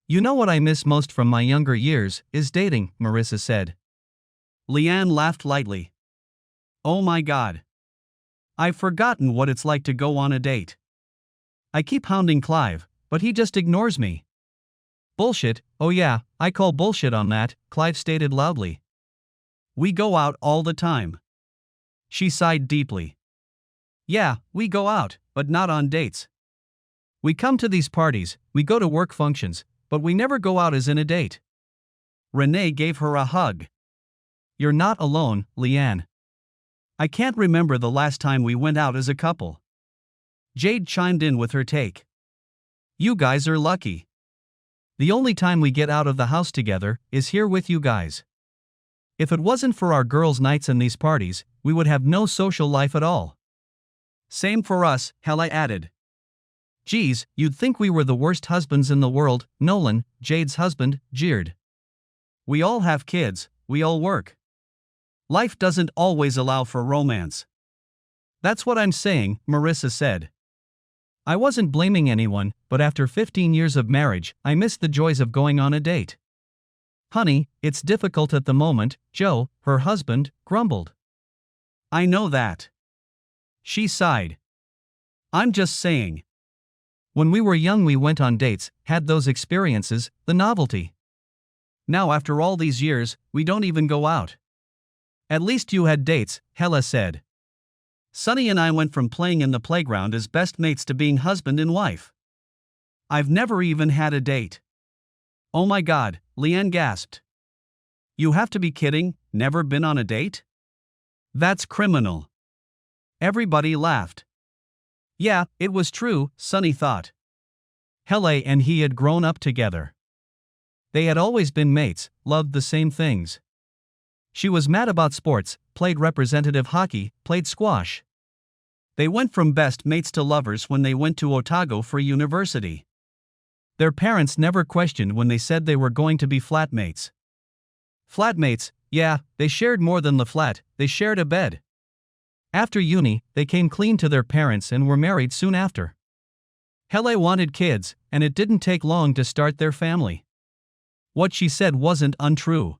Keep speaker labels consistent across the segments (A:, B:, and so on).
A: You know what I miss most from my younger years is dating, Marissa said.
B: Leanne laughed lightly. Oh my god. I've forgotten what it's like to go on a date.
A: I keep hounding Clive, but he just ignores me. Bullshit, oh yeah, I call bullshit on that, Clive stated loudly.
B: We go out all the time. She sighed deeply.
A: Yeah, we go out, but not on dates. We come to these parties, we go to work functions, but we never go out as in a date.
B: Renee gave her a hug.
A: You're not alone, Leanne.
B: I can't remember the last time we went out as a couple. Jade chimed in with her take.
A: You guys are lucky. The only time we get out of the house together is here with you guys. If it wasn't for our girls' nights and these parties, we would have no social life at all.
B: Same for us, Hella added.
A: Geez, you'd think we were the worst husbands in the world, Nolan, Jade's husband, jeered.
B: We all have kids, we all work. Life doesn't always allow for romance.
A: That's what I'm saying, Marissa said. I wasn't blaming anyone, but after 15 years of marriage, I miss the joys of going on a date. Honey, it's difficult at the moment, Joe, her husband, grumbled.
B: I know that. She sighed. I'm just saying.
A: When we were young, we went on dates, had those experiences, the novelty.
B: Now, after all these years, we don't even go out.
A: At least you had dates, Hella said.
B: Sunny and I went from playing in the playground as best mates to being husband and wife. I've never even had a date.
A: Oh my god, Leanne gasped.
B: You have to be kidding, never been on a date? That's criminal. Everybody laughed.
A: Yeah, it was true, Sunny thought. Hella and he had grown up together. They had always been mates, loved the same things. She was mad about sports, played representative hockey, played squash.
B: They went from best mates to lovers when they went to Otago for university.
A: Their parents never questioned when they said they were going to be flatmates. Flatmates, yeah, they shared more than the flat, they shared a bed. After uni, they came clean to their parents and were married soon after. Helle wanted kids, and it didn't take long to start their family. What she said wasn't untrue.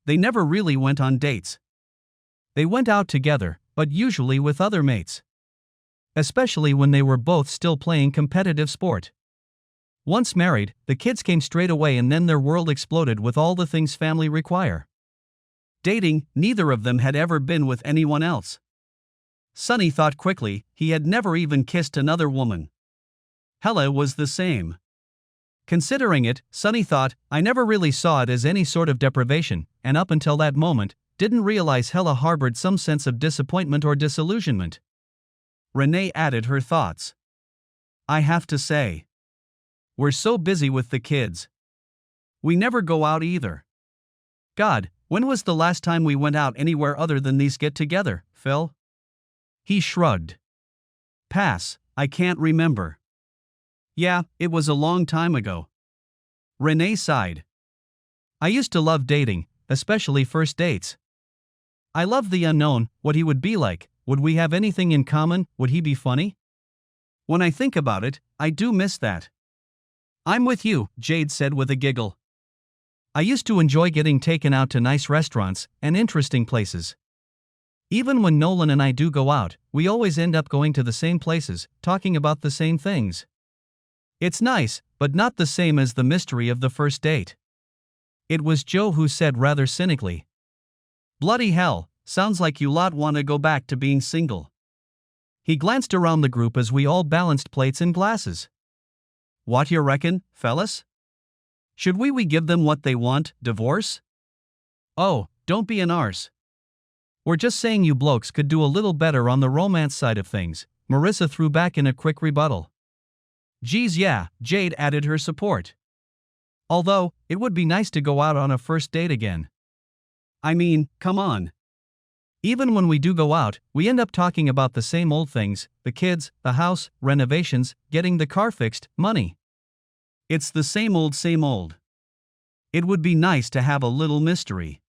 A: They never really went on dates. They went out together, but usually with other mates. Especially when they were both still playing competitive sport. Once married, the kids came straight away and then their world exploded with all the things family require.
B: Dating, neither of them had ever been with anyone else. Sunny thought quickly, he had never even kissed another woman. Hella was the same. Considering it, Sunny thought, I never really saw it as any sort of deprivation, and up until that moment, didn't realize Hella harbored some sense of disappointment or disillusionment. Renee added her thoughts. I have to say. We're so busy with the kids. We never go out either. God, when was the last time we went out anywhere other than these get-together, Phil? He shrugged. Pass, I can't remember. Yeah, it was a long time ago. Renee sighed. I used to love dating, especially first dates. I loved the unknown, what he would be like, would we have anything in common, would he be funny? When I think about it, I do miss that. I'm with you, Jade said with a giggle. I used to enjoy getting taken out to nice restaurants and interesting places. Even when Nolan and I do go out, we always end up going to the same places, talking about the same things. It's nice, but not the same as the mystery of the first date. It was Joe who said rather cynically. Bloody hell, sounds like you lot want to go back to being single. He glanced around the group as we all balanced plates and glasses. What you reckon, fellas? Should we give them what they want, divorce? Oh, don't be an arse. We're just saying you blokes could do a little better on the romance side of things, Marissa threw back in a quick rebuttal. Geez yeah, Jade added her support. Although, it would be nice to go out on a first date again. I mean, come on. Even when we do go out, we end up talking about the same old things, the kids, the house, renovations, getting the car fixed, money. It's the same old same old. It would be nice to have a little mystery.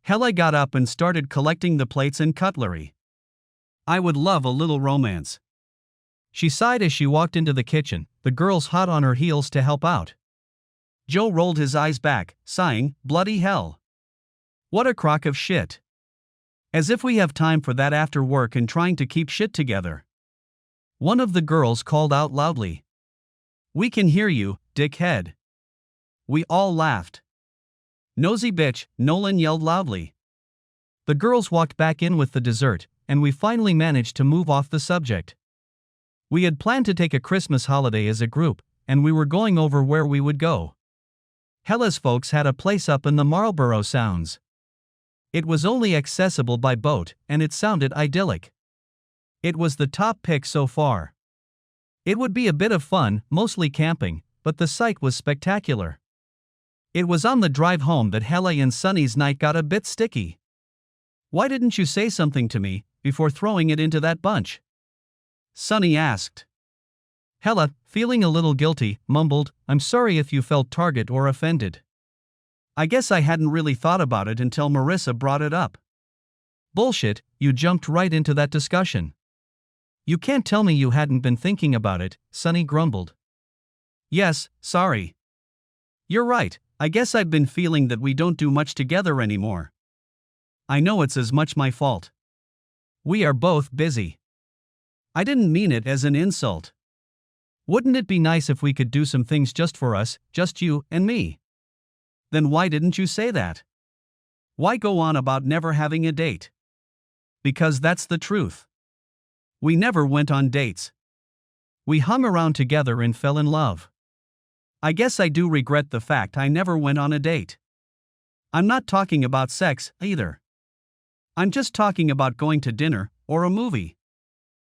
B: Hella got up and started collecting the plates and cutlery. I would love a little romance. She sighed as she walked into the kitchen, the girls hot on her heels to help out. Joe rolled his eyes back, sighing, bloody hell. What a crock of shit. As if we have time for that after work and trying to keep shit together. One of the girls called out loudly. We can hear you, dickhead. We all laughed. Nosy bitch, Nolan yelled loudly. The girls walked back in with the dessert, and we finally managed to move off the subject. We had planned to take a Christmas holiday as a group, and we were going over where we would go. Hella's folks had a place up in the Marlborough Sounds. It was only accessible by boat, and it sounded idyllic. It was the top pick so far. It would be a bit of fun, mostly camping, but the site was spectacular. It was on the drive home that Hella and Sunny's night got a bit sticky. Why didn't you say something to me before throwing it into that bunch? Sunny asked. Hella, feeling a little guilty, mumbled, I'm sorry if you felt targeted or offended. I guess I hadn't really thought about it until Marissa brought it up. Bullshit, you jumped right into that discussion. You can't tell me you hadn't been thinking about it, Sunny grumbled. Yes, sorry. You're right, I guess I've been feeling that we don't do much together anymore. I know it's as much my fault. We are both busy. I didn't mean it as an insult. Wouldn't it be nice if we could do some things just for us, just you and me? Then why didn't you say that? Why go on about never having a date? Because that's the truth. We never went on dates. We hung around together and fell in love. I guess I do regret the fact I never went on a date. I'm not talking about sex, either. I'm just talking about going to dinner, or a movie.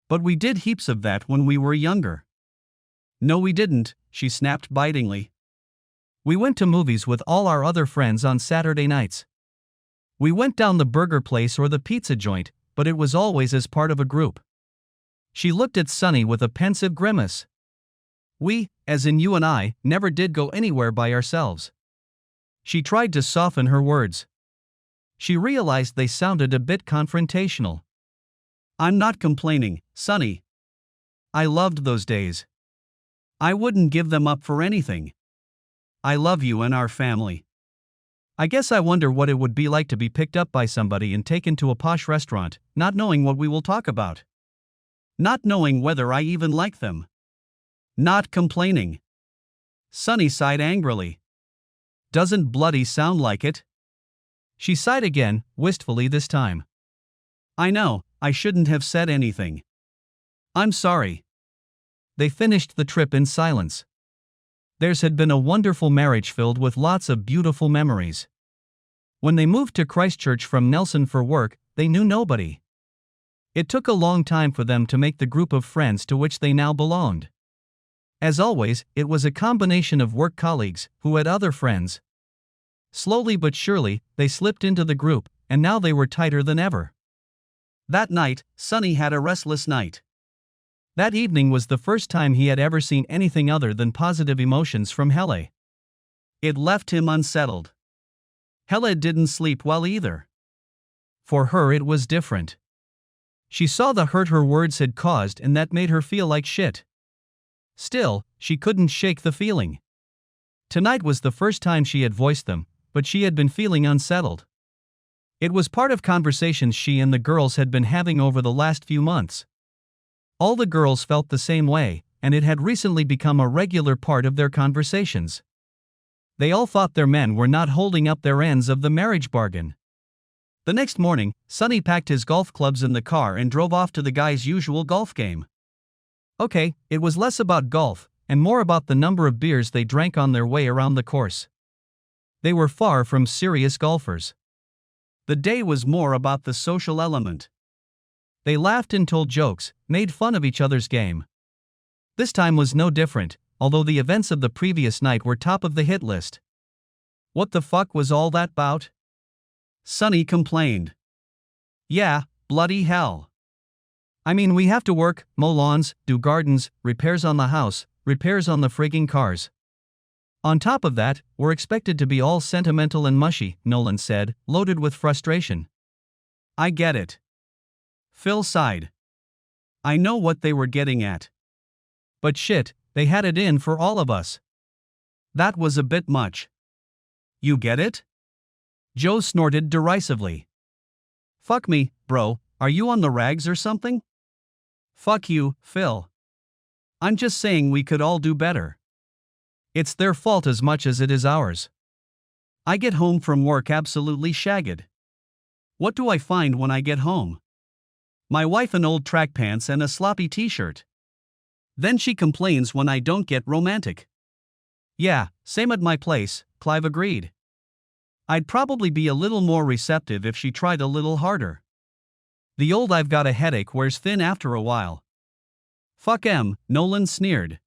B: But we did heaps of that when we were younger. No we didn't, she snapped bitingly. We went to movies with all our other friends on Saturday nights. We went down the burger place or the pizza joint, but it was always as part of a group. She looked at Sunny with a pensive grimace. We, as in you and I, never did go anywhere by ourselves. She tried to soften her words. She realized they sounded a bit confrontational. I'm not complaining, Sunny. I loved those days. I wouldn't give them up for anything. I love you and our family. I guess I wonder what it would be like to be picked up by somebody and taken to a posh restaurant, not knowing what we will talk about. Not knowing whether I even like them. Not complaining. Sunny sighed angrily. Doesn't bloody sound like it? She sighed again, wistfully this time. I know, I shouldn't have said anything. I'm sorry. They finished the trip in silence. Theirs had been a wonderful marriage filled with lots of beautiful memories. When they moved to Christchurch from Nelson for work, they knew nobody. It took a long time for them to make the group of friends to which they now belonged. As always, it was a combination of work colleagues who had other friends. Slowly but surely, they slipped into the group, and now they were tighter than ever. That night, Sunny had a restless night. That evening was the first time he had ever seen anything other than positive emotions from Helle. It left him unsettled. Helle didn't sleep well either. For her it was different. She saw the hurt her words had caused and that made her feel like shit. Still, she couldn't shake the feeling. Tonight was the first time she had voiced them, but she had been feeling unsettled. It was part of conversations she and the girls had been having over the last few months. All the girls felt the same way, and it had recently become a regular part of their conversations. They all thought their men were not holding up their ends of the marriage bargain. The next morning, Sunny packed his golf clubs in the car and drove off to the guys' usual golf game. Okay, it was less about golf, and more about the number of beers they drank on their way around the course. They were far from serious golfers. The day was more about the social element. They laughed and told jokes, made fun of each other's game. This time was no different, although the events of the previous night were top of the hit list. What the fuck was all that about? Sunny complained. Yeah, bloody hell. I mean, we have to work, mow lawns, do gardens, repairs on the house, repairs on the frigging cars. On top of that, we're expected to be all sentimental and mushy, Nolan said, loaded with frustration. I get it. Phil sighed. I know what they were getting at. But shit, they had it in for all of us. That was a bit much. You get it? Joe snorted derisively. Fuck me, bro, are you on the rags or something? Fuck you, Phil. I'm just saying we could all do better. It's their fault as much as it is ours. I get home from work absolutely shagged. What do I find when I get home? My wife in old track pants and a sloppy t-shirt. Then she complains when I don't get romantic. Yeah, same at my place, Clive agreed. I'd probably be a little more receptive if she tried a little harder. The old I've got a headache wears thin after a while. Fuck M, Nolan sneered.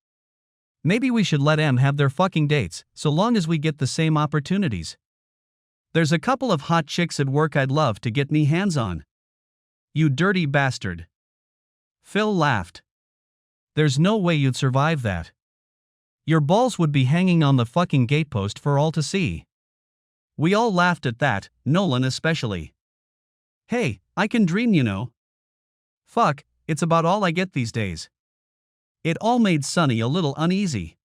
B: Maybe we should let M have their fucking dates, so long as we get the same opportunities. There's a couple of hot chicks at work I'd love to get me hands on. You dirty bastard. Phil laughed. There's no way you'd survive that. Your balls would be hanging on the fucking gatepost for all to see. We all laughed at that, Nolan especially. Hey, I can dream, you know. Fuck, it's about all I get these days. It all made Sunny a little uneasy.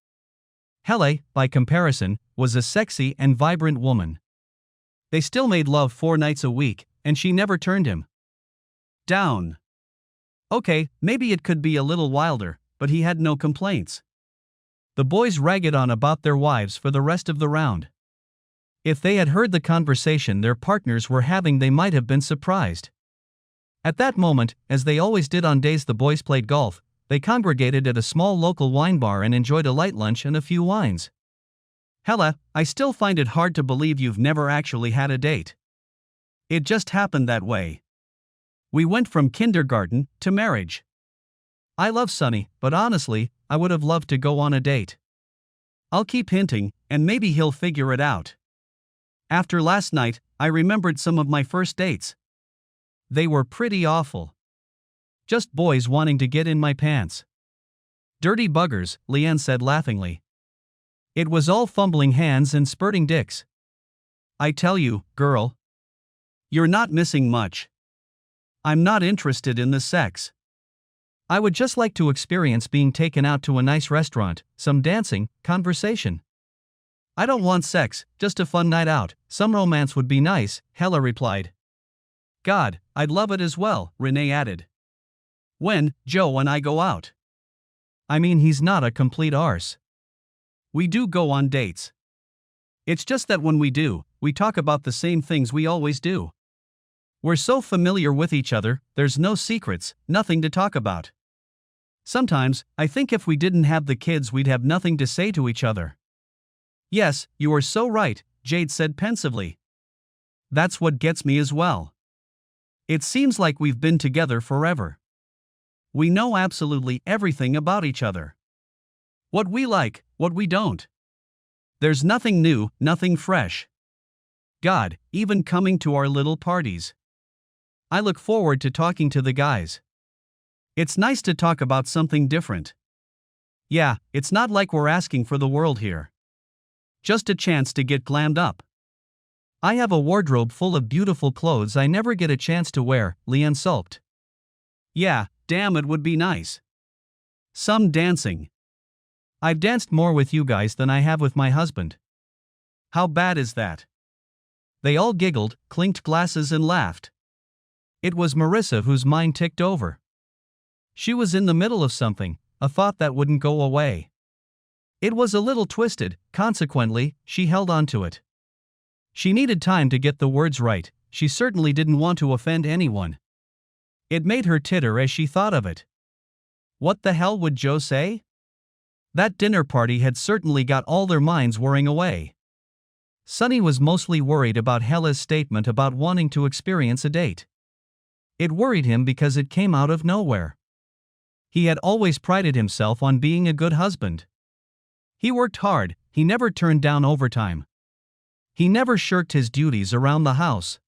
B: Hele, by comparison, was a sexy and vibrant woman. They still made love 4 nights a week, and she never turned him down. Okay, maybe it could be a little wilder, but he had no complaints. The boys ragged on about their wives for the rest of the round. If they had heard the conversation their partners were having, they might have been surprised. At that moment, as they always did on days the boys played golf, they congregated at a small local wine bar and enjoyed a light lunch and a few wines. Hella, I still find it hard to believe you've never actually had a date. It just happened that way. We went from kindergarten to marriage. I love Sunny, but honestly, I would have loved to go on a date. I'll keep hinting, and maybe he'll figure it out. After last night, I remembered some of my first dates. They were pretty awful. Just boys wanting to get in my pants. Dirty buggers, Leanne said laughingly. It was all fumbling hands and spurting dicks. I tell you, girl. You're not missing much. I'm not interested in the sex. I would just like to experience being taken out to a nice restaurant, some dancing, conversation. I don't want sex, just a fun night out. Some romance would be nice, Hella replied. God, I'd love it as well, Renee added. When Joe and I go out. I mean, he's not a complete arse. We do go on dates. It's just that when we do, we talk about the same things we always do. We're so familiar with each other, there's no secrets, nothing to talk about. Sometimes, I think if we didn't have the kids we'd have nothing to say to each other. Yes, you are so right, Jade said pensively. That's what gets me as well. It seems like we've been together forever. We know absolutely everything about each other. What we like, what we don't. There's nothing new, nothing fresh. God, even coming to our little parties. I look forward to talking to the guys. It's nice to talk about something different. Yeah, it's not like we're asking for the world here. Just a chance to get glammed up. I have a wardrobe full of beautiful clothes I never get a chance to wear, Leanne sulked. Yeah, damn, it would be nice. Some dancing. I've danced more with you guys than I have with my husband. How bad is that? They all giggled, clinked glasses and laughed. It was Marissa whose mind ticked over. She was in the middle of something, a thought that wouldn't go away. It was a little twisted, consequently, she held on to it. She needed time to get the words right, she certainly didn't want to offend anyone. It made her titter as she thought of it. What the hell would Joe say? That dinner party had certainly got all their minds whirring away. Sunny was mostly worried about Hella's statement about wanting to experience a date. It worried him because it came out of nowhere. He had always prided himself on being a good husband. He worked hard, he never turned down overtime. He never shirked his duties around the house.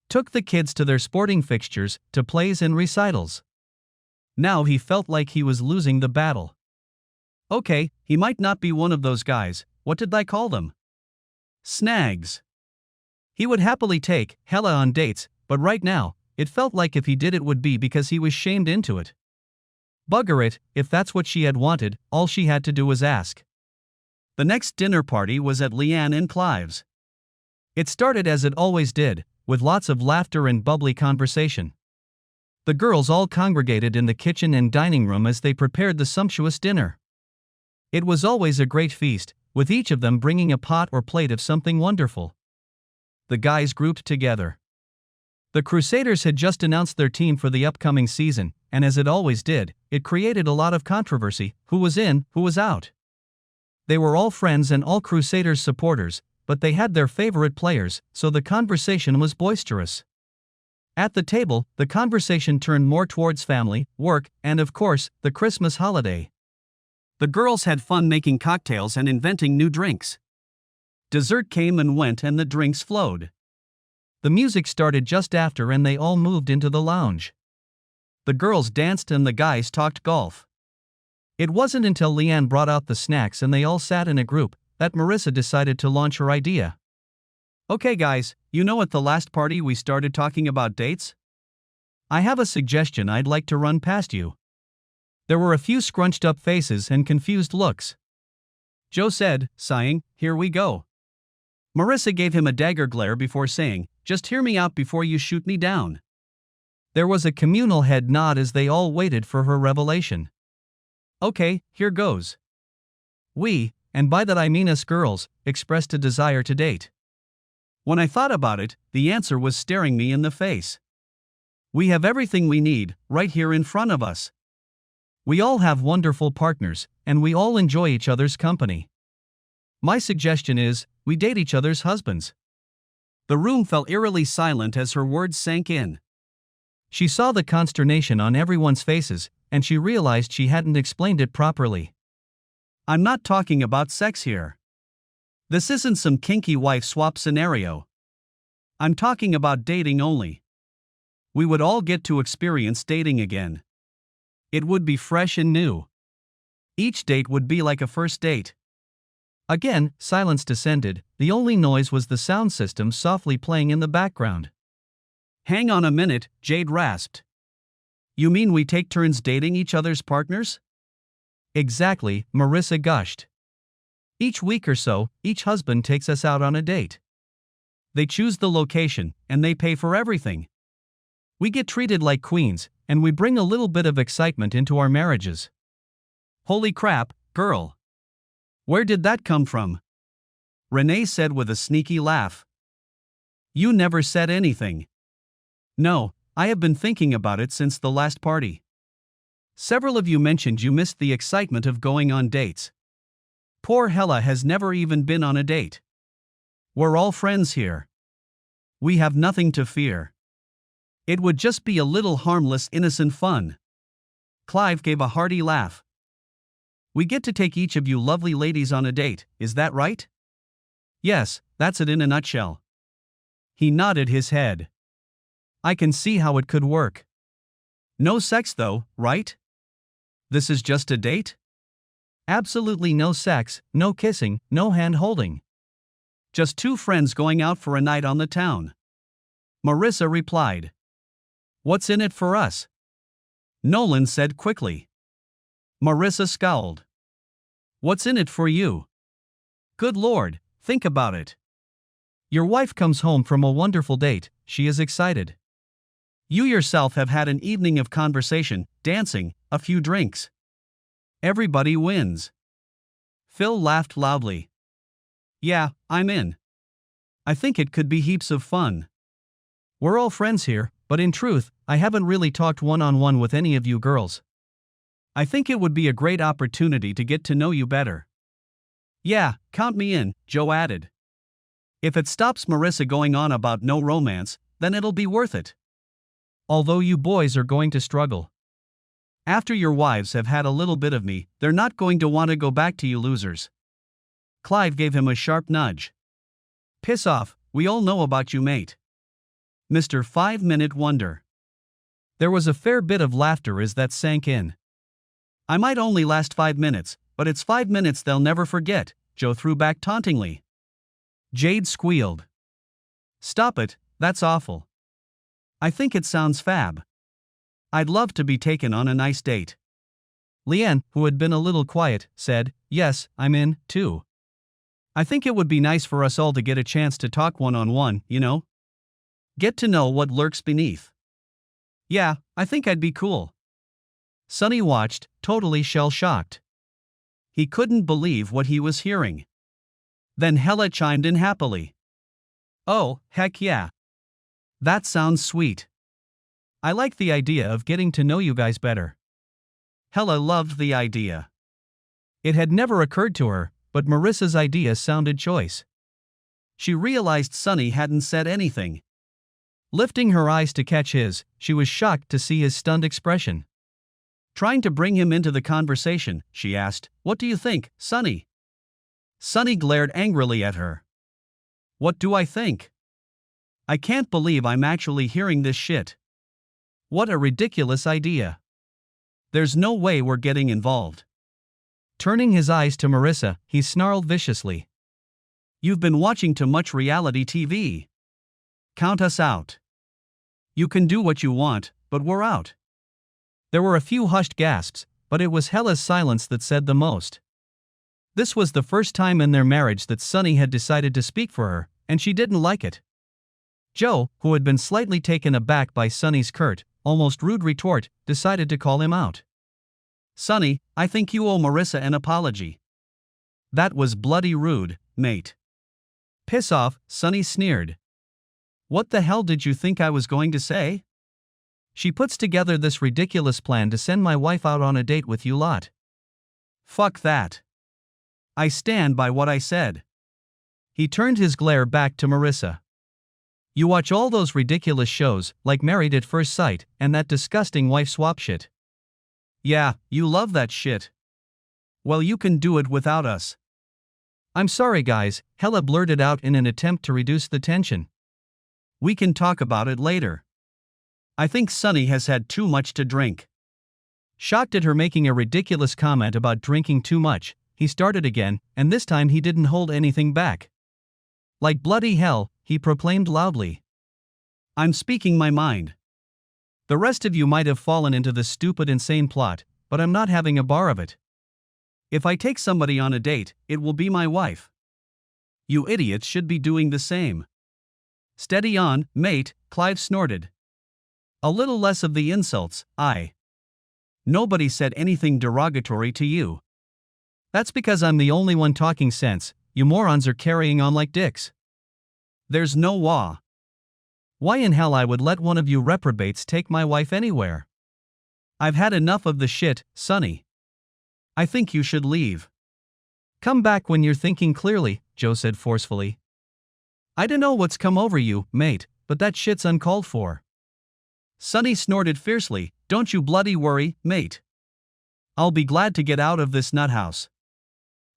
B: Took the kids to their sporting fixtures, to plays and recitals. Now he felt like he was losing the battle. Okay, he might not be one of those guys, what did I call them? Snags. He would happily take Hella on dates, but right now, it felt like if he did it would be because he was shamed into it. Bugger it, if that's what she had wanted, all she had to do was ask. The next dinner party was at Leanne and Clive's.
A: It started as it always did, with lots of laughter and bubbly conversation. The girls all congregated in the kitchen and dining room as they prepared the sumptuous dinner. It was always a great feast, with each of them bringing a pot or plate of something wonderful. The guys grouped together. The Crusaders had just announced their team for the upcoming season, and as it always did, it created a lot of controversy: who was in, who was out. They were all friends and all Crusaders supporters, but they had their favorite players, so the conversation was boisterous. At the table, the conversation turned more towards family, work, and of course, the Christmas holiday.
B: The girls had fun making cocktails and inventing new drinks. Dessert came and went and the drinks flowed.
A: The music started just after and they all moved into the lounge. The girls danced and the guys talked golf. It wasn't until Leanne brought out the snacks and they all sat in a group that Marissa decided to launch her idea.
B: Okay guys, you know at the last party we started talking about dates?
A: I have a suggestion I'd like to run past you. There were a few scrunched up faces and confused looks.
B: Joe said, sighing, "Here we go." Marissa gave him a dagger glare before saying, "Just hear me out before you shoot me down."
A: There was a communal head nod as they all waited for her revelation.
B: Okay, here goes.
A: We, and by that I mean us girls, expressed a desire to date.
B: When I thought about it, the answer was staring me in the face. We have everything we need, right here in front of us.
A: We all have wonderful partners, and we all enjoy each other's company. My suggestion is, we date each other's husbands.
B: The room fell eerily silent as her words sank in.
A: She saw the consternation on everyone's faces, and she realized she hadn't explained it properly.
B: I'm not talking about sex here. This isn't some kinky wife swap scenario. I'm talking about dating only. We would all get to experience dating again. It would be fresh and new. Each date would be like a first date.
A: Again, silence descended. The only noise was the sound system softly playing in the background.
B: Hang on a minute, Jade rasped. You mean we take turns dating each other's partners?
A: Exactly, Marissa gushed. Each week or so, each husband takes us out on a date. They choose the location, and they pay for everything. We get treated like queens, and we bring a little bit of excitement into our marriages.
B: Holy crap, girl. Where did that come from? Renee said with a sneaky laugh. You never said anything. No, I have been thinking about it since the last party. Several of you mentioned you missed the excitement of going on dates. Poor Hella has never even been on a date. We're all friends here. We have nothing to fear. It would just be a little harmless, innocent fun. Clive gave a hearty laugh. We get to take each of you lovely ladies on a date, is that right?
A: Yes, that's it in a nutshell.
B: He nodded his head.
A: I can see how it could work.
B: No sex though, right? This is just a date?
A: Absolutely no sex, no kissing, no hand-holding.
B: Just two friends going out for a night on the town. Marissa replied. What's in it for us? Nolan said quickly. Marissa scowled. What's in it for you? Good Lord, think about it.
A: Your wife comes home from a wonderful date, she is excited.
B: You yourself have had an evening of conversation, dancing, a few drinks. Everybody wins. Phil laughed loudly. Yeah, I'm in. I think it could be heaps of fun.
A: We're all friends here, but in truth, I haven't really talked one-on-one with any of you girls.
B: I think it would be a great opportunity to get to know you better. Yeah, count me in, Joe added. If it stops Marissa going on about no romance, then it'll be worth it.
A: Although you boys are going to struggle.
B: After your wives have had a little bit of me, they're not going to want to go back to you losers. Clive gave him a sharp nudge. Piss off, we all know about you, mate. Mr. 5-Minute Wonder.
A: There was a fair bit of laughter as that sank in.
B: I might only last 5 minutes, but it's 5 minutes they'll never forget, Joe threw back tauntingly. Jade squealed. Stop it, that's awful. I think it sounds fab. I'd love to be taken on a nice date.
A: Leanne, who had been a little quiet, said, Yes, I'm in, too.
B: I think it would be nice for us all to get a chance to talk one-on-one, you know? Get to know what lurks beneath. Yeah, I think I'd be cool. Sonny watched, totally shell-shocked. He couldn't believe what he was hearing. Then Hella chimed in happily. Oh, heck yeah. That sounds sweet. I like the idea of getting to know you guys better. Hella loved the idea. It had never occurred to her, but Marissa's idea sounded choice. She realized Sonny hadn't said anything. Lifting her eyes to catch his, she was shocked to see his stunned expression. Trying to bring him into the conversation, she asked, "What do you think, Sonny?" Sonny glared angrily at her. What do I think? I can't believe I'm actually hearing this shit. What a ridiculous idea. There's no way we're getting involved. Turning his eyes to Marissa, he snarled viciously. You've been watching too much reality TV. Count us out. You can do what you want, but we're out. There were a few hushed gasps, but it was Hella's silence that said the most. This was the first time in their marriage that Sonny had decided to speak for her, and she didn't like it. Joe, who had been slightly taken aback by Sonny's curt, almost rude retort, decided to call him out. Sonny, I think you owe Marissa an apology. That was bloody rude, mate. Piss off, Sonny sneered. What the hell did you think I was going to say? She puts together this ridiculous plan to send my wife out on a date with you lot. Fuck that. I stand by what I said. He turned his glare back to Marissa. You watch all those ridiculous shows, like Married at First Sight, and that disgusting wife swap shit. Yeah, you love that shit. Well, you can do it without us. I'm sorry guys, Hella blurted out in an attempt to reduce the tension. We can talk about it later. I think Sonny has had too much to drink. Shocked at her making a ridiculous comment about drinking too much, he started again, and this time he didn't hold anything back. Like bloody hell, he proclaimed loudly. I'm speaking my mind. The rest of you might have fallen into this stupid insane plot, but I'm not having a bar of it. If I take somebody on a date, it will be my wife. You idiots should be doing the same. Steady on, mate, Clive snorted. A little less of the insults, Nobody said anything derogatory to you. That's because I'm the only one talking sense, you morons are carrying on like dicks. There's no why in hell I would let one of you reprobates take my wife anywhere? I've had enough of the shit, Sonny. I think you should leave. Come back when you're thinking clearly, Joe said forcefully. I dunno what's come over you, mate, but that shit's uncalled for. Sonny snorted fiercely, don't you bloody worry, mate. I'll be glad to get out of this nuthouse.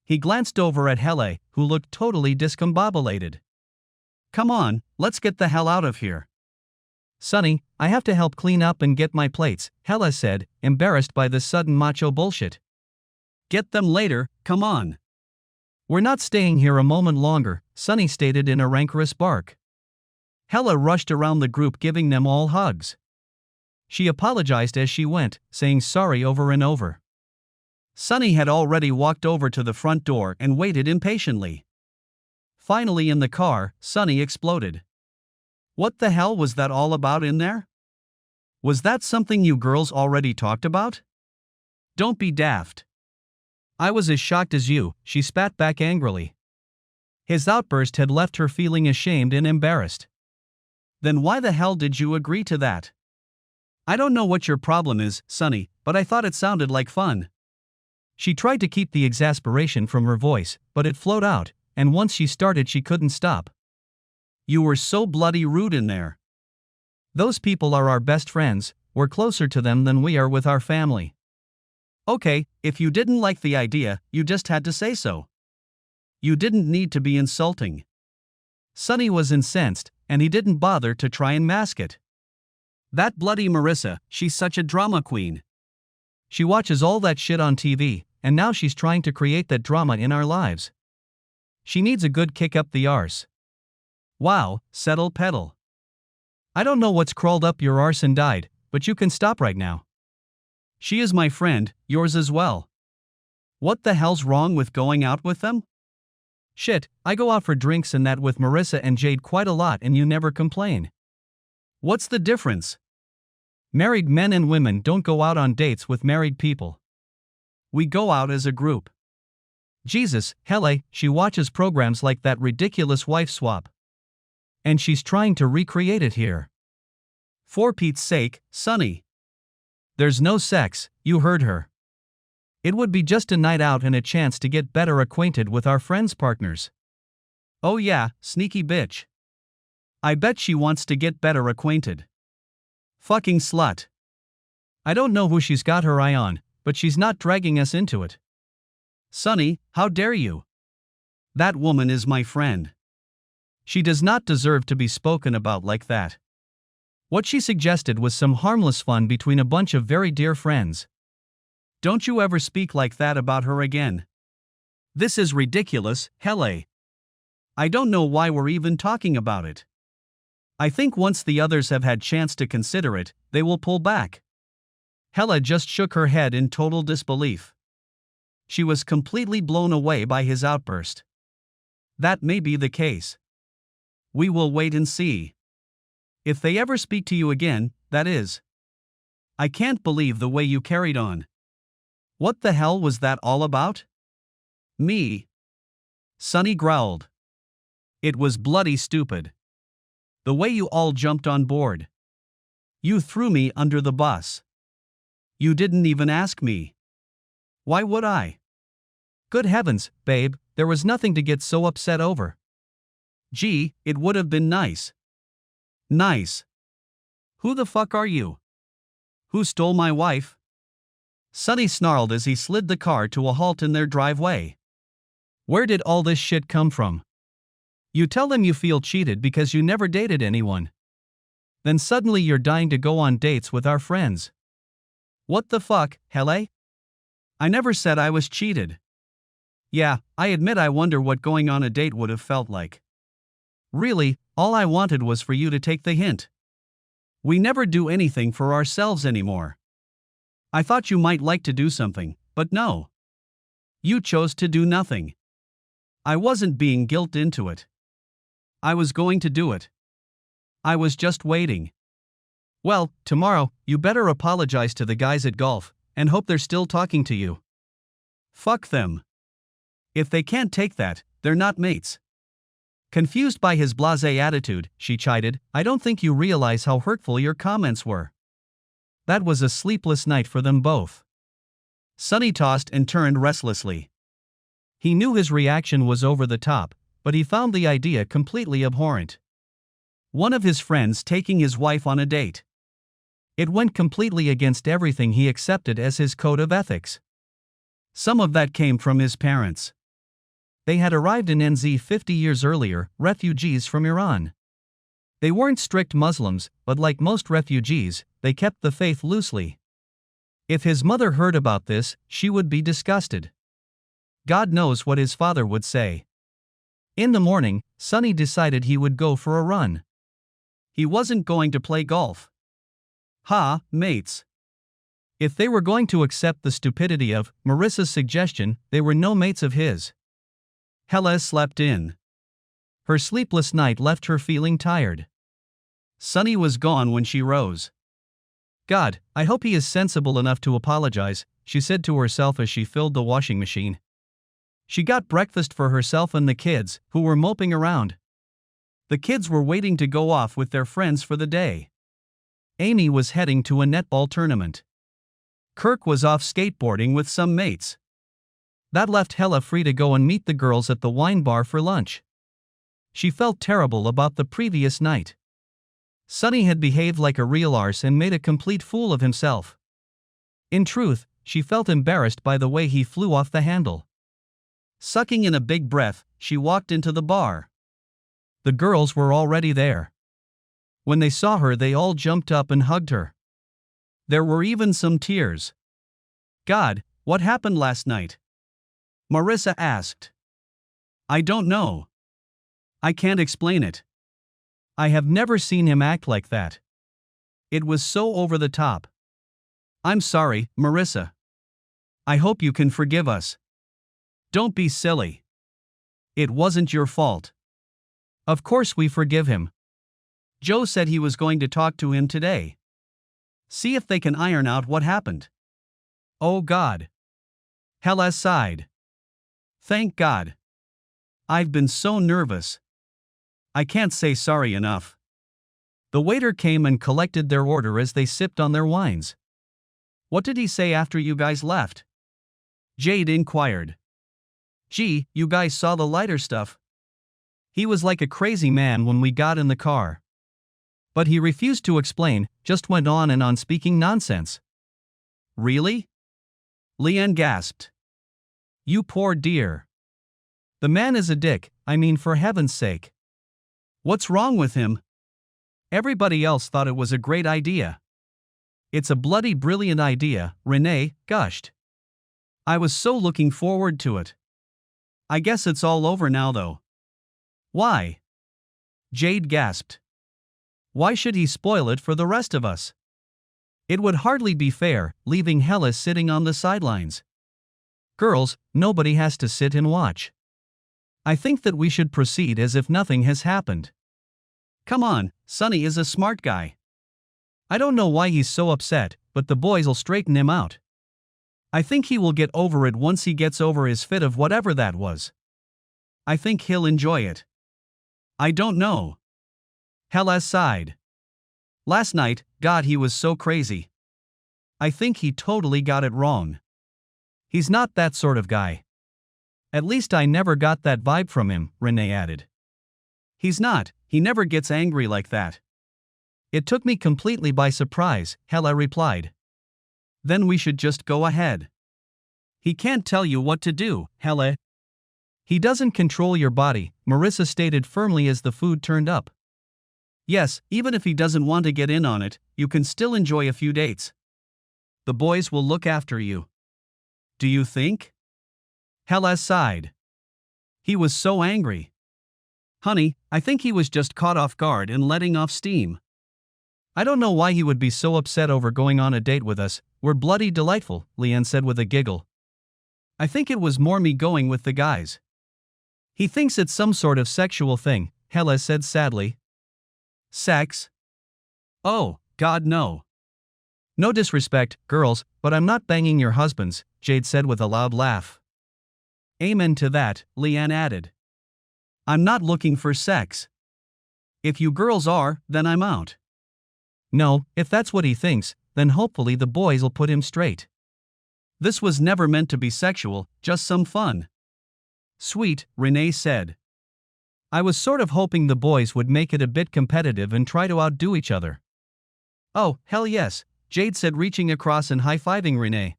B: He glanced over at Helle, who looked totally discombobulated. Come on, let's get the hell out of here. Sonny, I have to help clean up and get my plates, Helle said, embarrassed by this sudden macho bullshit. Get them later, come on. We're not staying here a moment longer, Sonny stated in a rancorous bark. Helle rushed around the group giving them all hugs. She apologized as she went, saying sorry over and over. Sonny had already walked over to the front door and waited impatiently. Finally in the car, Sonny exploded. What the hell was that all about in there? Was that something you girls already talked about? Don't be daft. I was as shocked as you, she spat back angrily. His outburst had left her feeling ashamed and embarrassed. Then why the hell did you agree to that? I don't know what your problem is, Sonny, but I thought it sounded like fun. She tried to keep the exasperation from her voice, but it flowed out, and once she started she couldn't stop. You were so bloody rude in there. Those people are our best friends, we're closer to them than we are with our family. Okay, if you didn't like the idea, you just had to say so. You didn't need to be insulting. Sonny was incensed, and he didn't bother to try and mask it. That bloody Marissa, she's such a drama queen. She watches all that shit on TV, and now she's trying to create that drama in our lives. She needs a good kick up the arse. Wow, settle pedal. I don't know what's crawled up your arse and died, but you can stop right now. She is my friend, yours as well. What the hell's wrong with going out with them?
A: Shit, I go out for drinks and that with Marissa and Jade quite a lot and you never complain. What's the difference? Married men and women don't go out on dates with married people. We go out as a group. Jesus, helle, she watches programs like that ridiculous wife swap. And she's trying to recreate it here. For Pete's sake, Sonny. There's no sex, you heard her. It would be just a night out and a chance to get better acquainted with our friends' partners. Oh yeah, sneaky bitch. I bet she wants to get better acquainted. Fucking slut. I don't know who she's got her eye on, but she's not dragging us into it. Sonny, how dare you? That woman is my friend. She does not deserve to be spoken about like that. What she suggested was some harmless fun between a bunch of very dear friends. Don't you ever speak like that about her again. This is ridiculous, helle. I don't know why we're even talking about it. I think once the others have had chance to consider it, they will pull back. Hella just shook her head in total disbelief. She was completely blown away by his outburst. That may be the case. We will wait and see. If they ever speak to you again, that is. I can't believe the way you carried on. What the hell was that all about? Me. Sonny growled. It was bloody stupid. The way you all jumped on board. You threw me under the bus. You didn't even ask me. Why would I? Good heavens, babe, there was nothing to get so upset over. Gee, it would have been nice. Nice. Who the fuck are you? Who stole my wife? Sonny snarled as he slid the car to a halt in their driveway. Where did all this shit come from? You tell them you feel cheated because you never dated anyone. Then suddenly you're dying to go on dates with our friends. What the fuck, helle? I never said I was cheated. Yeah, I admit I wonder what going on a date would have felt like. Really, all I wanted was for you to take the hint. We never do anything for ourselves anymore. I thought you might like to do something, but no. You chose to do nothing. I wasn't being guilted into it. I was going to do it. I was just waiting. Well, tomorrow, you better apologize to the guys at golf, and hope they're still talking to you. Fuck them. If they can't take that, they're not mates. Confused by his blasé attitude, she chided, I don't think you realize how hurtful your comments were. That was a sleepless night for them both. Sonny tossed and turned restlessly. He knew his reaction was over the top, but he found the idea completely abhorrent. One of his friends taking his wife on a date. It went completely against everything he accepted as his code of ethics. Some of that came from his parents. They had arrived in NZ 50 years earlier, refugees from Iran. They weren't strict Muslims, but like most refugees, they kept the faith loosely. If his mother heard about this, she would be disgusted. God knows what his father would say. In the morning, Sonny decided he would go for a run. He wasn't going to play golf. Ha, mates. If they were going to accept the stupidity of Marissa's suggestion, they were no mates of his. Hella slept in. Her sleepless night left her feeling tired. Sonny was gone when she rose. God, I hope he is sensible enough to apologize, she said to herself as she filled the washing machine. She got breakfast for herself and the kids, who were moping around. The kids were waiting to go off with their friends for the day. Amy was heading to a netball tournament. Kirk was off skateboarding with some mates. That left Hella free to go and meet the girls at the wine bar for lunch. She felt terrible about the previous night. Sonny had behaved like a real arse and made a complete fool of himself. In truth, she felt embarrassed by the way he flew off the handle. Sucking in a big breath, she walked into the bar. The girls were already there. When they saw her, they all jumped up and hugged her. There were even some tears. God, what happened last night? Marissa asked. I don't know. I can't explain it. I have never seen him act like that. It was so over the top. I'm sorry, Marissa. I hope you can forgive us. Don't be silly. It wasn't your fault. Of course we forgive him. Joe said he was going to talk to him today. See if they can iron out what happened. Oh God. Hella sighed. Thank God. I've been so nervous. I can't say sorry enough. The waiter came and collected their order as they sipped on their wines. What did he say after you guys left? Jade inquired. Gee, you guys saw the lighter stuff. He was like a crazy man when we got in the car. But he refused to explain, just went on and on speaking nonsense. Really? Leanne gasped. You poor dear. The man is a dick, I mean for heaven's sake. What's wrong with him? Everybody else thought it was a great idea. It's a bloody brilliant idea, Renee gushed. I was so looking forward to it. I guess it's all over now though. Why? Jade gasped. Why should he spoil it for the rest of us? It would hardly be fair, leaving Hella sitting on the sidelines. Girls, nobody has to sit and watch. I think that we should proceed as if nothing has happened. Come on, Sonny is a smart guy. I don't know why he's so upset, but the boys'll straighten him out. I think he will get over it once he gets over his fit of whatever that was. I think he'll enjoy it. I don't know. Hella sighed. Last night, God, he was so crazy. I think he totally got it wrong. He's not that sort of guy. At least I never got that vibe from him, Renee added. He's not, he never gets angry like that. It took me completely by surprise, Hella replied. Then we should just go ahead. He can't tell you what to do, Hella. He doesn't control your body, Marissa stated firmly as the food turned up. Yes, even if he doesn't want to get in on it, you can still enjoy a few dates. The boys will look after you. Do you think? Hella sighed. He was so angry. Honey, I think he was just caught off guard and letting off steam. I don't know why he would be so upset over going on a date with us, we're bloody delightful, Leanne said with a giggle. I think it was more me going with the guys. He thinks it's some sort of sexual thing, Hella said sadly. Sex? Oh, God no. No disrespect, girls, but I'm not banging your husbands, Jade said with a loud laugh. Amen to that, Leanne added. I'm not looking for sex. If you girls are, then I'm out. No, if that's what he thinks, then hopefully the boys'll put him straight. This was never meant to be sexual, just some fun. Sweet, Renee said. I was sort of hoping the boys would make it a bit competitive and try to outdo each other. Oh, hell yes, Jade said reaching across and high-fiving Renee.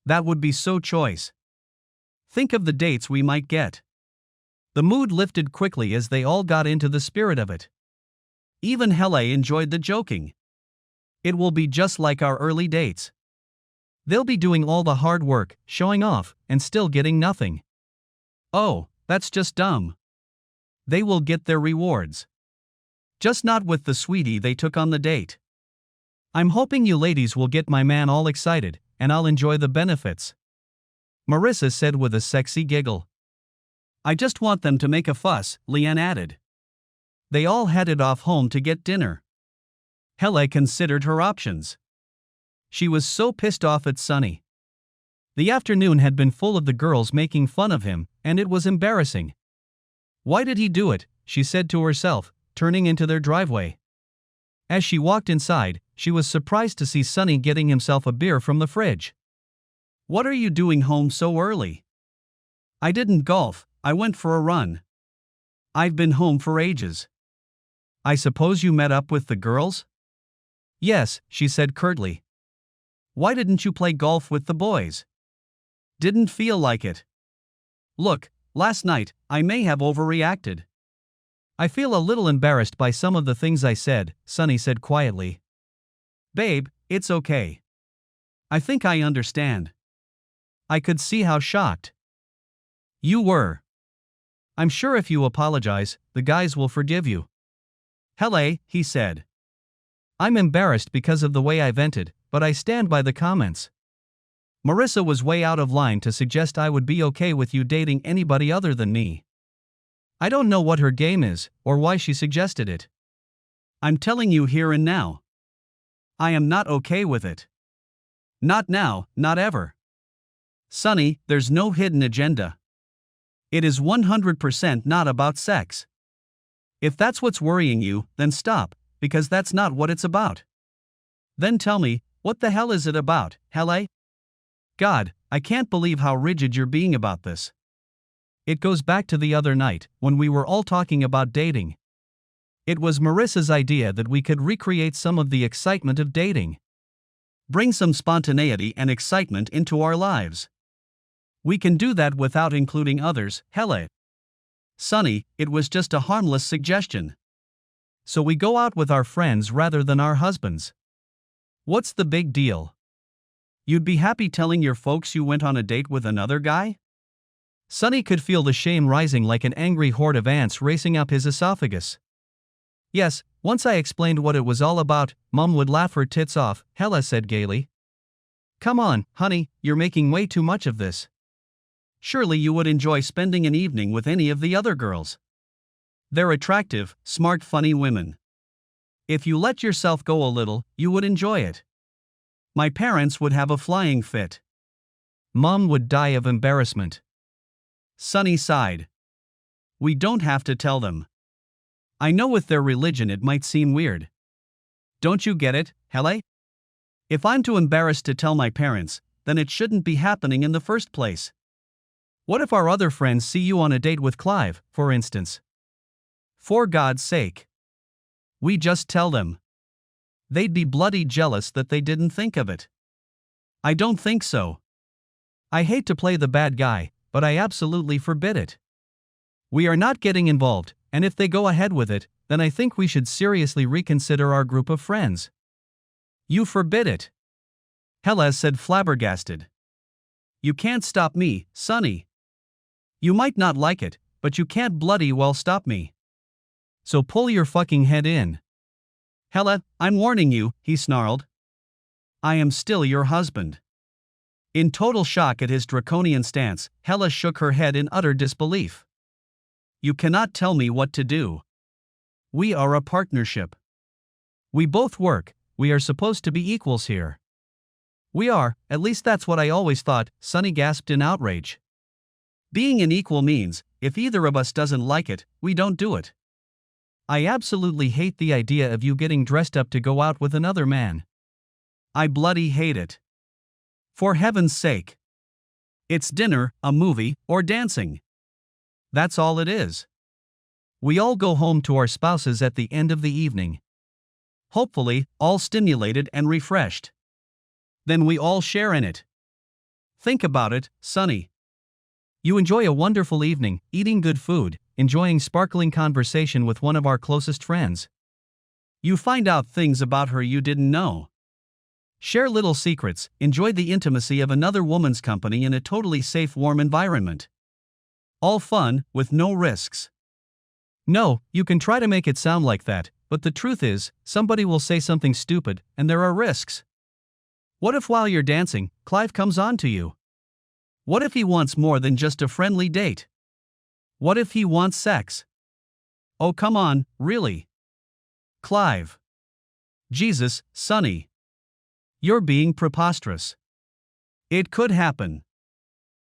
A: That would be so choice. Think of the dates we might get. The mood lifted quickly as they all got into the spirit of it. Even Hella enjoyed the joking. It will be just like our early dates. They'll be doing all the hard work, showing off, and still getting nothing. Oh, that's just dumb. They will get their rewards. Just not with the sweetie they took on the date. I'm hoping you ladies will get my man all excited, and I'll enjoy the benefits. Marissa said with a sexy giggle. I just want them to make a fuss, Leanne added. They all headed off home to get dinner. Hella considered her options. She was so pissed off at Sonny. The afternoon had been full of the girls making fun of him, and it was embarrassing. Why did he do it, she said to herself, turning into their driveway. As she walked inside, she was surprised to see Sonny getting himself a beer from the fridge. What are you doing home so early? I didn't golf, I went for a run. I've been home for ages. I suppose you met up with the girls? Yes, she said curtly. Why didn't you play golf with the boys? Didn't feel like it. Look, last night, I may have overreacted. I feel a little embarrassed by some of the things I said, Sonny said quietly. Babe, it's okay. I think I understand. I could see how shocked you were. I'm sure if you apologize, the guys will forgive you. Hella, he said. I'm embarrassed because of the way I vented, but I stand by the comments. Marissa was way out of line to suggest I would be okay with you dating anybody other than me. I don't know what her game is, or why she suggested it.
B: I'm telling you here and now. I am not okay with it. Not now, not ever. Sonny, there's no hidden agenda. It is 100% not about sex. If that's what's worrying you, then stop, because that's not what it's about. Then tell me, what the hell is it about, Hele? God, I can't believe how rigid you're being about this.
A: It goes back to the other night, when we were all talking about dating. It was Marissa's idea that we could recreate some of the excitement of dating.
B: Bring some spontaneity and excitement into our lives. We can do that without including others, Hele. Sonny, it was just a harmless suggestion.
A: So we go out with our friends rather than our husbands. What's the big deal?
B: You'd be happy telling your folks you went on a date with another guy?
A: Sonny could feel the shame rising like an angry horde of ants racing up his esophagus. Yes, once I explained what it was all about, Mom would laugh her tits off, Hele said gaily. Come on, honey, you're making way too much of this.
B: Surely you would enjoy spending an evening with any of the other girls. They're attractive, smart, funny women. If you let yourself go a little, you would enjoy it. My parents would have a flying fit.
A: Mom would die of embarrassment.
B: Sonny sighed. We don't have to tell them. I know with their religion it might seem weird. Don't you get it, Hele? If I'm too embarrassed to tell my parents, then it shouldn't be happening in the first place.
A: What if our other friends see you on a date with Clive, for instance?
B: For God's sake. We just tell them. They'd be bloody jealous that they didn't think of it. I don't think so.
A: I hate to play the bad guy, but I absolutely forbid it. We are not getting involved, and if they go ahead with it, then I think we should seriously reconsider our group of friends.
B: You forbid it? Hele said flabbergasted. You can't stop me, Sonny. You might not like it, but you can't bloody well stop me.
A: So pull your fucking head in.
B: Hele, I'm warning you, he snarled. I am still your husband. In total shock at his draconian stance, Hele shook her head in utter disbelief. You cannot tell me what to do. We are a partnership.
A: We both work, we are supposed to be equals here.
B: We are, at least that's what I always thought, Sonny gasped in outrage. Being an equal means, if either of us doesn't like it, we don't do it.
A: I absolutely hate the idea of you getting dressed up to go out with another man.
B: I bloody hate it. For heaven's sake. It's dinner, a movie, or dancing. That's all it is.
A: We all go home to our spouses at the end of the evening.
B: Hopefully, all stimulated and refreshed. Then we all share in it. Think about it, Sonny.
A: You enjoy a wonderful evening, eating good food, enjoying sparkling conversation with one of our closest friends.
B: You find out things about her you didn't know. Share little secrets, enjoy the intimacy of another woman's company in a totally safe, warm environment. All fun, with no risks.
A: No, you can try to make it sound like that, but the truth is, somebody will say something stupid, and there are risks. What if while you're dancing, Clive comes on to you?
B: What if he wants more than just a friendly date? What if he wants sex? Oh, come on, really? Clive. Jesus, Sonny. You're being preposterous. It could happen.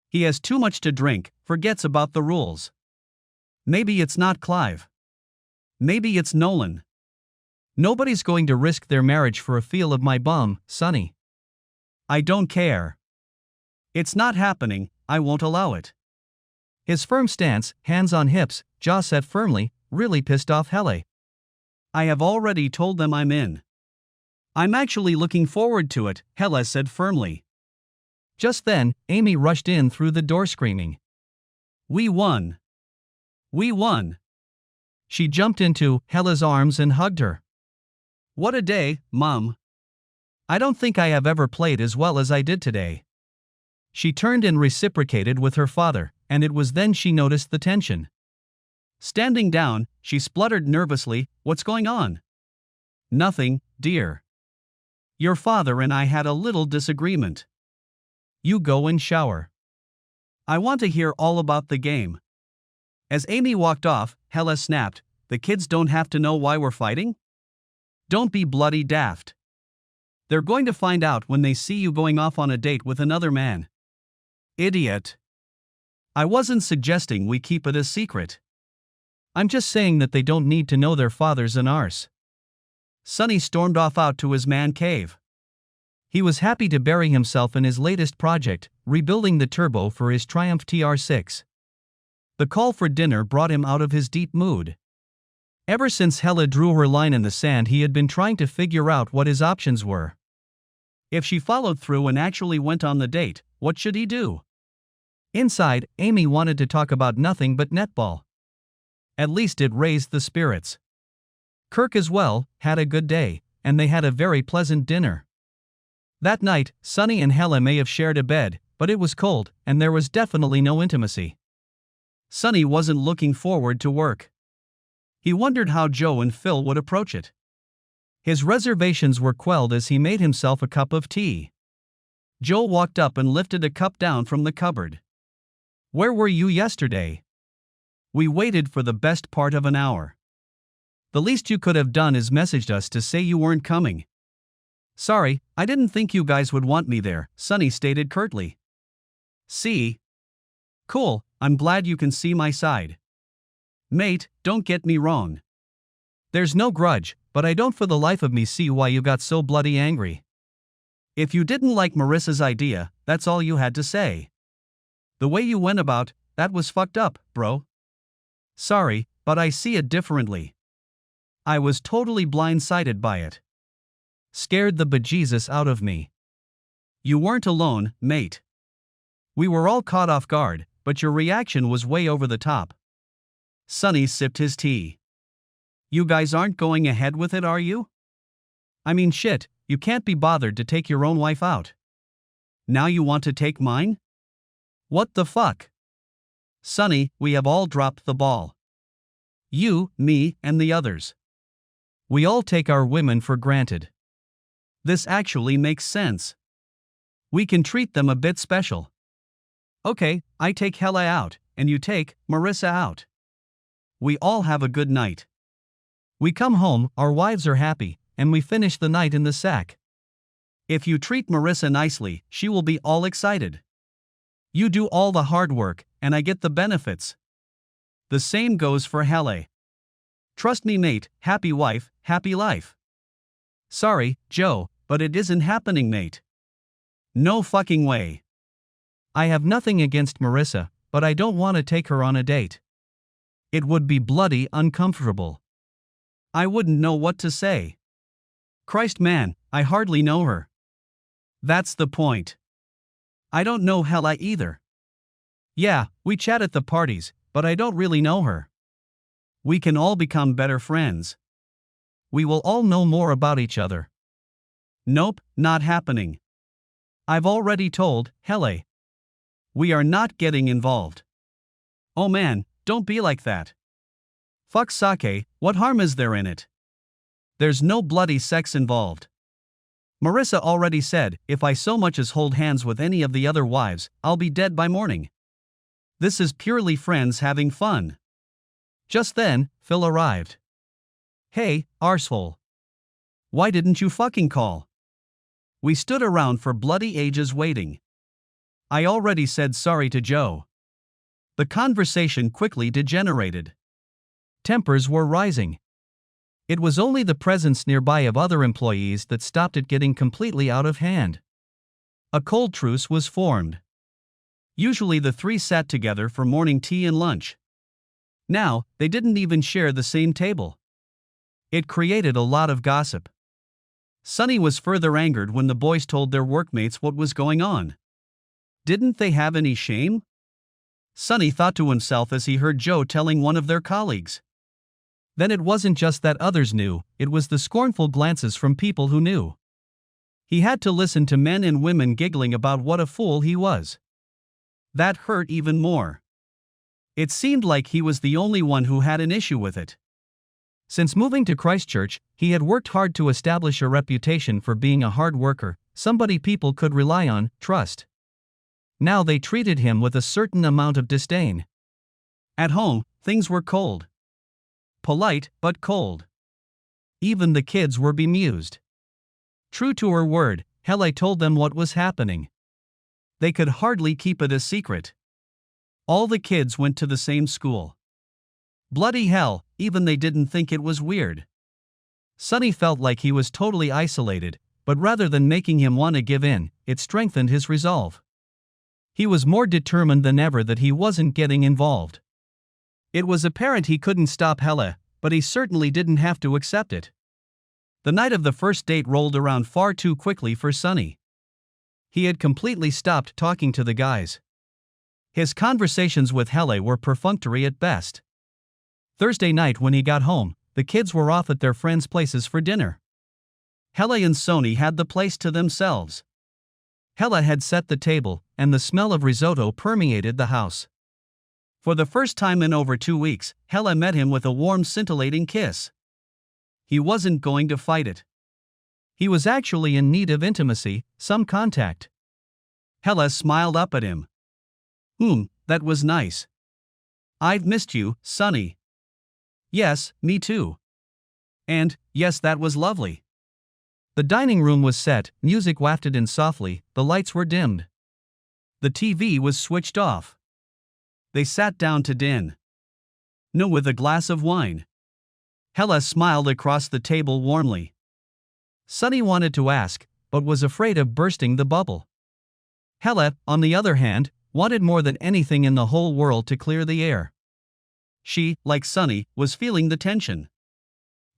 B: He has too much to drink, forgets about the rules. Maybe it's not Clive. Maybe it's Nolan.
A: Nobody's going to risk their marriage for a feel of my bum, Sonny.
B: I don't care. It's not happening, I won't allow it.
A: His firm stance, hands on hips, jaw set firmly, really pissed off Hele.
B: I have already told them I'm in. I'm actually looking forward to it, Hele said firmly.
A: Just then, Amy rushed in through the door screaming.
B: We won. We won.
A: She jumped into Hele's arms and hugged her.
B: What a day, Mom.
A: I don't think I have ever played as well as I did today. She turned and reciprocated with her father, and it was then she noticed the tension.
B: Standing down, she spluttered nervously, What's going on? Nothing, dear. Your father and I had a little disagreement.
A: You go and shower.
B: I want to hear all about the game. As Amy walked off, Hella snapped, "The kids don't have to know why we're fighting? Don't be bloody daft. They're going to find out when they see you going off on a date with another man." Idiot. I wasn't suggesting we keep it a secret.
A: I'm just saying that they don't need to know their father's an arse.
B: Sonny stormed off out to his man cave.
A: He was happy to bury himself in his latest project, rebuilding the turbo for his Triumph TR6. The call for dinner brought him out of his deep mood. Ever since Hella drew her line in the sand, he had been trying to figure out what his options were.
B: If she followed through and actually went on the date, what should he do?
A: Inside, Amy wanted to talk about nothing but netball. At least it raised the spirits. Kirk as well had a good day, and they had a very pleasant dinner. That night, Sonny and Hella may have shared a bed, but it was cold, and there was definitely no intimacy.
B: Sonny wasn't looking forward to work. He wondered how Joe and Phil would approach it.
A: His reservations were quelled as he made himself a cup of tea.
B: Joe walked up and lifted a cup down from the cupboard.
A: "Where were you yesterday?"
B: "We waited for the best part of an hour."
A: "The least you could have done is messaged us to say you weren't coming."
B: "Sorry, I didn't think you guys would want me there," Sonny stated curtly.
A: "See?
B: Cool, I'm glad you can see my side. Mate, don't get me wrong.
A: There's no grudge, but I don't for the life of me see why you got so bloody angry.
B: If you didn't like Marissa's idea, that's all you had to say. The way you went about, that was fucked up, bro.
A: Sorry, but I see it differently.
B: I was totally blindsided by it.
A: Scared the bejesus out of me."
B: "You weren't alone, mate. We were all caught off guard, but your reaction was way over the top." Sonny sipped his tea. "You guys aren't going ahead with it, are you?
A: I mean, shit, you can't be bothered to take your own wife out.
B: Now you want to take mine?
A: What the fuck?"
B: "Sonny, we have all dropped the ball. You, me, and the others.
A: We all take our women for granted.
B: This actually makes sense. We can treat them a bit special. Okay, I take Hella out, and you take Marissa out. We all have a good night.
A: We come home, our wives are happy, and we finish the night in the sack.
B: If you treat Marissa nicely, she will be all excited. You do all the hard work, and I get the benefits. The same goes for Hella. Trust me, mate, happy wife, happy life." "Sorry, Joe, but it isn't happening, mate. No fucking way."
A: "I have nothing against Marissa, but I don't want to take her on a date. It would be bloody uncomfortable."
B: "I wouldn't know what to say. Christ, man, I hardly know her." "That's the point. I don't know Hella either."
A: "Yeah, we chat at the parties, but I don't really know her."
B: "We can all become better friends.
A: We will all know more about each other."
B: "Nope, not happening. I've already told Hella. We are not getting involved." "Oh man, don't be like that. Fuck sake, what harm is there in it? There's no bloody sex involved. Marissa already said, if I so much as hold hands with any of the other wives, I'll be dead by morning. This is purely friends having fun."
A: Just then, Phil arrived.
B: "Hey, arsehole. Why didn't you fucking call? We stood around for bloody ages waiting. I already said sorry to Joe." The conversation quickly degenerated.
A: Tempers were rising. It was only the presence nearby of other employees that stopped it getting completely out of hand.
B: A cold truce was formed. Usually the three sat together for morning tea and lunch. Now, they didn't even share the same table. It created a lot of gossip. Sonny was further angered when the boys told their workmates what was going on. Didn't they have any shame? Sonny thought to himself as he heard Joe telling one of their colleagues.
A: Then it wasn't just that others knew, it was the scornful glances from people who knew.
B: He had to listen to men and women giggling about what a fool he was. That hurt even more. It seemed like he was the only one who had an issue with it.
A: Since moving to Christchurch, he had worked hard to establish a reputation for being a hard worker, somebody people could rely on, trust. Now they treated him with a certain amount of disdain.
B: At home, Things were cold. Polite, but cold. Even the kids were bemused. True to her word, Helle told them what was happening. They could hardly keep it a secret. All the kids went to the same school. Bloody hell, even they didn't think it was weird. Sonny felt like he was totally isolated, but rather than making him want to give in, it strengthened his resolve. He was more determined than ever that he wasn't getting involved. It was apparent he couldn't stop Helle, but he certainly didn't have to accept it. The night of the first date rolled around far too quickly for Sonny. He had completely stopped talking to the guys. His conversations with Helle were perfunctory at best. Thursday night when he got home, the kids were off at their friends' places for dinner. Helle and Sonny had the place to themselves. Helle had set the table, and the smell of risotto permeated the house. For the first time in over 2 weeks, Helle met him with a warm, scintillating kiss. He wasn't going to fight it. He was actually in need of intimacy, some contact. Helle smiled up at him. That was nice. I've missed you, Sonny. Yes, me too. And, yes, that was lovely. The dining room was set, music wafted in softly, the lights were dimmed. The TV was switched off. They sat down to din. No, with a glass of wine. Helle smiled across the table warmly. Sonny wanted to ask, but was afraid of bursting the bubble. Helle, on the other hand, wanted more than anything in the whole world to clear the air. She, like Sonny, was feeling the tension.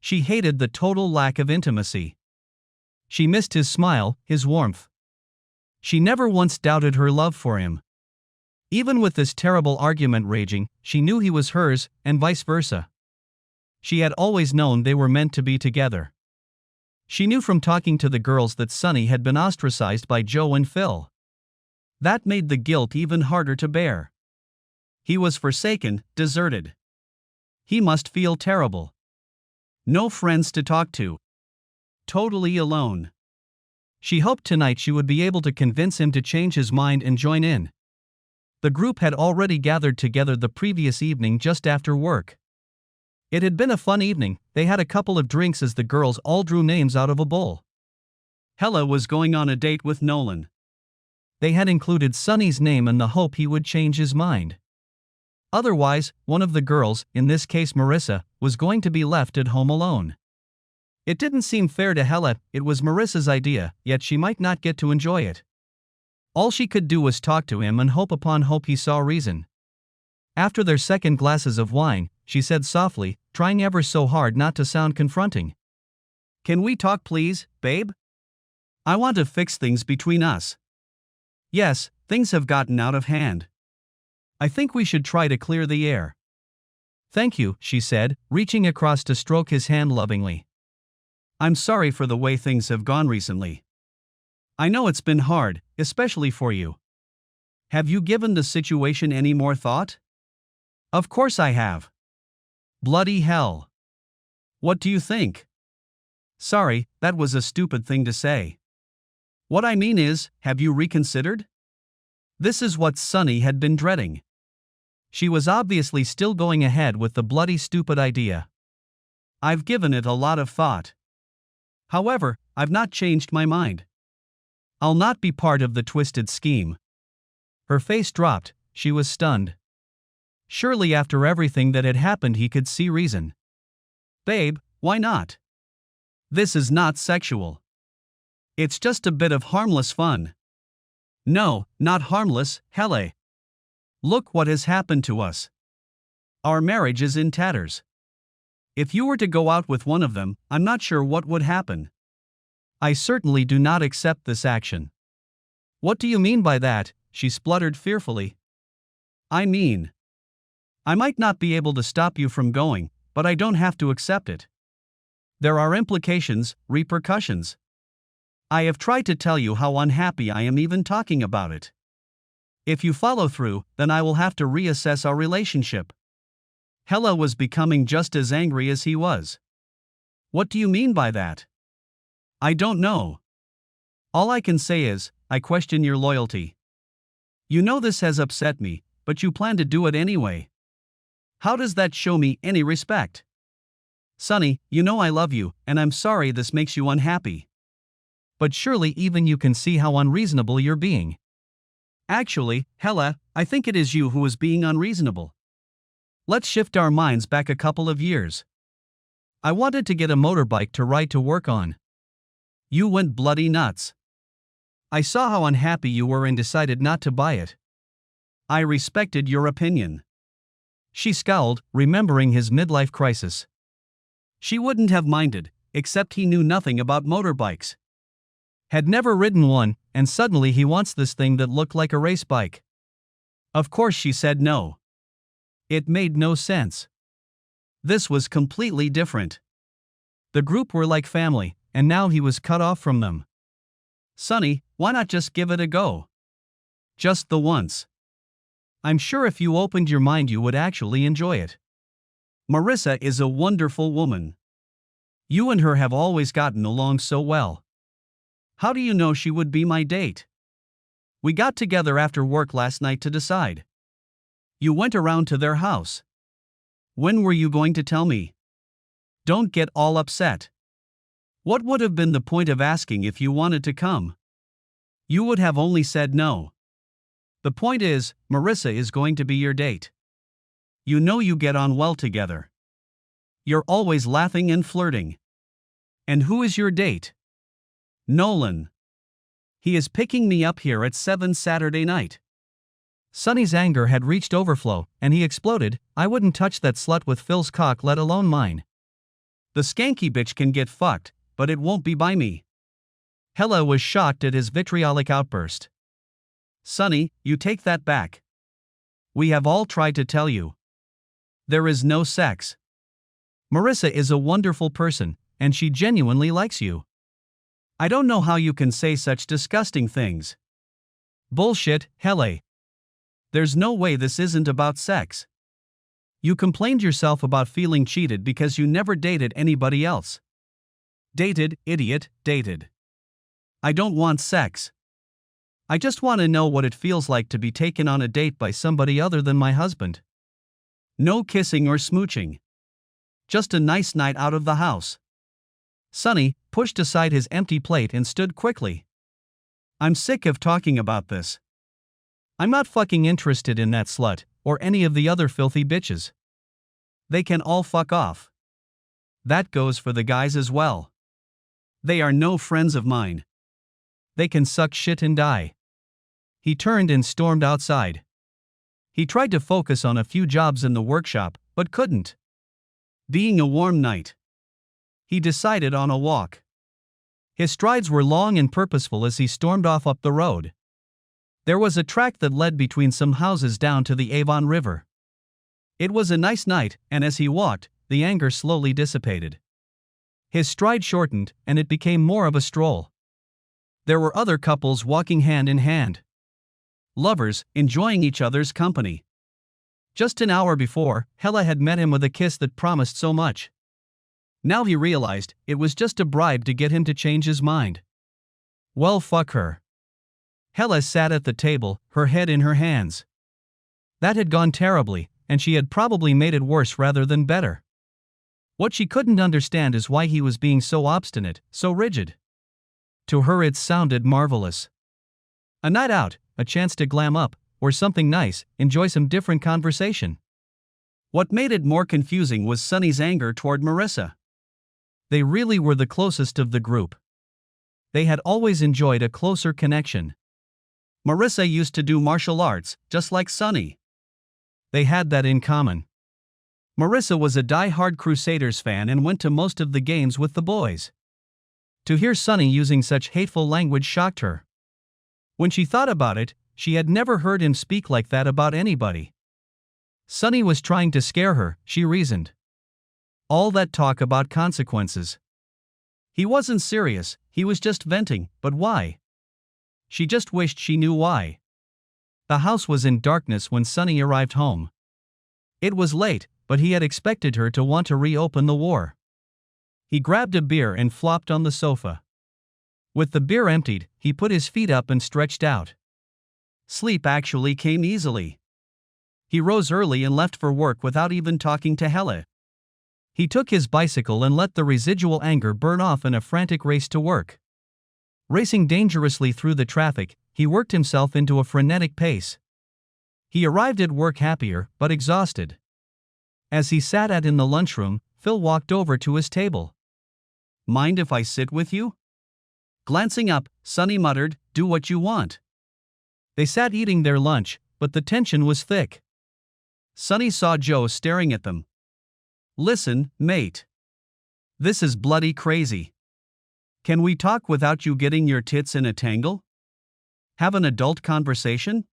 B: She hated the total lack of intimacy. She missed his smile, his warmth. She never once doubted her love for him. Even with this terrible argument raging, she knew he was hers, and vice versa. She had always known they were meant to be together. She knew from talking to the girls that Sonny had been ostracized by Joe and Phil. That made the guilt even harder to bear. He was forsaken, deserted. He must feel terrible. No friends to talk to. Totally alone. She hoped tonight she would be able to convince him to change his mind and join in. The group had already gathered together the previous evening just after work. It had been a fun evening. They had a couple of drinks as the girls all drew names out of a bowl. Helle was going on a date with Nolan. They had included Sonny's name in the hope he would change his mind. Otherwise, one of the girls, in this case Marissa, was going to be left at home alone. It didn't seem fair to Helle. It was Marissa's idea, yet she might not get to enjoy it. All she could do was talk to him and hope upon hope he saw reason. After their second glasses of wine, she said softly, trying ever so hard not to sound confronting. "Can we talk please, babe? I want to fix things between us. Yes, things have gotten out of hand. I think we should try to clear the air." "Thank you," she said, reaching across to stroke his hand lovingly. "I'm sorry for the way things have gone recently. I know it's been hard, especially for you. Have you given the situation any more thought?" "Of course I have." "Bloody hell. What do you think?" "Sorry, that was a stupid thing to say. What I mean is, have you reconsidered?" This is what Sonny had been dreading. She was obviously still going ahead with the bloody stupid idea. "I've given it a lot of thought. However, I've not changed my mind. I'll not be part of the twisted scheme." Her face dropped, she was stunned. Surely after everything that had happened he could see reason. "Babe, why not? This is not sexual. It's just a bit of harmless fun." "No, not harmless, Helle. Look what has happened to us. Our marriage is in tatters. If you were to go out with one of them, I'm not sure what would happen. I certainly do not accept this action." "What do you mean by that?" she spluttered fearfully. "I mean, I might not be able to stop you from going, but I don't have to accept it. There are implications, repercussions. I have tried to tell you how unhappy I am even talking about it. If you follow through, then I will have to reassess our relationship." Helle was becoming just as angry as he was. "What do you mean by that?" "I don't know. All I can say is, I question your loyalty. You know this has upset me, but you plan to do it anyway. How does that show me any respect? Sonny, you know I love you, and I'm sorry this makes you unhappy.
A: But surely even you can see how unreasonable you're being.
B: Actually, Hella, I think it is you who is being unreasonable. Let's shift our minds back a couple of years.
A: I wanted to get a motorbike to ride to work on.
B: You went bloody nuts.
A: I saw how unhappy you were and decided not to buy it.
B: I respected your opinion.
A: She scowled, remembering his midlife crisis.
B: She wouldn't have minded, except he knew nothing about motorbikes.
A: Had never ridden one, and suddenly he wants this thing that looked like a race bike.
B: Of course she said no.
A: It made no sense.
B: This was completely different.
A: The group were like family, and now he was cut off from them.
B: Sonny, why not just give it a go? Just the once.
A: I'm sure if you opened your mind you would actually enjoy it.
B: Marissa is a wonderful woman. You and her have always gotten along so well. How do you know she would be my date? We got together after work last night to decide. You went around to their house. When were you going to tell me? Don't get all upset. What would have been the point of asking if you wanted to come? You would have only said no. The point is, Marissa is going to be your date. You know you get on well together. You're always laughing and flirting. And who is your date? Nolan. He is picking me up here at 7 Saturday night.
A: Sonny's anger had reached overflow, and he exploded. I wouldn't touch that slut with Phil's cock, let alone mine.
B: The skanky bitch can get fucked, but it won't be by me.
A: Hella was shocked at his vitriolic outburst.
B: Sonny, you take that back. We have all tried to tell you. There is no sex.
A: Marissa is a wonderful person, and she genuinely likes you.
B: I don't know how you can say such disgusting things.
A: Bullshit, Hella.
B: There's no way this isn't about sex.
A: You complained yourself about feeling cheated because you never dated anybody else.
B: Dated, idiot, dated. I don't want sex.
A: I just want to know what it feels like to be taken on a date by somebody other than my husband.
B: No kissing or smooching. Just a nice night out of the house.
A: Sonny pushed aside his empty plate and stood quickly.
B: I'm sick of talking about this.
A: I'm not fucking interested in that slut, or any of the other filthy bitches.
B: They can all fuck off. That goes for the guys as well. They are no friends of mine.
A: They can suck shit and die. He turned and stormed outside. He tried to focus on a few jobs in the workshop, but couldn't.
B: Being a warm night, he decided on a walk.
A: His strides were long and purposeful as he stormed off up the road. There was a track that led between some houses down to the Avon River. It was a nice night, and as he walked, the anger slowly dissipated. His stride shortened, and it became more of a stroll. There were other couples walking hand in hand. Lovers, enjoying each other's company. Just an hour before, Hella had met him with a kiss that promised so much. Now he realized it was just a bribe to get him to change his mind. Well, fuck her. Hella sat at the table, her head in her hands. That had gone terribly, and she had probably made it worse rather than better. What she couldn't understand is why he was being so obstinate, so rigid. To her it sounded marvelous. A night out, a chance to glam up, or something nice, enjoy some different conversation.
B: What made it more confusing was Sonny's anger toward Marissa.
A: They really were the closest of the group. They had always enjoyed a closer connection.
B: Marissa used to do martial arts, just like Sonny.
A: They had that in common.
B: Marissa was a die-hard Crusaders fan and went to most of the games with the boys.
A: To hear Sonny using such hateful language shocked her. When she thought about it, she had never heard him speak like that about anybody. Sonny was trying to scare her, she reasoned. All that talk about consequences.
B: He wasn't serious, he was just venting, but why? She just wished she knew why.
A: The house was in darkness when Sonny arrived home. It was late, but he had expected her to want to reopen the war. He grabbed a beer and flopped on the sofa. With the beer emptied, he put his feet up and stretched out.
B: Sleep actually came easily. He rose early and left for work without even talking to Helle. He took his bicycle and let the residual anger burn off in a frantic race to work. Racing dangerously through the traffic, he worked himself into a frenetic pace. He arrived at work happier, but exhausted. As he sat in the lunchroom, Phil walked over to his table. "Mind if I sit with you?" Glancing up, Sonny muttered, "Do what you want." They sat eating their lunch, but the tension was thick. Sonny saw Joe staring at them. "Listen, mate. This is bloody crazy. Can we talk without you getting your tits in a tangle? Have an adult conversation?"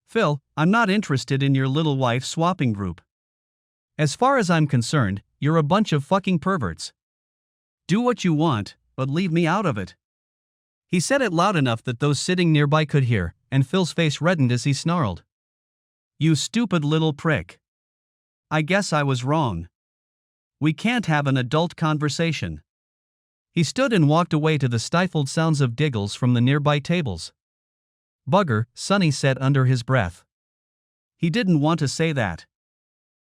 B: "Phil, I'm not interested in your little wife swapping group. As far as I'm concerned, you're a bunch of fucking perverts. Do what you want, but leave me out of it." He said it loud enough that those sitting nearby could hear, and Phil's face reddened as he snarled. "You stupid little prick. I guess I was wrong. We can't have an adult conversation." He stood and walked away to the stifled sounds of giggles from the nearby tables. "Bugger," Sonny said under his breath. He didn't want to say that.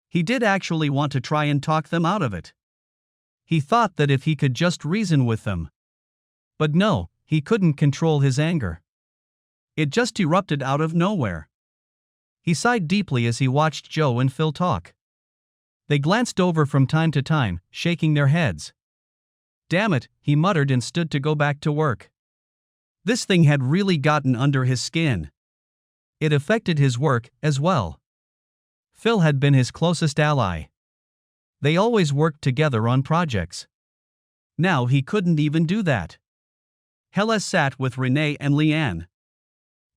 B: He did actually want to try and talk them out of it. He thought that if he could just reason with them. But no, he couldn't control his anger. It just erupted out of nowhere. He sighed deeply as he watched Joe and Phil talk. They glanced over from time to time, shaking their heads. "Damn it," he muttered and stood to go back to work. This thing had really gotten under his skin. It affected his work, as well. Phil had been his closest ally. They always worked together on projects. Now he couldn't even do that. Helle sat with Renee and Leanne.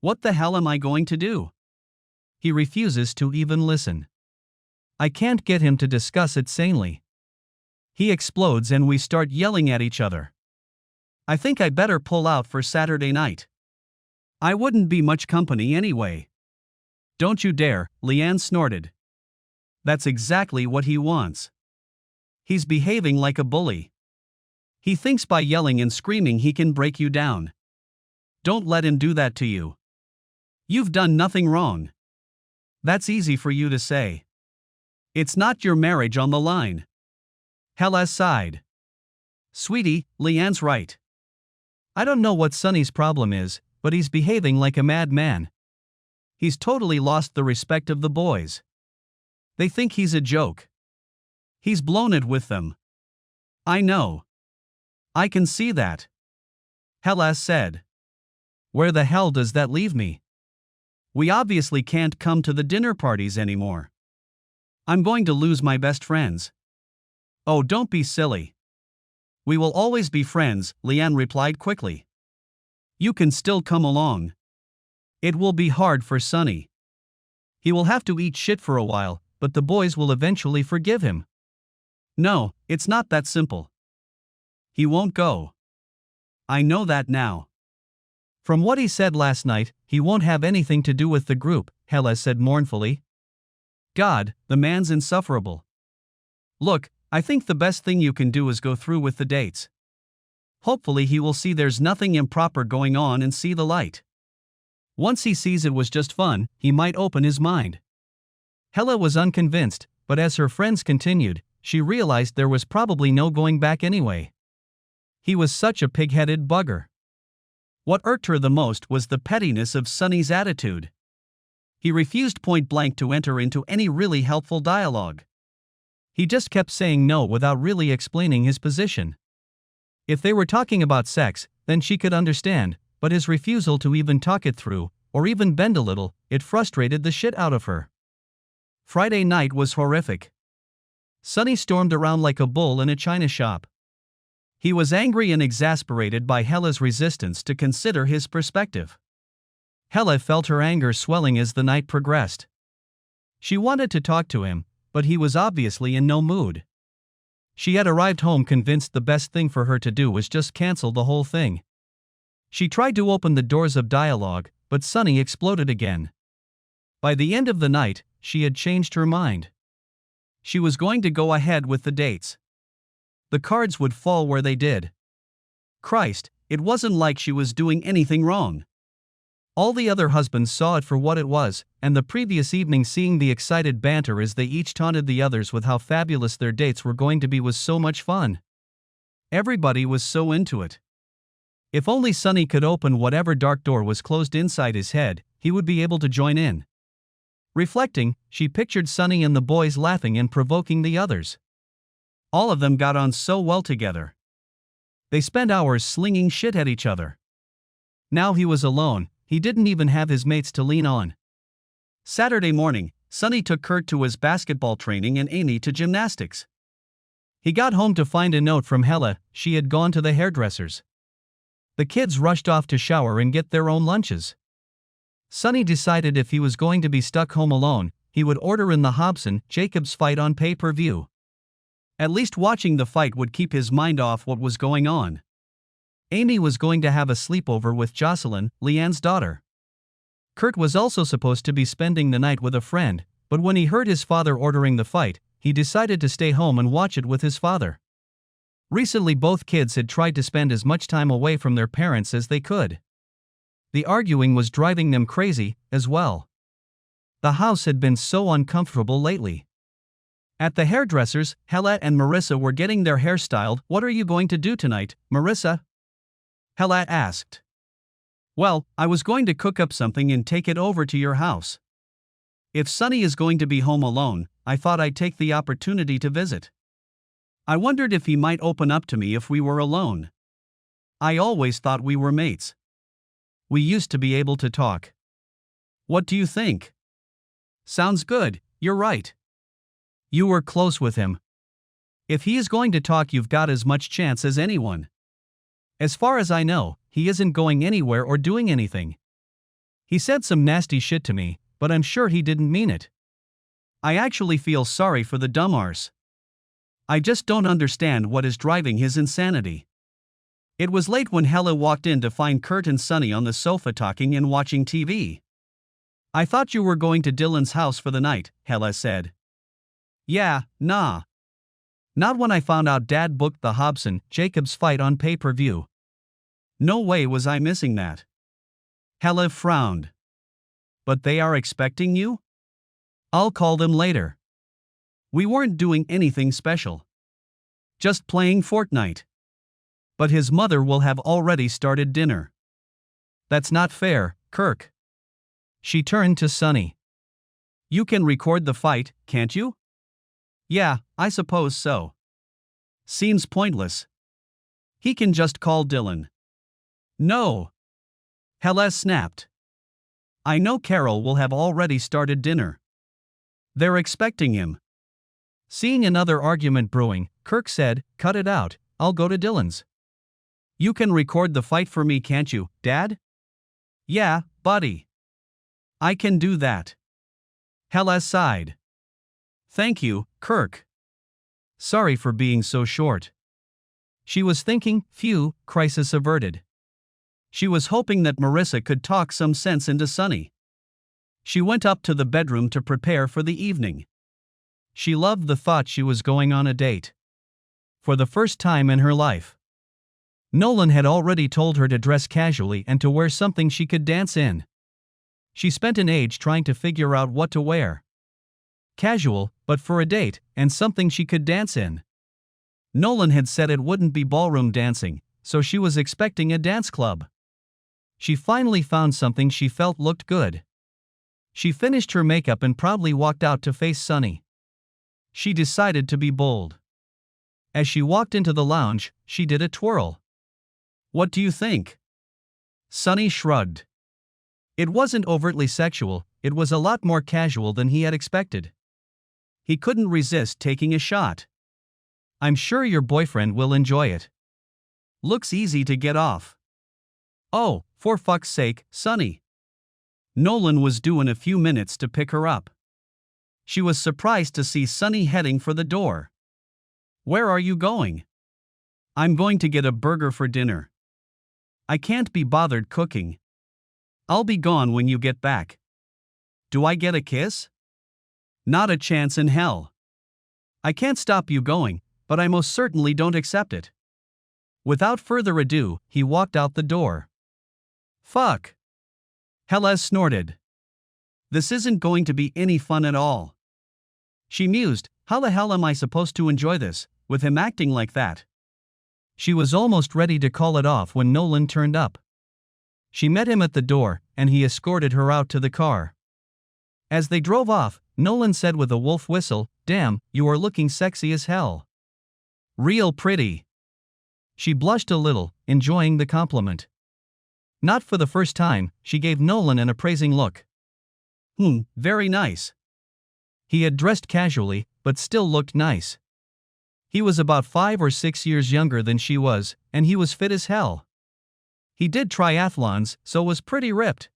B: "What the hell am I going to do?" He refuses to even listen. I can't get him to discuss it sanely. He explodes and we start yelling at each other. I think I better pull out for Saturday night. I wouldn't be much company anyway. "Don't you dare," Leanne snorted. That's exactly what he wants. He's behaving like a bully. He thinks by yelling and screaming he can break you down. Don't let him do that to you. You've done nothing wrong. That's easy for you to say. It's not your marriage on the line. Helle sighed. "Sweetie, Leanne's right. I don't know what Sonny's problem is, but he's behaving like a madman. He's totally lost the respect of the boys. They think he's a joke. He's blown it with them." "I know. I can see that," Helle said. "Where the hell does that leave me? We obviously can't come to the dinner parties anymore. I'm going to lose my best friends." "Oh, don't be silly. We will always be friends," Leanne replied quickly. "You can still come along. It will be hard for Sonny. He will have to eat shit for a while, but the boys will eventually forgive him." "No, it's not that simple. He won't go. I know that now. From what he said last night, he won't have anything to do with the group," Helle said mournfully. "God, the man's insufferable. Look, I think the best thing you can do is go through with the dates. Hopefully he will see there's nothing improper going on and see the light. Once he sees it was just fun, he might open his mind." Helle was unconvinced, but as her friends continued, she realized there was probably no going back anyway. He was such a pig-headed bugger. What irked her the most was the pettiness of Sonny's attitude. He refused point-blank to enter into any really helpful dialogue. He just kept saying no without really explaining his position. If they were talking about sex, then she could understand, but his refusal to even talk it through, or even bend a little, it frustrated the shit out of her. Friday night was horrific. Sonny stormed around like a bull in a china shop. He was angry and exasperated by Helle's resistance to consider his perspective. Helle felt her anger swelling as the night progressed. She wanted to talk to him, but he was obviously in no mood. She had arrived home convinced the best thing for her to do was just cancel the whole thing. She tried to open the doors of dialogue, but Sonny exploded again. By the end of the night, she had changed her mind. She was going to go ahead with the dates. The cards would fall where they did. Christ, it wasn't like she was doing anything wrong.
A: All the other husbands saw it for what it was, and the previous evening seeing the excited banter as they each taunted the others with how fabulous their dates were going to be was so much fun. Everybody was so into it. If only Sonny could open whatever dark door was closed inside his head, he would be able to join in. Reflecting, she pictured Sonny and the boys laughing and provoking the others. All of them got on so well together. They spent hours slinging shit at each other. Now he was alone, he didn't even have his mates to lean on. Saturday morning, Sonny took Kurt to his basketball training and Amy to gymnastics. He got home to find a note from Hella. She had gone to the hairdresser's. The kids rushed off to shower and get their own lunches. Sonny decided if he was going to be stuck home alone, he would order in the Hobson-Jacobs fight on pay-per-view. At least watching the fight would keep his mind off what was going on. Amy was going to have a sleepover with Jocelyn, Leanne's daughter. Kurt was also supposed to be spending the night with a friend, but when he heard his father ordering the fight, he decided to stay home and watch it with his father. Recently both kids had tried to spend as much time away from their parents as they could. The arguing was driving them crazy, as well. The house had been so uncomfortable lately. At the hairdresser's, Hella and Marissa were getting their hair styled. "What are you going to do tonight, Marissa?" Hella asked. "Well, I was going to cook up something and take it over to your house. If Sonny is going to be home alone, I thought I'd take the opportunity to visit. I wondered if he might open up to me if we were alone. I always thought we were mates. We used to be able to talk. What do you think?" "Sounds good, you're right. You were close with him. If he is going to talk, you've got as much chance as anyone. As far as I know, he isn't going anywhere or doing anything. He said some nasty shit to me, but I'm sure he didn't mean it. I actually feel sorry for the dumb arse. I just don't understand what is driving his insanity." It was late when Hella walked in to find Kurt and Sonny on the sofa talking and watching TV. "I thought you were going to Dylan's house for the night," Hella said. "Yeah, nah. Not when I found out Dad booked the Hobson-Jacobs fight on pay-per-view. No way was I missing that." Hella frowned. "But they are expecting you?" "I'll call them later. We weren't doing anything special. Just playing Fortnite. But his mother will have already started dinner." "That's not fair, Kirk." She turned to Sonny. "You can record the fight, can't you?" "Yeah, I suppose so. Seems pointless. He can just call Dylan." "No." Hella snapped. "I know Carol will have already started dinner. They're expecting him." Seeing another argument brewing, Kirk said, "Cut it out, I'll go to Dylan's." "You can record the fight for me, can't you, Dad?" "Yeah, buddy. I can do that." Hella sighed. "Thank you, Kirk. Sorry for being so short." She was thinking, phew, crisis averted. She was hoping that Marissa could talk some sense into Sonny. She went up to the bedroom to prepare for the evening. She loved the thought she was going on a date. For the first time in her life. Nolan had already told her to dress casually and to wear something she could dance in. She spent an age trying to figure out what to wear. Casual, but for a date, and something she could dance in. Nolan had said it wouldn't be ballroom dancing, so she was expecting a dance club. She finally found something she felt looked good. She finished her makeup and proudly walked out to face Sonny. She decided to be bold. As she walked into the lounge, she did a twirl. "What do you think?" Sonny shrugged. It wasn't overtly sexual, it was a lot more casual than he had expected. He couldn't resist taking a shot. "I'm sure your boyfriend will enjoy it. Looks easy to get off." "Oh, for fuck's sake, Sonny." Nolan was due in a few minutes to pick her up. She was surprised to see Sonny heading for the door. "Where are you going?" "I'm going to get a burger for dinner. I can't be bothered cooking. I'll be gone when you get back." "Do I get a kiss?" "Not a chance in hell. I can't stop you going, but I most certainly don't accept it." Without further ado, he walked out the door. "Fuck."
B: Hella snorted. This isn't going to be any fun at all. She mused, how the hell am I supposed to enjoy this, with him acting like that?
A: She was almost ready to call it off when Nolan turned up. She met him at the door, and he escorted her out to the car. As they drove off, Nolan said with a wolf whistle, "Damn, you are looking sexy as hell. Real pretty." She blushed a little, enjoying the compliment. Not for the first time, she gave Nolan an appraising look.
B: Very nice.
A: He had dressed casually, but still looked nice. He was about 5 or 6 years younger than she was, and he was fit as hell. He did triathlons, so was pretty ripped.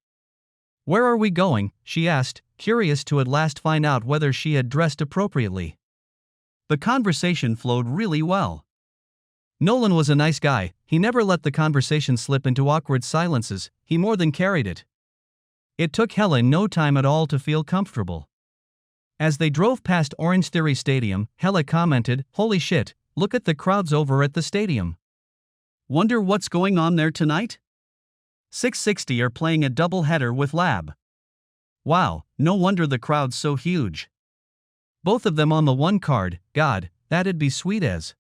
A: "Where are we going?" she asked, curious to at last find out whether she had dressed appropriately. The conversation flowed really well. Nolan was a nice guy, he never let the conversation slip into awkward silences, he more than carried it. It took Helen no time at all to feel comfortable. As they drove past Orange Theory Stadium, Hella commented, "Holy shit, look at the crowds over at the stadium.
B: Wonder what's going on there tonight? 660 are playing a doubleheader with Lab. Wow, no wonder the crowd's so huge.
A: Both of them on the one card, God, that'd be sweet as."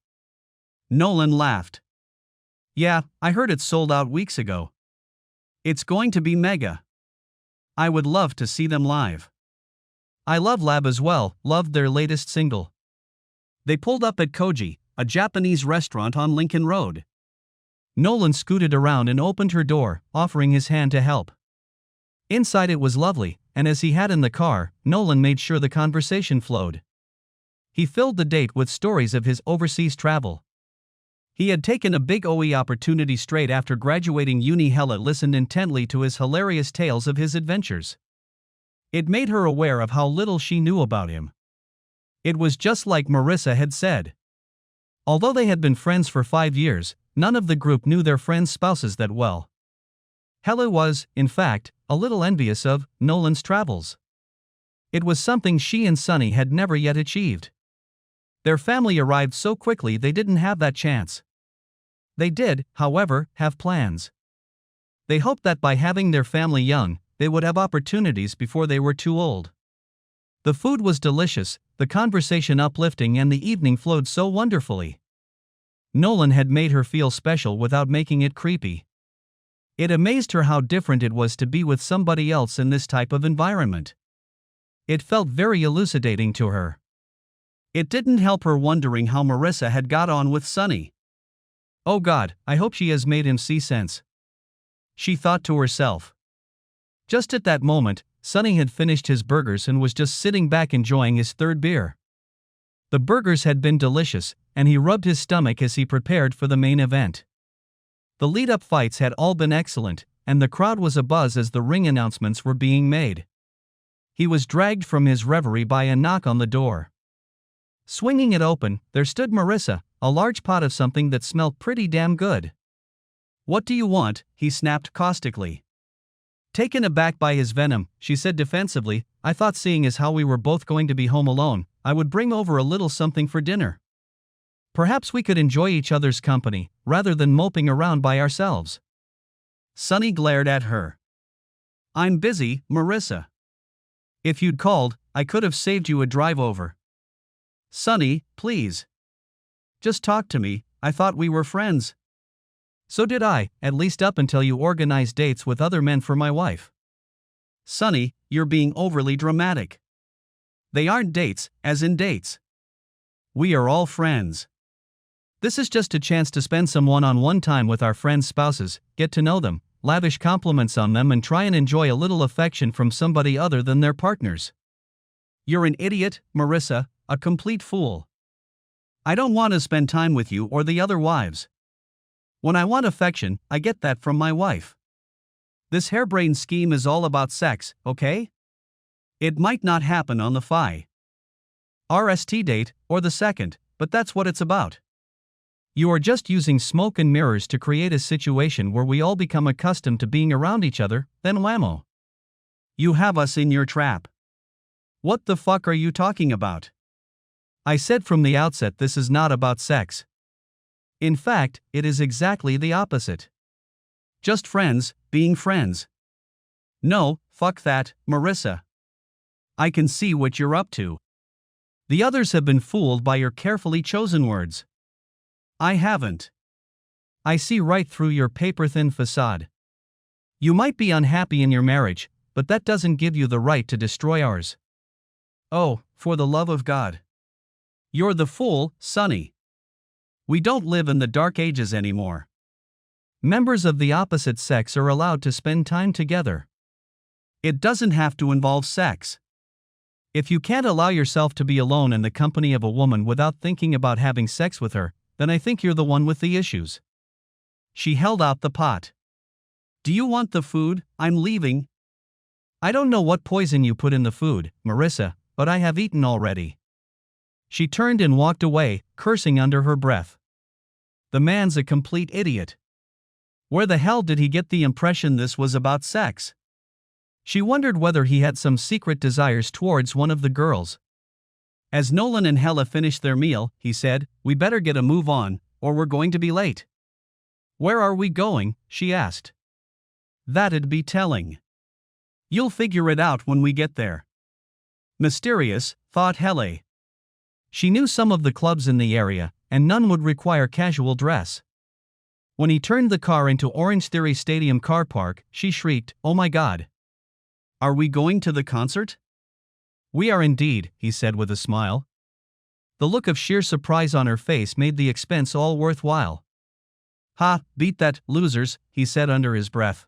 B: Nolan laughed.
A: "Yeah, I heard it sold out weeks ago.
B: It's going to be mega. I would love to see them live."
A: "I love Lab as well, loved their latest single."
B: They pulled up at Koji, a Japanese restaurant on Lincoln Road.
A: Nolan scooted around and opened her door, offering his hand to help. Inside it was lovely, and as he had in the car, Nolan made sure the conversation flowed. He filled the date with stories of his overseas travel. He had taken a big OE opportunity straight after graduating uni. Hella listened intently to his hilarious tales of his adventures. It made her aware of how little she knew about him. It was just like Marissa had said. Although they had been friends for 5 years, none of the group knew their friends' spouses that well. Hella was, in fact, a little envious of Nolan's travels. It was something she and Sunny had never yet achieved. Their family arrived so quickly they didn't have that chance. They did, however, have plans. They hoped that by having their family young, they would have opportunities before they were too old. The food was delicious, the conversation uplifting, and the evening flowed so wonderfully. Nolan had made her feel special without making it creepy. It amazed her how different it was to be with somebody else in this type of environment. It felt very elucidating to her. It didn't help her wondering how Marissa had got on with Sunny. "Oh God, I hope she has made him see sense," she thought to herself. Just at that moment, Sunny had finished his burgers and was just sitting back enjoying his third beer. The burgers had been delicious, and he rubbed his stomach as he prepared for the main event. The lead-up fights had all been excellent, and the crowd was abuzz as the ring announcements were being made. He was dragged from his reverie by a knock on the door. Swinging it open, there stood Marissa, a large pot of something that smelled pretty damn good. "What do you want?" he snapped caustically. Taken aback by his venom, she said defensively, "I thought seeing as how we were both going to be home alone, I would bring over a little something for dinner. Perhaps we could enjoy each other's company, rather than moping around by ourselves." Sunny glared at her. "I'm busy, Marissa. If you'd called, I could have saved you a drive over." "Sunny, please. Just talk to me, I thought we were friends." "So did I, at least up until you organized dates with other men for my wife." "Sunny, you're being overly dramatic. They aren't dates, as in dates. We are all friends. This is just a chance to spend some one-on-one time with our friends' spouses, get to know them, lavish compliments on them, and try and enjoy a little affection from somebody other than their partners." "You're an idiot, Marissa, a complete fool. I don't want to spend time with you or the other wives. When I want affection, I get that from my wife. This harebrained scheme is all about sex, okay? It might not happen on the RST date, or the second, but that's what it's about. You are just using smoke and mirrors to create a situation where we all become accustomed to being around each other, then whammo. You have us in your trap." "What the fuck are you talking about? I said from the outset this is not about sex. In fact, it is exactly the opposite. Just friends, being friends."
B: No, fuck that, Marissa. I can see what you're up to. The others have been fooled by your carefully chosen words. I haven't. I see right through your paper-thin facade. You might be unhappy in your marriage, but that doesn't give you the right to destroy ours. Oh, for the love of God. You're the fool, Sonny. We don't live in the dark ages anymore. Members of the opposite sex are allowed to spend time together. It doesn't have to involve sex. If you can't allow yourself to be alone in the company of a woman without thinking about having sex with her, then I think you're the one with the issues. She held out the pot. Do you want the food? I'm leaving. I don't know what poison you put in the food, Marissa, but I have eaten already. She turned and walked away, cursing under her breath. The man's a complete idiot. Where the hell did he get the impression this was about sex? She wondered whether he had some secret desires towards one of the girls. As Nolan and Hella finished their meal, he said, "We better get a move on, or we're going to be late." "Where are we going?" she asked. "That'd be telling. You'll figure it out when we get there." Mysterious, thought Helle. She knew some of the clubs in the area, and none would require casual dress. When he turned the car into Orange Theory Stadium car park, she shrieked, "Oh my God. Are we going to the concert?" "We are indeed," he said with a smile. The look of sheer surprise on her face made the expense all worthwhile. "Ha, beat that, losers," he said under his breath.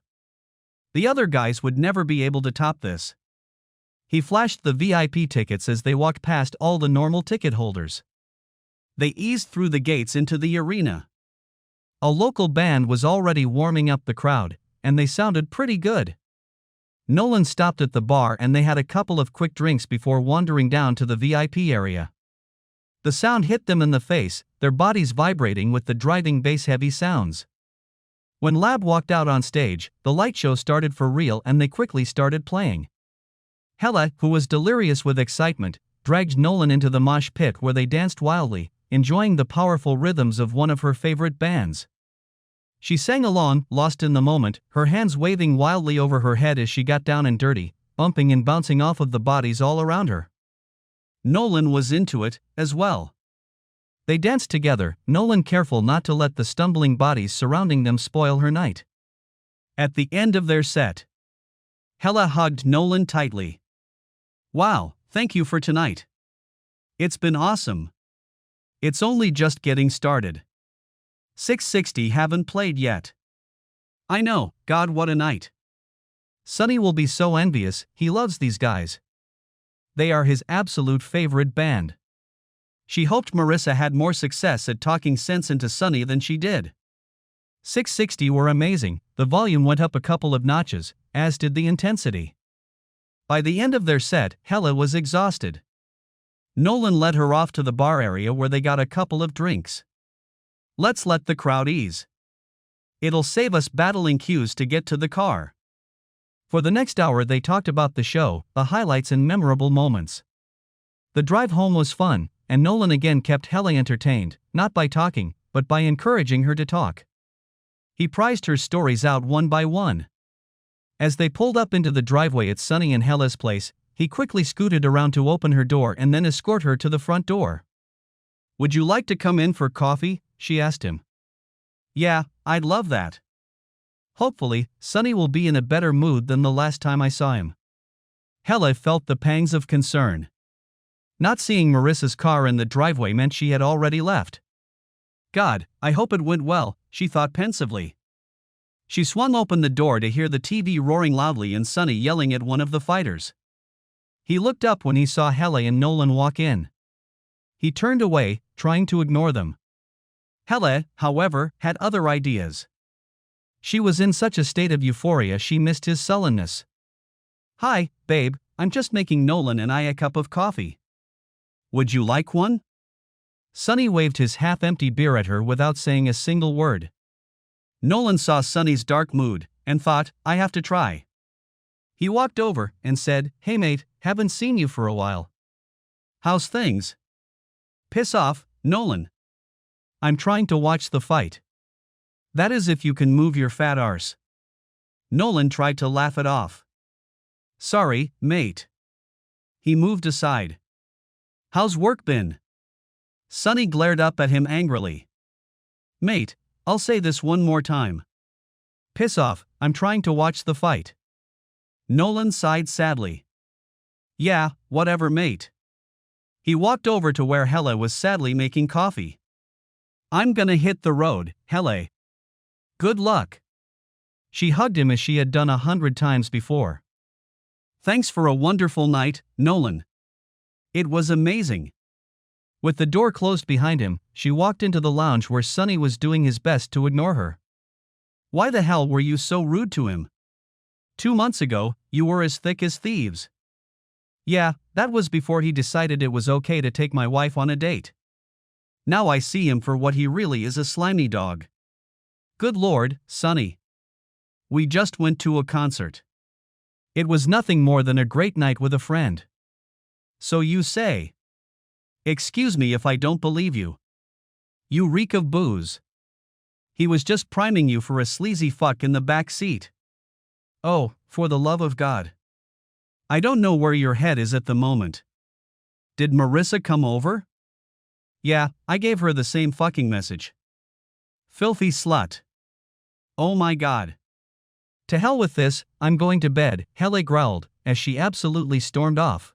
B: The other guys would never be able to top this. He flashed the VIP tickets as they walked past all the normal ticket holders. They eased through the gates into the arena. A local band was already warming up the crowd, and they sounded pretty good. Nolan stopped at the bar and they had a couple of quick drinks before wandering down to the VIP area. The sound hit them in the face, their bodies vibrating with the driving bass-heavy sounds. When Lab walked out on stage, the light show started for real and they quickly started playing. Hella, who was delirious with excitement, dragged Nolan into the mosh pit where they danced wildly, enjoying the powerful rhythms of one of her favorite bands. She sang along, lost in the moment, her hands waving wildly over her head as she got down and dirty, bumping and bouncing off of the bodies all around her. Nolan was into it, as well. They danced together, Nolan careful not to let the stumbling bodies surrounding them spoil her night. At the end of their set, Hella hugged Nolan tightly. "Wow, thank you for tonight. It's been awesome. It's only just getting started. 660 haven't played yet. I know, God, what a night. Sonny will be so envious, he loves these guys. They are his absolute favorite band." She hoped Marissa had more success at talking sense into Sonny than she did. 660 were amazing, the volume went up a couple of notches, as did the intensity. By the end of their set, Hella was exhausted. Nolan led her off to the bar area where they got a couple of drinks. "Let's let the crowd ease. It'll save us battling queues to get to the car." For the next hour they talked about the show, the highlights and memorable moments. The drive home was fun, and Nolan again kept Hella entertained, not by talking, but by encouraging her to talk. He prized her stories out one by one. As they pulled up into the driveway at Sonny and Hella's place, he quickly scooted around to open her door and then escort her to the front door. "Would you like to come in for coffee?" she asked him. "Yeah, I'd love that. Hopefully, Sonny will be in a better mood than the last time I saw him." Hella felt the pangs of concern. Not seeing Marissa's car in the driveway meant she had already left. "God, I hope it went well," she thought pensively. She swung open the door to hear the TV roaring loudly and Sonny yelling at one of the fighters. He looked up when he saw Hella and Nolan walk in. He turned away, trying to ignore them. Hella, however, had other ideas. She was in such a state of euphoria she missed his sullenness. "Hi, babe, I'm just making Nolan and I a cup of coffee. Would you like one?" Sonny waved his half-empty beer at her without saying a single word. Nolan saw Sonny's dark mood, and thought, "I have to try." He walked over and said, "Hey mate, haven't seen you for a while. How's things?" "Piss off, Nolan. I'm trying to watch the fight." "That is if you can move your fat arse." Nolan tried to laugh it off. Sorry, mate. He moved aside. How's work been? Sonny glared up at him angrily. Mate, I'll say this one more time. Piss off, I'm trying to watch the fight. Nolan sighed sadly. Yeah, whatever, mate. He walked over to where Helle was sadly making coffee. I'm gonna hit the road, Helle. Good luck. She hugged him as she had done 100 times before. Thanks for a wonderful night, Nolan. It was amazing. With the door closed behind him, she walked into the lounge where Sonny was doing his best to ignore her. Why the hell were you so rude to him? 2 months ago, you were as thick as thieves. Yeah, that was before he decided it was okay to take my wife on a date. Now I see him for what he really is, a slimy dog. Good lord, Sonny. We just went to a concert. It was nothing more than a great night with a friend. So you say. Excuse me if I don't believe you. You reek of booze. He was just priming you for a sleazy fuck in the back seat. Oh, for the love of God. I don't know where your head is at the moment. Did Marissa come over? Yeah, I gave her the same fucking message. Filthy slut. Oh my God. To hell with this, I'm going to bed, Helle growled, as she absolutely stormed off.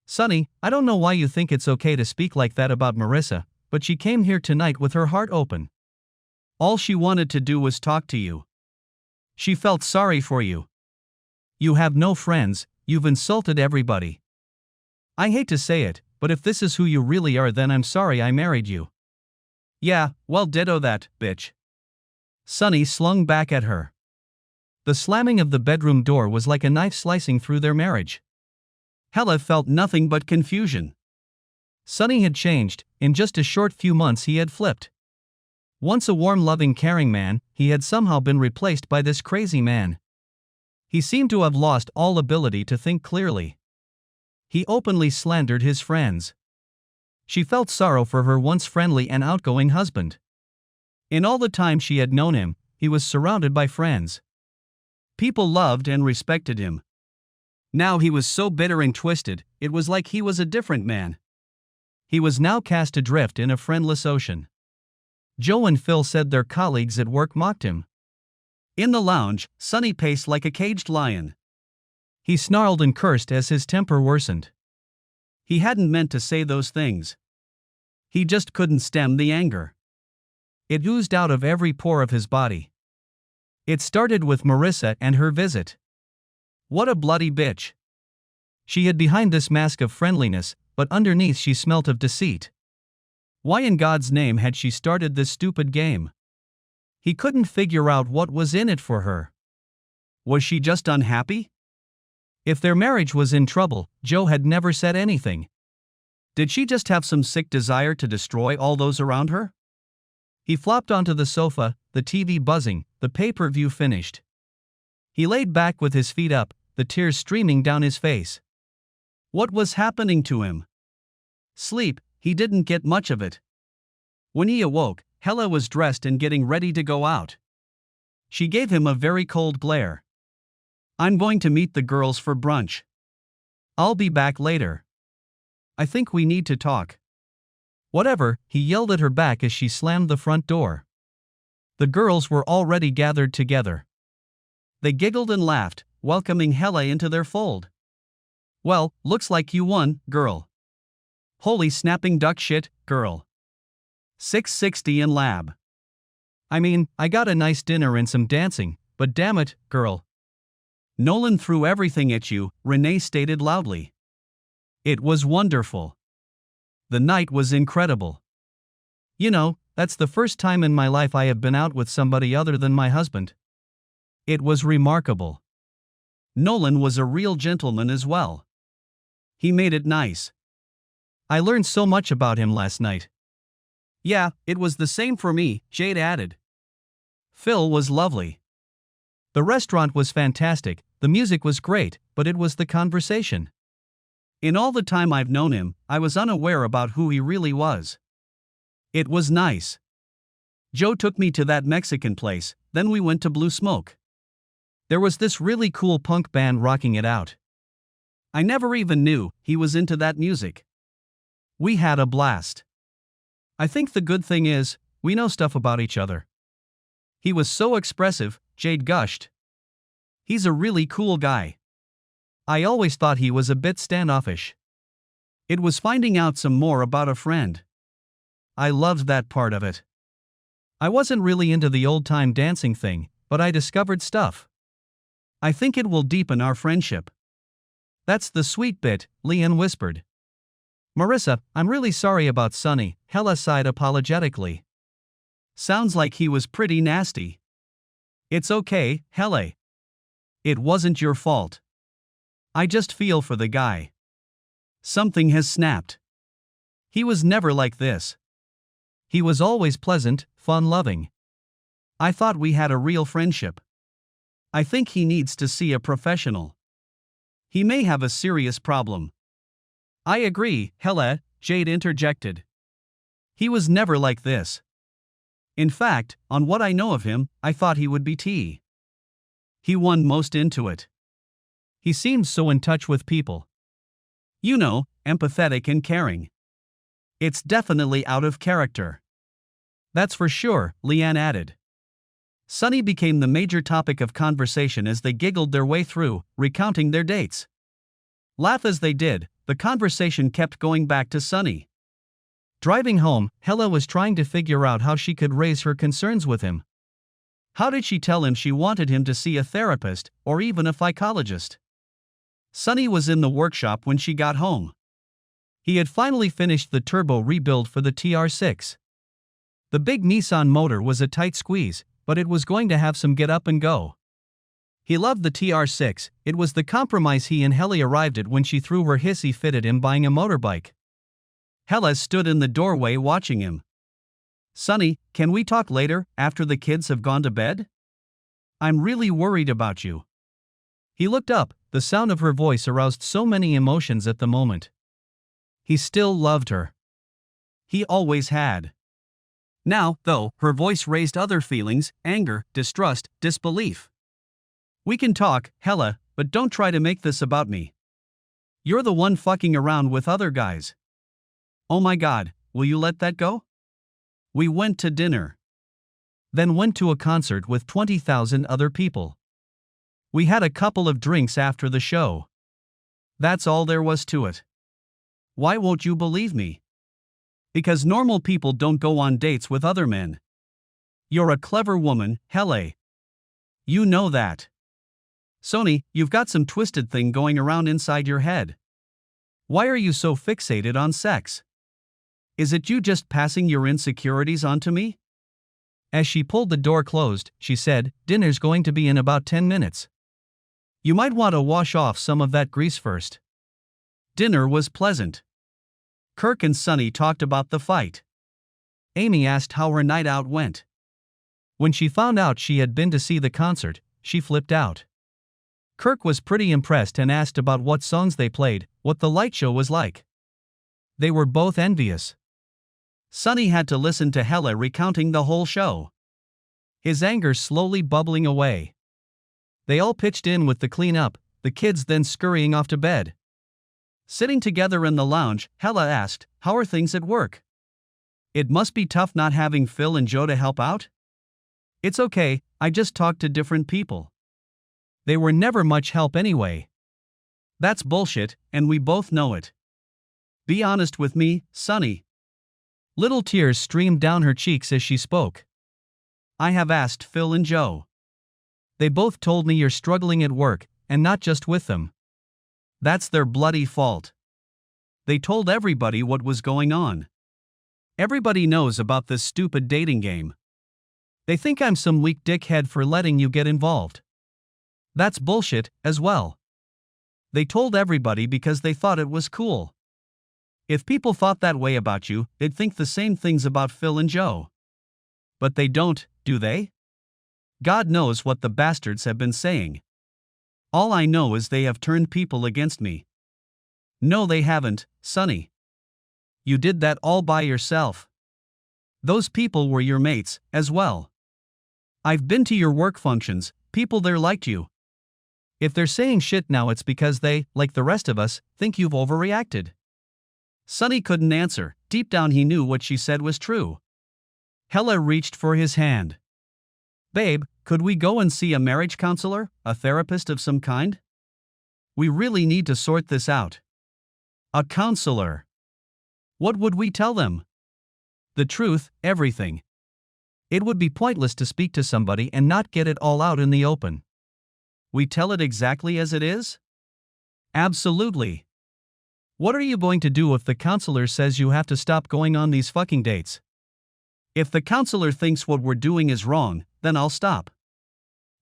B: Sonny, I don't know why you think it's okay to speak like that about Marissa, but she came here tonight with her heart open. All she wanted to do was talk to you. She felt sorry for you. You have no friends, you've insulted everybody. I hate to say it, but if this is who you really are, then I'm sorry I married you. Yeah, well, ditto that, bitch. Sonny slung back at her. The slamming of the bedroom door was like a knife slicing through their marriage. Helle felt nothing but confusion. Sonny had changed, in just a short few months he had flipped. Once a warm, loving, caring man, he had somehow been replaced by this crazy man. He seemed to have lost all ability to think clearly. He openly slandered his friends. She felt sorrow for her once friendly and outgoing husband. In all the time she had known him, he was surrounded by friends. People loved and respected him. Now he was so bitter and twisted, it was like he was a different man. He was now cast adrift in a friendless ocean. Joe and Phil said their colleagues at work mocked him. In the lounge, Sonny paced like a caged lion. He snarled and cursed as his temper worsened. He hadn't meant to say those things. He just couldn't stem the anger. It oozed out of every pore of his body. It started with Marissa and her visit. What a bloody bitch. She hid behind this mask of friendliness, but underneath she smelt of deceit. Why in God's name had she started this stupid game? He couldn't figure out what was in it for her. Was she just unhappy? If their marriage was in trouble, Joe had never said anything. Did she just have some sick desire to destroy all those around her? He flopped onto the sofa, the TV buzzing, the pay-per-view finished. He laid back with his feet up, the tears streaming down his face. What was happening to him? Sleep, he didn't get much of it. When he awoke, Helle was dressed and getting ready to go out. She gave him a very cold glare. I'm going to meet the girls for brunch. I'll be back later. I think we need to talk. Whatever, he yelled at her back as she slammed the front door. The girls were already gathered together. They giggled and laughed, welcoming Helle into their fold. Well, looks like you won, girl. Holy snapping duck shit, girl. 660 in lab. I mean, I got a nice dinner and some dancing, but damn it, girl. Nolan threw everything at you, Renee stated loudly. It was wonderful. The night was incredible. You know, that's the first time in my life I have been out with somebody other than my husband. It was remarkable. Nolan was a real gentleman as well. He made it nice. I learned so much about him last night. Yeah, it was the same for me, Jade added. Phil was lovely. The restaurant was fantastic, the music was great, but it was the conversation. In all the time I've known him, I was unaware about who he really was. It was nice. Joe took me to that Mexican place, then we went to Blue Smoke.
A: There was this really cool punk band rocking it out. I never even knew he was into that music. We had a blast. I think the good thing is, we know stuff about each other. He was so expressive, Jade gushed. He's a really cool guy. I always thought he was a bit standoffish. It was finding out some more about a friend. I loved that part of it. I wasn't really into the old-time dancing thing, but I discovered stuff. I think it will deepen our friendship. That's the sweet bit, Leanne whispered. Marissa, I'm really sorry about Sonny, Hella sighed apologetically. Sounds like he was pretty nasty. It's okay, Hella. It wasn't your fault. I just feel for the guy. Something has snapped. He was never like this. He was always pleasant, fun-loving. I thought we had a real friendship. I think he needs to see a professional. He may have a serious problem. I agree, Hella, Jade interjected. He was never like this. In fact, on what I know of him, I thought he would be T. He won most into it. He seems so in touch with people. You know, empathetic and caring. It's definitely out of character. That's for sure, Leanne added. Sonny became the major topic of conversation as they giggled their way through, recounting their dates. Laugh as they did, the conversation kept going back to Sonny. Driving home, Hella was trying to figure out how she could raise her concerns with him. How did she tell him she wanted him to see a therapist, or even a psychologist? Sonny was in the workshop when she got home. He had finally finished the turbo rebuild for the TR6. The big Nissan motor was a tight squeeze, but it was going to have some get up and go. He loved the TR6, it was the compromise he and Hella arrived at when she threw her hissy fit at him buying a motorbike. Hella stood in the doorway watching him. Sonny, can we talk later, after the kids have gone to bed? I'm really worried about you. He looked up, the sound of her voice aroused so many emotions at the moment. He still loved her. He always had. Now, though, her voice raised other feelings, anger, distrust, disbelief. We can talk, Hella, but don't try to make this about me. You're the one fucking around with other guys. Oh my God, will you let that go? We went to dinner. Then went to a concert with 20,000 other people. We had a couple of drinks after the show. That's all there was to it. Why won't you believe me? Because normal people don't go on dates with other men. You're a clever woman, Hella. You know that. Sonny, you've got some twisted thing going around inside your head. Why are you so fixated on sex? Is it you just passing your insecurities onto me? As she pulled the door closed, she said, dinner's going to be in about 10 minutes. You might want to wash off some of that grease first. Dinner was pleasant. Kirk and Sonny talked about the fight. Amy asked how her night out went. When she found out she had been to see the concert, she flipped out. Kirk was pretty impressed and asked about what songs they played, what the light show was like. They were both envious. Sonny had to listen to Hella recounting the whole show. His anger slowly bubbling away. They all pitched in with the cleanup, the kids then scurrying off to bed. Sitting together in the lounge, Hella asked, how are things at work? It must be tough not having Phil and Joe to help out? It's okay, I just talked to different people. They were never much help anyway. That's bullshit, and we both know it. Be honest with me, Sonny. Little tears streamed down her cheeks as she spoke. I have asked Phil and Joe. They both told me you're struggling at work, and not just with them. That's their bloody fault. They told everybody what was going on. Everybody knows about this stupid dating game. They think I'm some weak dickhead for letting you get involved. That's bullshit, as well. They told everybody because they thought it was cool. If people thought that way about you, they'd think the same things about Phil and Joe. But they don't, do they? God knows what the bastards have been saying. All I know is they have turned people against me. No, they haven't, Sonny. You did that all by yourself. Those people were your mates, as well. I've been to your work functions, people there liked you, If they're saying shit now, it's because they, like the rest of us, think you've overreacted.
B: Sonny couldn't answer. Deep down he knew what she said was true.
A: Hella reached for his hand.
B: Babe, could we go and see a marriage counselor, a therapist of some kind? We really need to sort this out.
A: A counselor.
B: What would we tell them?
A: The truth, everything. It would be pointless to speak to somebody and not get it all out in the open.
B: We tell it exactly as it is?
A: Absolutely. What are you going to do if the counselor says you have to stop going on these fucking dates?
B: If the counselor thinks what we're doing is wrong, then I'll stop.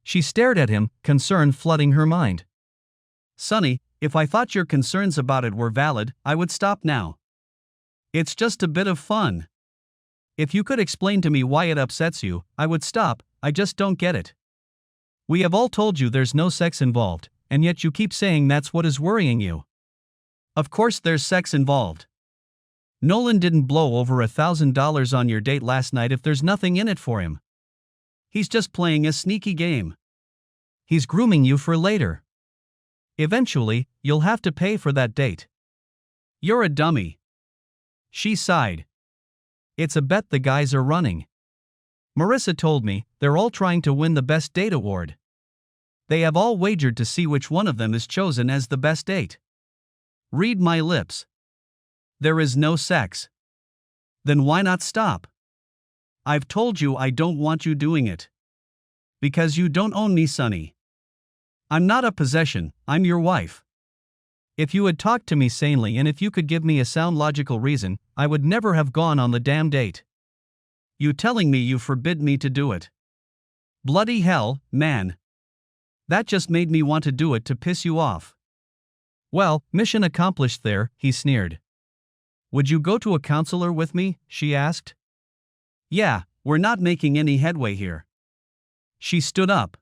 A: She stared at him, concern flooding her mind.
B: Sonny, if I thought your concerns about it were valid, I would stop now. It's just a bit of fun.
A: If you could explain to me why it upsets you, I would stop. I just don't get it. We have all told you there's no sex involved, and yet you keep saying that's what is worrying you.
B: Of course there's sex involved.
A: Nolan didn't blow over $1,000 on your date last night if there's nothing in it for him.
B: He's just playing a sneaky game.
A: He's grooming you for later. Eventually, you'll have to pay for that date.
B: You're a dummy.
A: She sighed. It's a bet the guys are running. Marissa told me they're all trying to win the best date award. They have all wagered to see which one of them is chosen as the best date.
B: Read my lips. There is no sex.
A: Then why not stop?
B: I've told you I don't want you doing it.
A: Because you don't own me, Sonny.
B: I'm not a possession, I'm your wife.
A: If you had talked to me sanely and if you could give me a sound logical reason, I would never have gone on the damn date.
B: You telling me you forbid me to do it?
A: Bloody hell, man.
B: That just made me want to do it to piss you off.
A: Well, mission accomplished there, he sneered.
B: Would you go to a counselor with me? She asked.
A: Yeah, we're not making any headway here.
B: She stood up.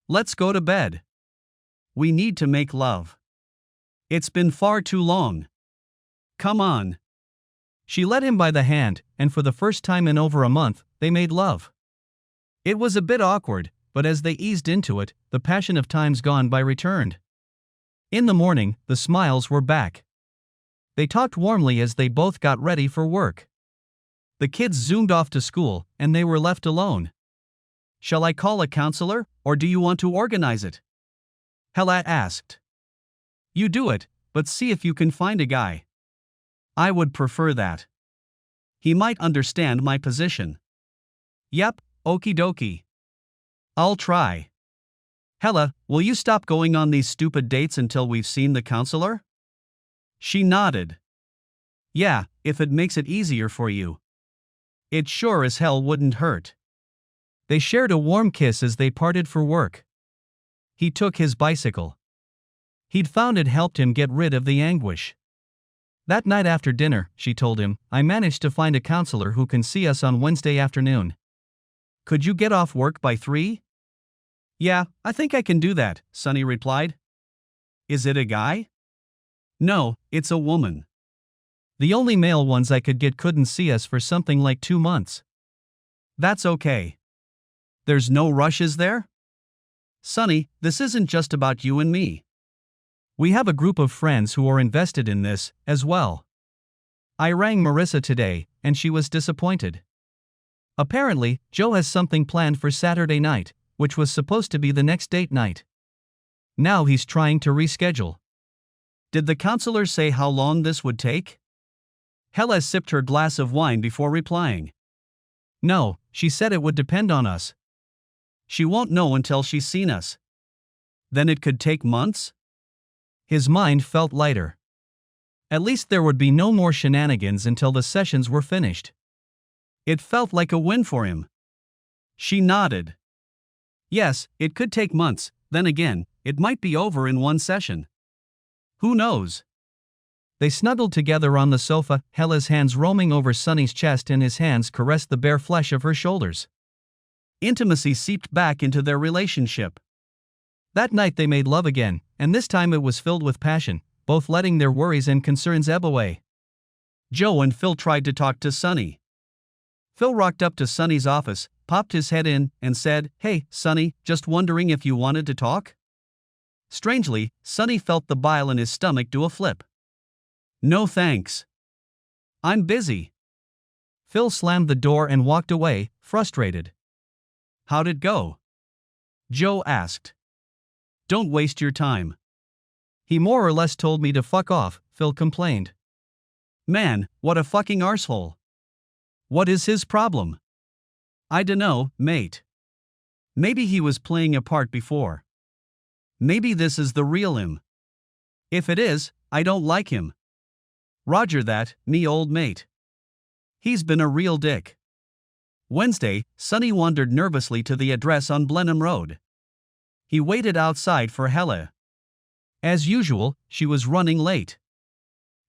A: Let's go to bed.
B: We need to make love. It's been far too long. Come on.
A: She led him by the hand, and for the first time in over a month, they made love. It was a bit awkward, but as they eased into it, the passion of times gone by returned. In the morning, the smiles were back. They talked warmly as they both got ready for work. The kids zoomed off to school, and they were left alone.
B: Shall I call a counselor, or do you want to organize it?
A: Hella asked.
B: You do it, but see if you can find a guy.
A: I would prefer that.
B: He might understand my position.
A: Yep, okie dokie.
B: I'll try.
A: Hella, will you stop going on these stupid dates until we've seen the counselor?
B: She nodded.
A: Yeah, if it makes it easier for you.
B: It sure as hell wouldn't hurt.
A: They shared a warm kiss as they parted for work. He took his bicycle. He'd found it helped him get rid of the anguish. That night after dinner, she told him, I managed to find a counselor who can see us on Wednesday afternoon.
B: Could you get off work by 3?
A: Yeah, I think I can do that, Sonny replied.
B: Is it a guy?
A: No, it's a woman. The only male ones I could get couldn't see us for something like 2 months.
B: That's okay.
A: There's no rush, is there?
B: Sonny, this isn't just about you and me.
A: We have a group of friends who are invested in this, as well. I rang Marissa today, and she was disappointed. Apparently, Joe has something planned for Saturday night, which was supposed to be the next date night. Now he's trying to reschedule.
B: Did the counselor say how long this would take?
A: Hella sipped her glass of wine before replying. No, she said it would depend on us.
B: She won't know until she's seen us.
A: Then it could take months? His mind felt lighter. At least there would be no more shenanigans until the sessions were finished.
B: It felt like a win for him.
A: She nodded. Yes, it could take months, then again, it might be over in one session.
B: Who knows?
A: They snuggled together on the sofa, Hella's hands roaming over Sonny's chest and his hands caressed the bare flesh of her shoulders.
B: Intimacy seeped back into their relationship.
A: That night they made love again, and this time it was filled with passion, both letting their worries and concerns ebb away.
B: Joe and Phil tried to talk to Sonny.
A: Phil rocked up to Sonny's office, popped his head in, and said, Hey, Sonny, just wondering if you wanted to talk?
B: Strangely, Sonny felt the bile in his stomach do a flip. No thanks. I'm busy.
A: Phil slammed the door and walked away, frustrated.
B: How'd it go? Joe asked. Don't waste your time.
A: He more or less told me to fuck off, Phil complained.
B: Man, what a fucking arsehole. What is his problem? I dunno, mate. Maybe he was playing a part before. Maybe this is the real him. If it is, I don't like him. Roger that, me old mate. He's been a real dick. Wednesday, Sonny wandered nervously to the address on Blenheim Road. He waited outside for Hella. As usual, she was running late.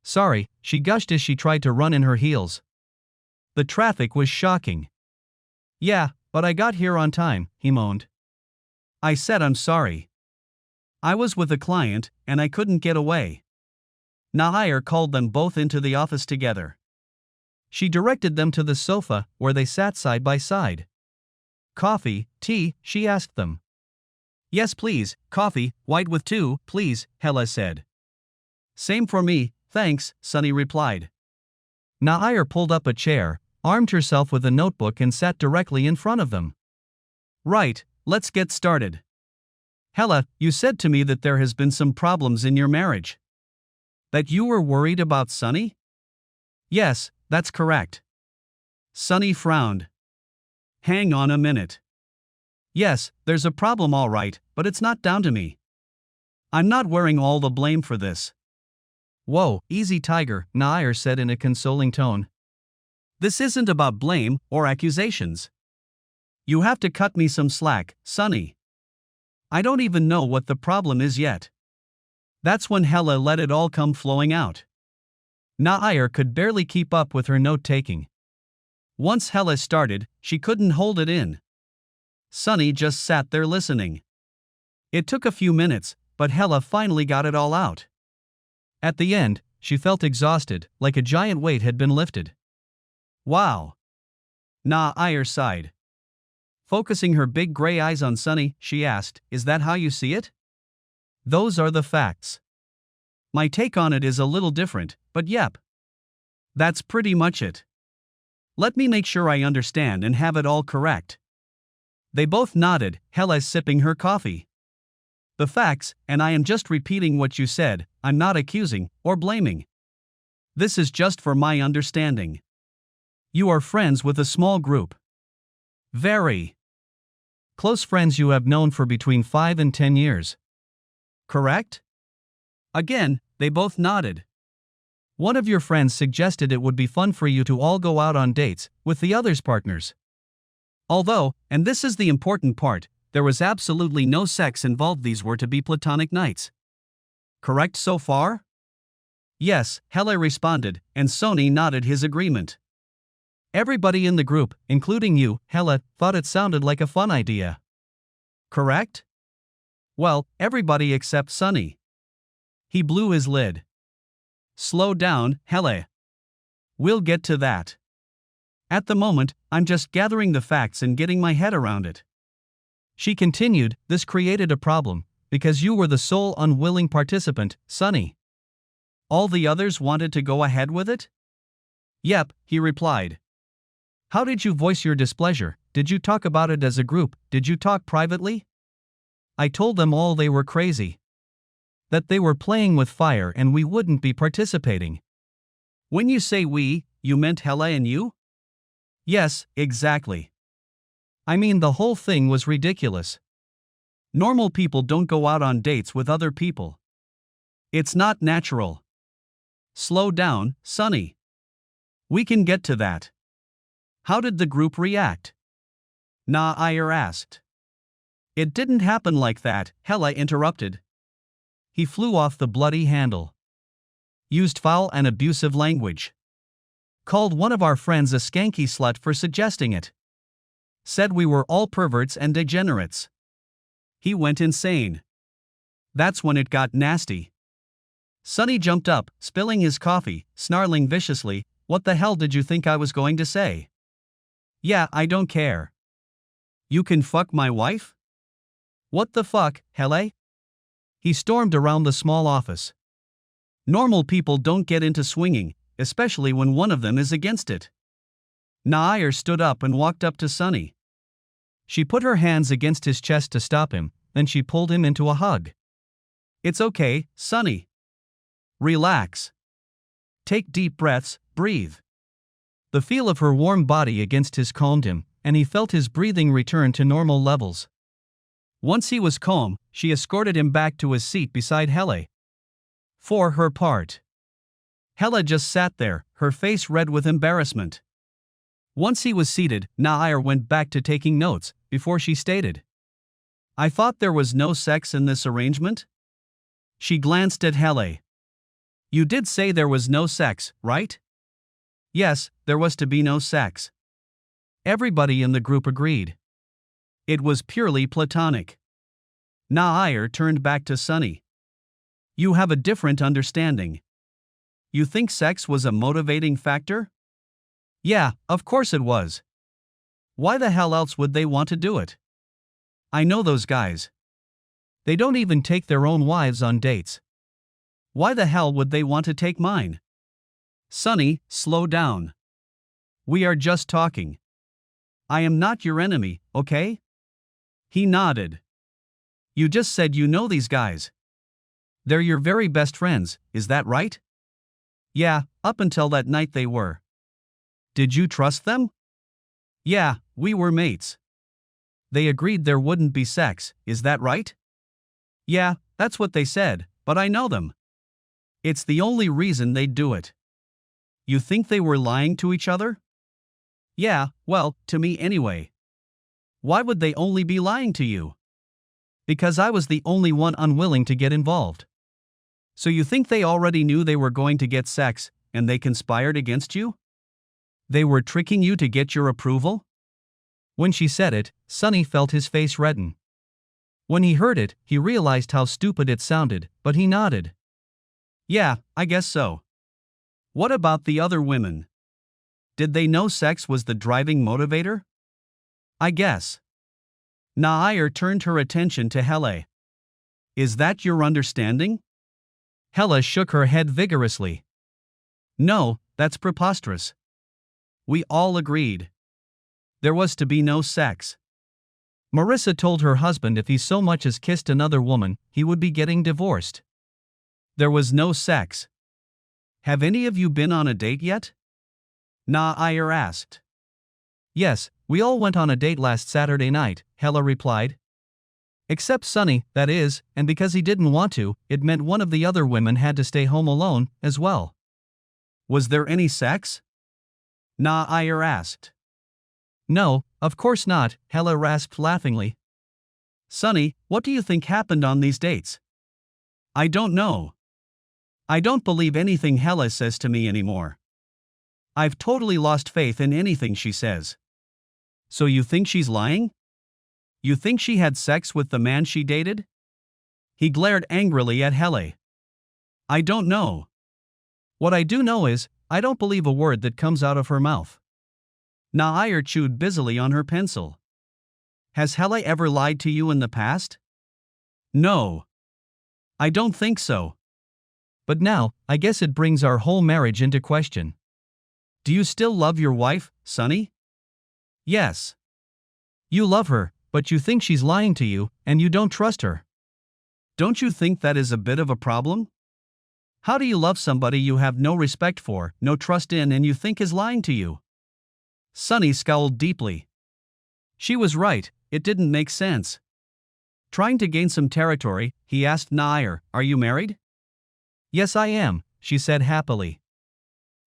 A: Sorry, she gushed as she tried to run in her heels.
B: The traffic was shocking.
A: Yeah, but I got here on time, he moaned.
B: I said I'm sorry. I was with a client, and I couldn't get away. Nahir called them both into the office together.
A: She directed them to the sofa, where they sat side by side.
B: Coffee, tea, she asked them. Yes please, coffee, white with 2, please, Hella said. Same for me, thanks, Sonny replied.
A: Nahir pulled up a chair, armed herself with a notebook and sat directly in front of them.
B: Right, let's get started. Hella, you said to me that there has been some problems in your marriage. That you were worried about Sonny? Yes, that's correct. Sonny frowned. Hang on a minute. Yes, there's a problem all right, but it's not down to me. I'm not wearing all the blame for this.
A: Whoa, easy tiger, Nahir said in a consoling tone.
B: This isn't about blame or accusations. You have to cut me some slack, Sonny. I don't even know what the problem is yet. That's when Hella let it all come flowing out.
A: Nahir could barely keep up with her note-taking.
B: Once Hella started, she couldn't hold it in. Sonny just sat there listening. It took a few minutes, but Hella finally got it all out.
A: At the end, she felt exhausted, like a giant weight had been lifted.
B: Wow. Nahir sighed. Focusing her big gray eyes on Sonny, she asked, Is that how you see it?
A: Those are the facts.
B: My take on it is a little different, but yep. That's pretty much it. Let me make sure I understand and have it all correct. They both nodded, Hella sipping her coffee. The facts, and I am just repeating what you said, I'm not accusing or blaming. This is just for my understanding. You are friends with a small group. Very.
A: Close friends you have known for between 5 and 10 years.
B: Correct? Again, they both nodded.
A: One of your friends suggested it would be fun for you to all go out on dates with the other's partners.
B: Although, and this is the important part, there was absolutely no sex involved. These were to be platonic nights. Correct so far? Yes, Hella responded, and Sonny nodded his agreement.
A: Everybody in the group, including you, Hella, thought it sounded like a fun idea.
B: Correct? Well, everybody except Sonny. He blew his lid. Slow down, Hella. We'll get to that. At the moment, I'm just gathering the facts and getting my head around it.
A: She continued, this created a problem, because you were the sole unwilling participant, Sonny.
B: All the others wanted to go ahead with it? Yep, he replied.
A: How did you voice your displeasure? Did you talk about it as a group? Did you talk privately? I told them all they were crazy. That they were playing with fire and we wouldn't be participating.
B: When you say we, you meant Hella and you? Yes, exactly.
A: I mean, the whole thing was ridiculous.
B: Normal people don't go out on dates with other people. It's not natural. Slow down, Sonny. We can get to that. How did the group react? Nahir asked. It didn't happen like that, Hella interrupted.
A: He flew off the bloody handle.
B: Used foul and abusive language. Called one of our friends a skanky slut for suggesting it. Said we were all perverts and degenerates. He went insane. That's when it got nasty. Sonny jumped up, spilling his coffee, snarling viciously, What the hell did you think I was going to say? Yeah, I don't care. You can fuck my wife? What the fuck, Hella? He stormed around the small office. Normal people don't get into swinging, especially when one of them is against it. Nair stood up and walked up to Sunny. She put her hands against his chest to stop him, then she pulled him into a hug. It's okay, Sunny. Relax. Take deep breaths, breathe. The feel of her warm body against his calmed him, and he felt his breathing return to normal levels. Once he was calm, she escorted him back to his seat beside Hele. For her part, Hele just sat there, her face red with embarrassment. Once he was seated, Nair went back to taking notes, before she stated, I thought there was no sex in this arrangement? She glanced at Hele. You did say there was no sex, right? Yes, there was to be no sex. Everybody in the group agreed. It was purely platonic. Nair turned back to Sunny. You have a different understanding. You think sex was a motivating factor? Yeah, of course it was. Why the hell else would they want to do it? I know those guys. They don't even take their own wives on dates. Why the hell would they want to take mine? Sunny, slow down. We are just talking. I am not your enemy, okay? He nodded. You just said you know these guys. They're your very best friends, is that right? Yeah, up until that night they were. Did you trust them? Yeah, we were mates. They agreed there wouldn't be sex, is that right? Yeah, that's what they said, but I know them. It's the only reason they'd do it. You think they were lying to each other? Yeah, well, to me anyway. Why would they only be lying to you? Because I was the only one unwilling to get involved. So you think they already knew they were going to get sex, and they conspired against you? They were tricking you to get your approval? When she said it, Sunny felt his face redden. When he heard it, he realized how stupid it sounded, but he nodded. Yeah, I guess so. What about the other women? Did they know sex was the driving motivator? I guess. Nair turned her attention to Hele. Is that your understanding? Hele shook her head vigorously. No, that's preposterous. We all agreed. There was to be no sex. Marissa told her husband if he so much as kissed another woman, he would be getting divorced. There was no sex. Have any of you been on a date yet? Nair asked. Yes, we all went on a date last Saturday night, Hele replied. Except Sunny, that is, and because he didn't want to, it meant one of the other women had to stay home alone, as well. Was there any sex? Nair asked. No, of course not, Hele rasped laughingly. Sunny, what do you think happened on these dates? I don't know. I don't believe anything Hele says to me anymore. I've totally lost faith in anything she says. So you think she's lying? You think she had sex with the man she dated? He glared angrily at Hele. I don't know. What I do know is, I don't believe a word that comes out of her mouth. Nair chewed busily on her pencil. Has Hele ever lied to you in the past? No. I don't think so. But now, I guess it brings our whole marriage into question. Do you still love your wife, Sunny? Yes. You love her, but you think she's lying to you, and you don't trust her. Don't you think that is a bit of a problem? How do you love somebody you have no respect for, no trust in, and you think is lying to you? Sunny scowled deeply. She was right, it didn't make sense. Trying to gain some territory, he asked Nair, are you married? Yes, I am, she said happily.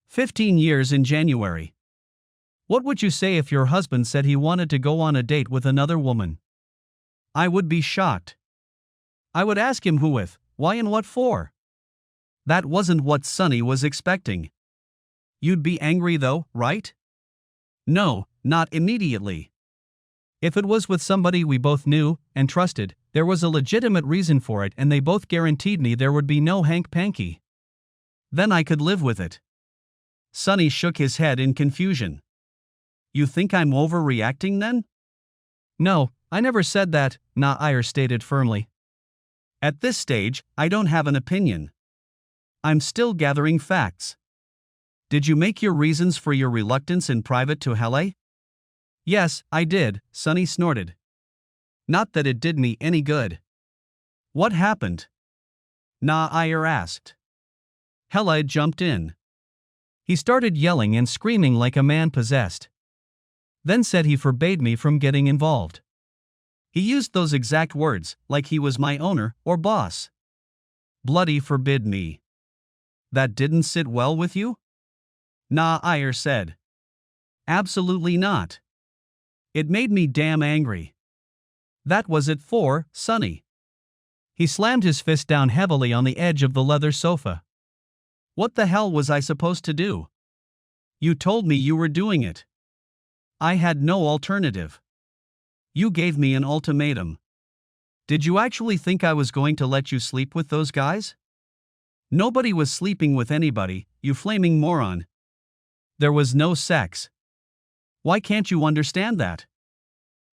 B: 15 years in January. What would you say if your husband said he wanted to go on a date with another woman? I would be shocked. I would ask him who with, why and what for. That wasn't what Sunny was expecting. You'd be angry though, right? No, not immediately. If it was with somebody we both knew and trusted, there was a legitimate reason for it and they both guaranteed me there would be no hank-panky. Then I could live with it. Sunny shook his head in confusion. You think I'm overreacting then? No, I never said that, Nair stated firmly. At this stage, I don't have an opinion. I'm still gathering facts. Did you make your reasons for your reluctance in private to Hele?
A: Yes, I did, Sunny snorted.
B: Not that it did me any good. What happened? Nair asked.
A: Hele jumped in. He started yelling and screaming like a man possessed. Then said he forbade me from getting involved. He used those exact words, like he was my owner or boss.
B: Bloody forbid me. That didn't sit well with you? Nair said. Absolutely not. It made me damn angry. That was it for Sunny.
A: He slammed his fist down heavily on the edge of the leather sofa.
B: What the hell was I supposed to do? You told me you were doing it. I had no alternative. You gave me an ultimatum. Did you actually think I was going to let you sleep with those guys? Nobody was sleeping with anybody, you flaming moron. There was no sex. Why can't you understand that?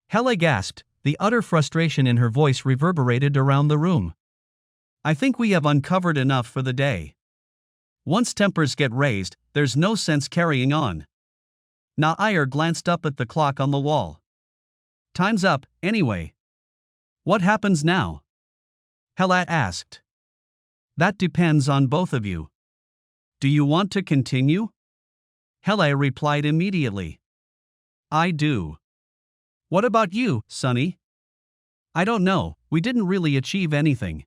A: Hele gasped, the utter frustration in her voice reverberated around the room.
B: I think we have uncovered enough for the day. Once tempers get raised, there's no sense carrying on. Nair glanced up at the clock on the wall. Time's up, anyway. What happens now? Hele asked. That depends on both of you. Do you want to continue? Hele replied immediately. I do. What about you, Sunny? I don't know, we didn't really achieve anything.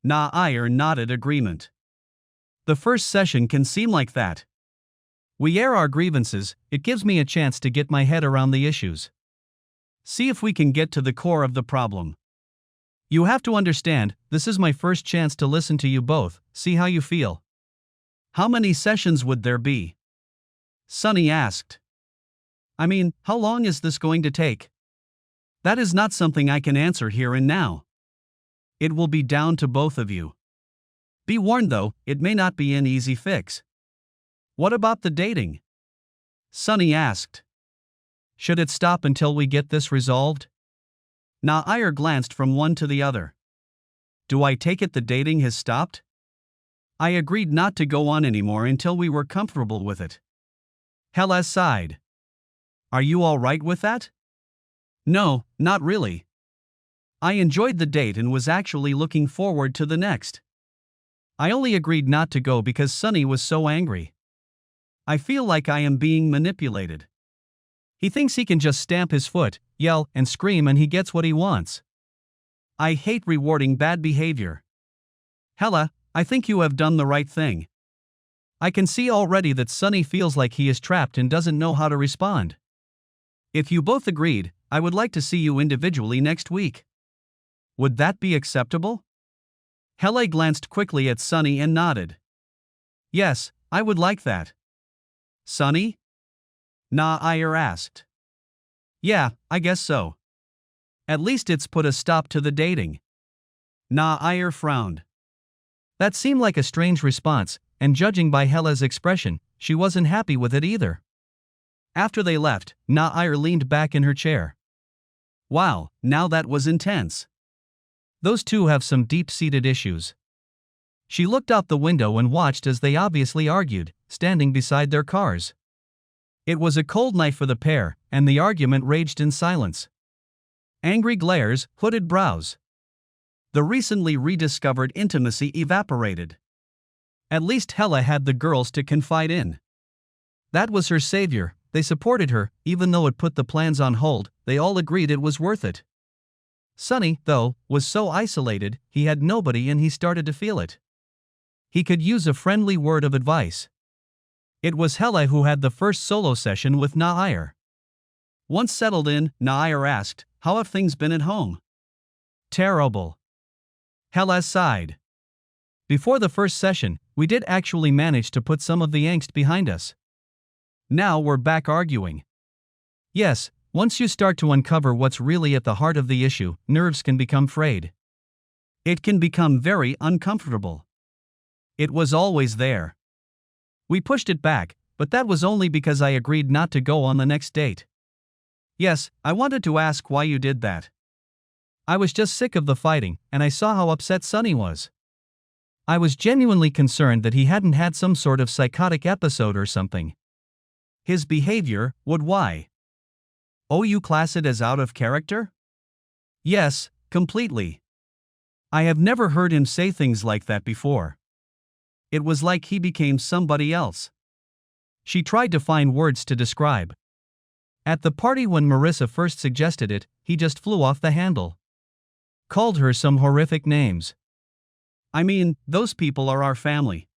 B: Nair nodded agreement. The first session can seem like that.
A: We air our grievances, it gives me a chance to get my head around the issues.
B: See if we can get to the core of the problem.
A: You have to understand, this is my first chance to listen to you both, see how you feel.
B: How many sessions would there be? Sunny asked. I mean, how long is this going to take? That is not something I can answer here and now. It will be down to both of you. Be warned though, it may not be an easy fix. What about the dating? Sunny asked.
A: Should it stop until we get this resolved?
B: Nair glanced from one to the other. Do I take it the dating has stopped? I agreed not to go on anymore until we were comfortable with it. Hele sighed. Are you all right with that? No, not really. I enjoyed the date and was actually looking forward to the next. I only agreed not to go because Sunny was so angry. I feel like I am being manipulated.
A: He thinks he can just stamp his foot, yell, and scream and he gets what he wants.
B: I hate rewarding bad behavior. Hele, I think you have done the right thing.
A: I can see already that Sunny feels like he is trapped and doesn't know how to respond.
B: If you both agreed, I would like to see you individually next week. Would that be acceptable? Hele glanced quickly at Sunny and nodded. Yes, I would like that. Sunny? Nair asked. Yeah, I guess so. At least it's put a stop to the dating. Nair frowned.
A: That seemed like a strange response, and judging by Hele's expression, she wasn't happy with it either.
B: After they left, Nair leaned back in her chair. Wow, now that was intense.
A: Those two have some deep-seated issues. She looked out the window and watched as they obviously argued, standing beside their cars. It was a cold night for the pair, and the argument raged in silence. Angry glares, hooded brows. The recently rediscovered intimacy evaporated. At least Hele had the girls to confide in. That was her savior, they supported her, even though it put the plans on hold, they all agreed it was worth it. Sunny, though, was so isolated, he had nobody and he started to feel it. He could use a friendly word of advice. It was Hele who had the first solo session with Nair. Once settled in, Nair asked, "How have things been at home?"
B: Terrible.
A: Hele sighed. Before the first session, we did actually manage to put some of the angst behind us. Now we're back arguing. Yes, once you start to uncover what's really at the heart of the issue, nerves can become frayed.
B: It can become very uncomfortable. It was always there.
A: We pushed it back, but that was only because I agreed not to go on the next date.
B: Yes, I wanted to ask why you did that.
A: I was just sick of the fighting, and I saw how upset Sunny was. I was genuinely concerned that he hadn't had some sort of psychotic episode or something. His behavior would why? Oh, you class it as out of character? Yes, completely. I have never heard him say things like that before. It was like he became somebody else. She tried to find words to describe. At the party when Marissa first suggested it, he just flew off the handle. Called her some horrific names. I mean, those people are our family.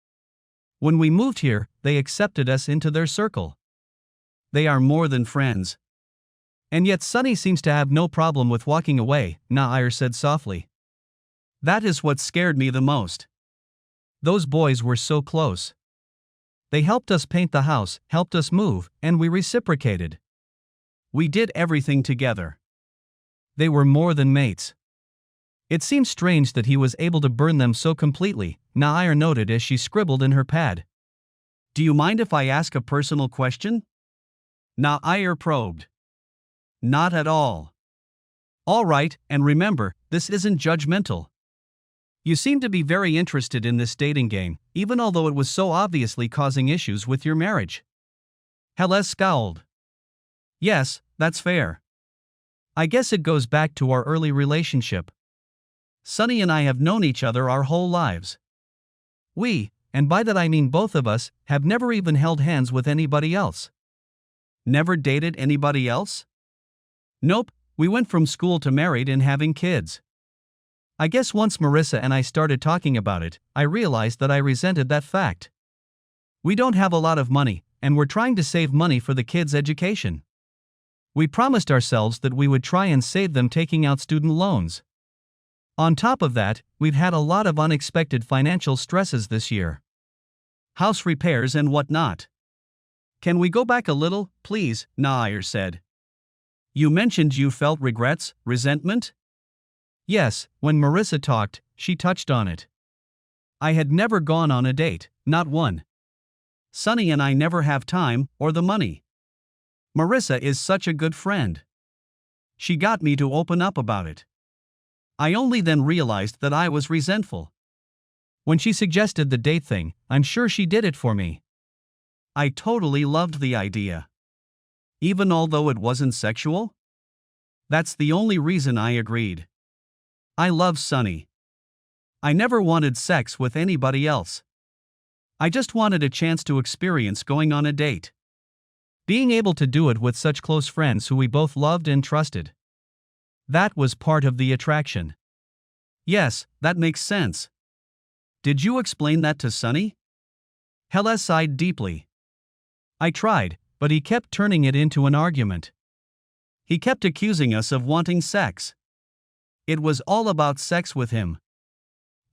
A: When we moved here, they accepted us into their circle. They are more than friends. And yet Sunny seems to have no problem with walking away, Nair said softly. That is what scared me the most. Those boys were so close. They helped us paint the house, helped us move, and we reciprocated. We did everything together. They were more than mates. It seemed strange that he was able to burn them so completely, Nair noted as she scribbled in her pad. Do you mind if I ask a personal question? Nair probed. Not at all. All right, and remember, this isn't judgmental. You seem to be very interested in this dating game, even although it was so obviously causing issues with your marriage. Helles scowled. Yes, that's fair. I guess it goes back to our early relationship. Sunny and I have known each other our whole lives. We, and by that I mean both of us, have never even held hands with anybody else. Never dated anybody else? Nope, we went from school to married and having kids. I guess once Marissa and I started talking about it, I realized that I resented that fact. We don't have a lot of money, and we're trying to save money for the kids' education. We promised ourselves that we would try and save them taking out student loans. On top of that, we've had a lot of unexpected financial stresses this year. House repairs and whatnot. Can we go back a little, please? Nair said. You mentioned you felt regrets, resentment? Yes, when Marissa talked, she touched on it. I had never gone on a date, not one. Sunny and I never have time, or the money. Marissa is such a good friend. She got me to open up about it. I only then realized that I was resentful. When she suggested the date thing, I'm sure she did it for me. I totally loved the idea. Even although it wasn't sexual? That's the only reason I agreed. I love Sunny. I never wanted sex with anybody else. I just wanted a chance to experience going on a date. Being able to do it with such close friends who we both loved and trusted. That was part of the attraction. Yes, that makes sense. Did you explain that to Sunny? Helles sighed deeply. I tried, but he kept turning it into an argument. He kept accusing us of wanting sex. It was all about sex with him.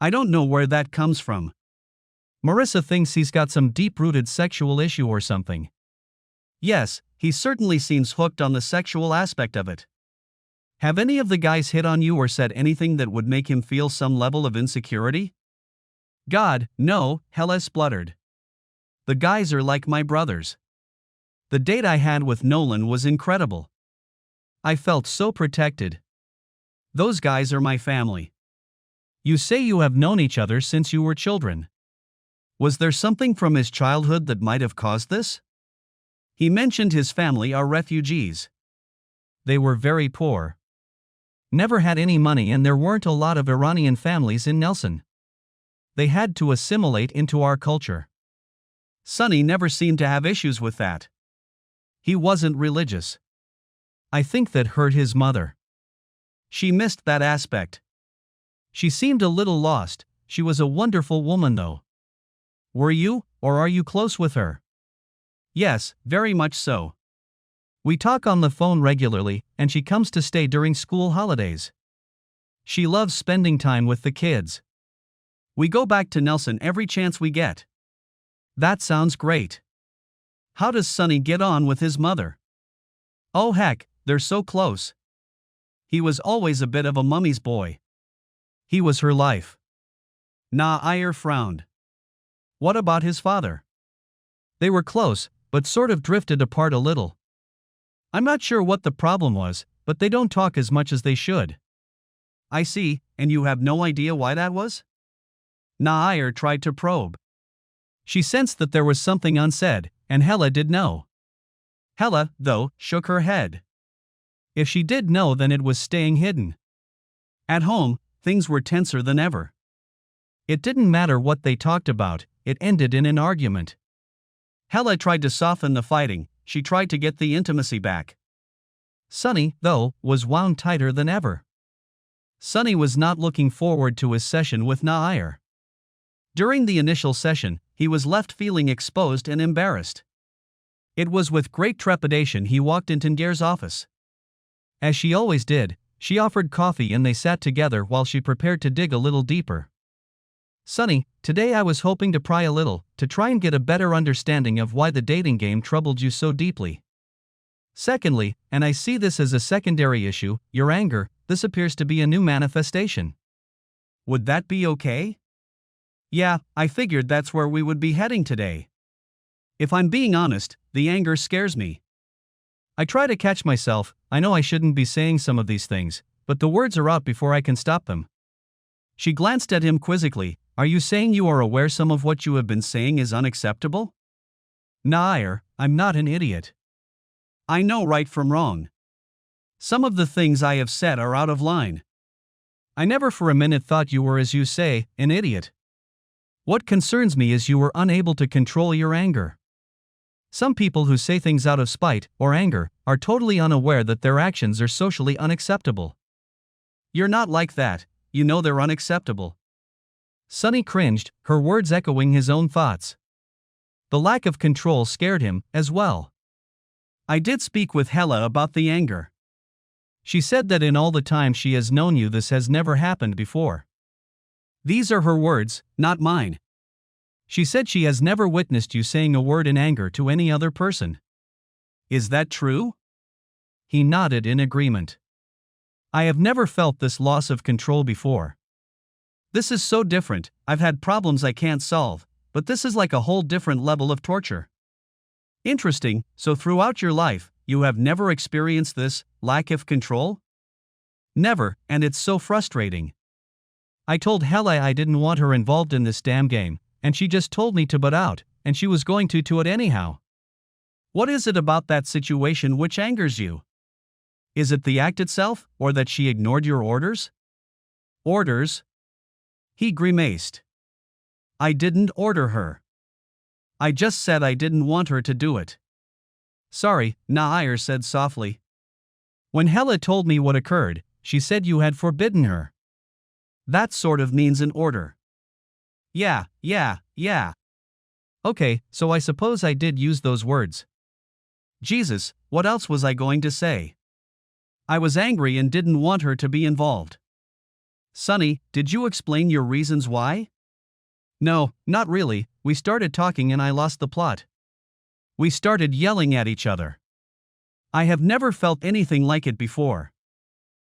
A: I don't know where that comes from. Marissa thinks he's got some deep-rooted sexual issue or something. Yes, he certainly seems hooked on the sexual aspect of it. Have any of the guys hit on you or said anything that would make him feel some level of insecurity? God, no, Helles spluttered. The guys are like my brothers. The date I had with Nolan was incredible. I felt so protected. Those guys are my family. You say you have known each other since you were children. Was there something from his childhood that might have caused this? He mentioned his family are refugees. They were very poor. Never had any money, and there weren't a lot of Iranian families in Nelson. They had to assimilate into our culture. Sunny never seemed to have issues with that. He wasn't religious. I think that hurt his mother. She missed that aspect. She seemed a little lost. She was a wonderful woman though. Were you, or are you close with her? Yes, very much so. We talk on the phone regularly, and she comes to stay during school holidays. She loves spending time with the kids. We go back to Nelson every chance we get. That sounds great. How does Sunny get on with his mother? Oh heck, they're so close. He was always a bit of a mummy's boy. He was her life. Nair frowned. What about his father? They were close, but sort of drifted apart a little. I'm not sure what the problem was, but they don't talk as much as they should.
B: I see, and you have no idea why that was? Nair tried to probe. She sensed that there was something unsaid, and Hella did know. Hella, though, shook her head. If she did know, then it was staying hidden. At home, things were tenser than ever. It didn't matter what they talked about, it ended in an argument. Hella tried to soften the fighting, she tried to get the intimacy back. Sunny, though, was wound tighter than ever. Sunny was not looking forward to his session with Nair. During the initial session, he was left feeling exposed and embarrassed. It was with great trepidation he walked into Ngir's office. As she always did, she offered coffee and they sat together while she prepared to dig a little deeper. Sunny, today I was hoping to pry a little, to try and get a better understanding of why the dating game troubled you so deeply. Secondly, and I see this as a secondary issue, your anger, this appears to be a new manifestation. Would that be okay? Yeah, I figured that's where we would be heading today. If I'm being honest, the anger scares me. I try to catch myself, I know I shouldn't be saying some of these things, but the words are out before I can stop them. She glanced at him quizzically. Are you saying you are aware some of what you have been saying is unacceptable? Nair, I'm not an idiot. I know right from wrong. Some of the things I have said are out of line. I never for a minute thought you were, as you say, an idiot. What concerns me is you were unable to control your anger. Some people who say things out of spite or anger are totally unaware that their actions are socially unacceptable. You're not like that, you know they're unacceptable. Sunny cringed, her words echoing his own thoughts. The lack of control scared him, as well. I did speak with Hella about the anger. She said that in all the time she has known you this has never happened before. These are her words, not mine. She said she has never witnessed you saying a word in anger to any other person. Is that true? He nodded in agreement. I have never felt this loss of control before. This is so different. I've had problems I can't solve, but this is like a whole different level of torture. Interesting, so throughout your life, you have never experienced this lack of control? Never, and it's so frustrating. I told Hella I didn't want her involved in this damn game, and she just told me to butt out, and she was going to it anyhow. What is it about that situation which angers you? Is it the act itself, or that she ignored your orders? Orders? He grimaced. I didn't order her. I just said I didn't want her to do it. Sorry, Nair said softly. When Hella told me what occurred, she said you had forbidden her. That sort of means an order. Yeah. Okay, so I suppose I did use those words. Jesus, what else was I going to say? I was angry and didn't want her to be involved. Sunny, did you explain your reasons why? No, not really, we started talking and I lost the plot. We started yelling at each other. I have never felt anything like it before.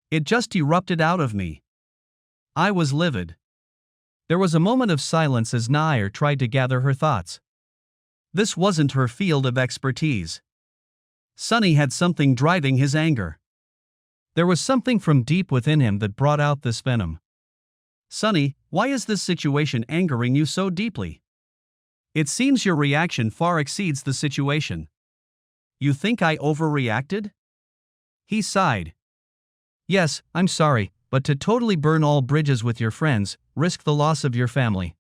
B: It just erupted out of me. I was livid. There was a moment of silence as Nair tried to gather her thoughts. This wasn't her field of expertise. Sunny had something driving his anger. There was something from deep within him that brought out this venom. Sunny, why is this situation angering you so deeply? It seems your reaction far exceeds the situation. You think I overreacted? He sighed. Yes, I'm sorry, but to totally burn all bridges with your friends, risk the loss of your family.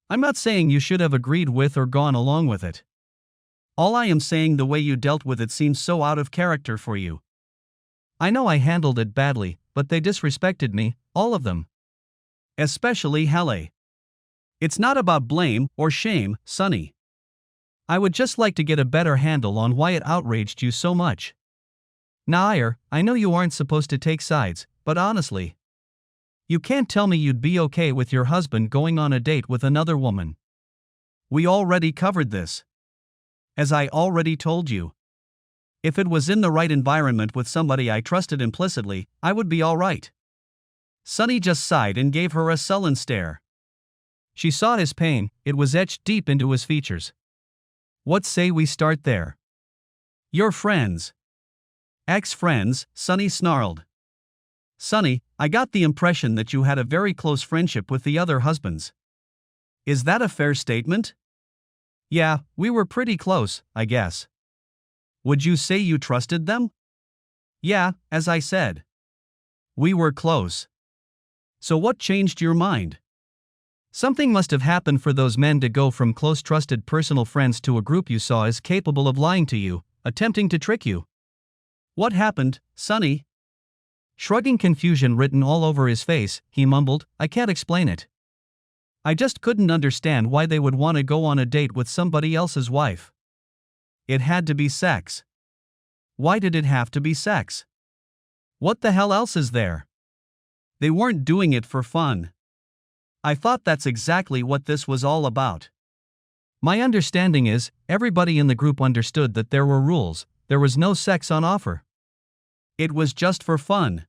B: I'm not saying you should have agreed with or gone along with it. All I am saying, the way you dealt with it seems so out of character for you. I know I handled it badly, but they disrespected me, all of them. Especially Helle. It's not about blame or shame, Sunny. I would just like to get a better handle on why it outraged you so much. Nair, I know you aren't supposed to take sides, but honestly, you can't tell me you'd be okay with your husband going on a date with another woman. We already covered this. As I already told you. If it was in the right environment with somebody I trusted implicitly, I would be all right. Sunny just sighed and gave her a sullen stare. She saw his pain, it was etched deep into his features. What say we start there? Your friends. Ex-friends, Sunny snarled. Sunny, I got the impression that you had a very close friendship with the other husbands. Is that a fair statement?
A: Yeah, we were pretty close, I guess.
B: Would you say you trusted them?
A: Yeah, as I said.
B: We were close. So what changed your mind?
A: Something must have happened for those men to go from close trusted personal friends to a group you saw as capable of lying to you, attempting to trick you.
B: What happened, Sunny?
A: Shrugging confusion written all over his face, he mumbled, I can't explain it. I just couldn't understand why they would want to go on a date with somebody else's wife.
B: It had to be sex.
A: Why did it have to be sex? What the hell else is there?
B: They weren't doing it for fun. I thought that's exactly what this was all about.
A: My understanding is, everybody in the group understood that there were rules, there was no sex on offer.
B: It was just for fun.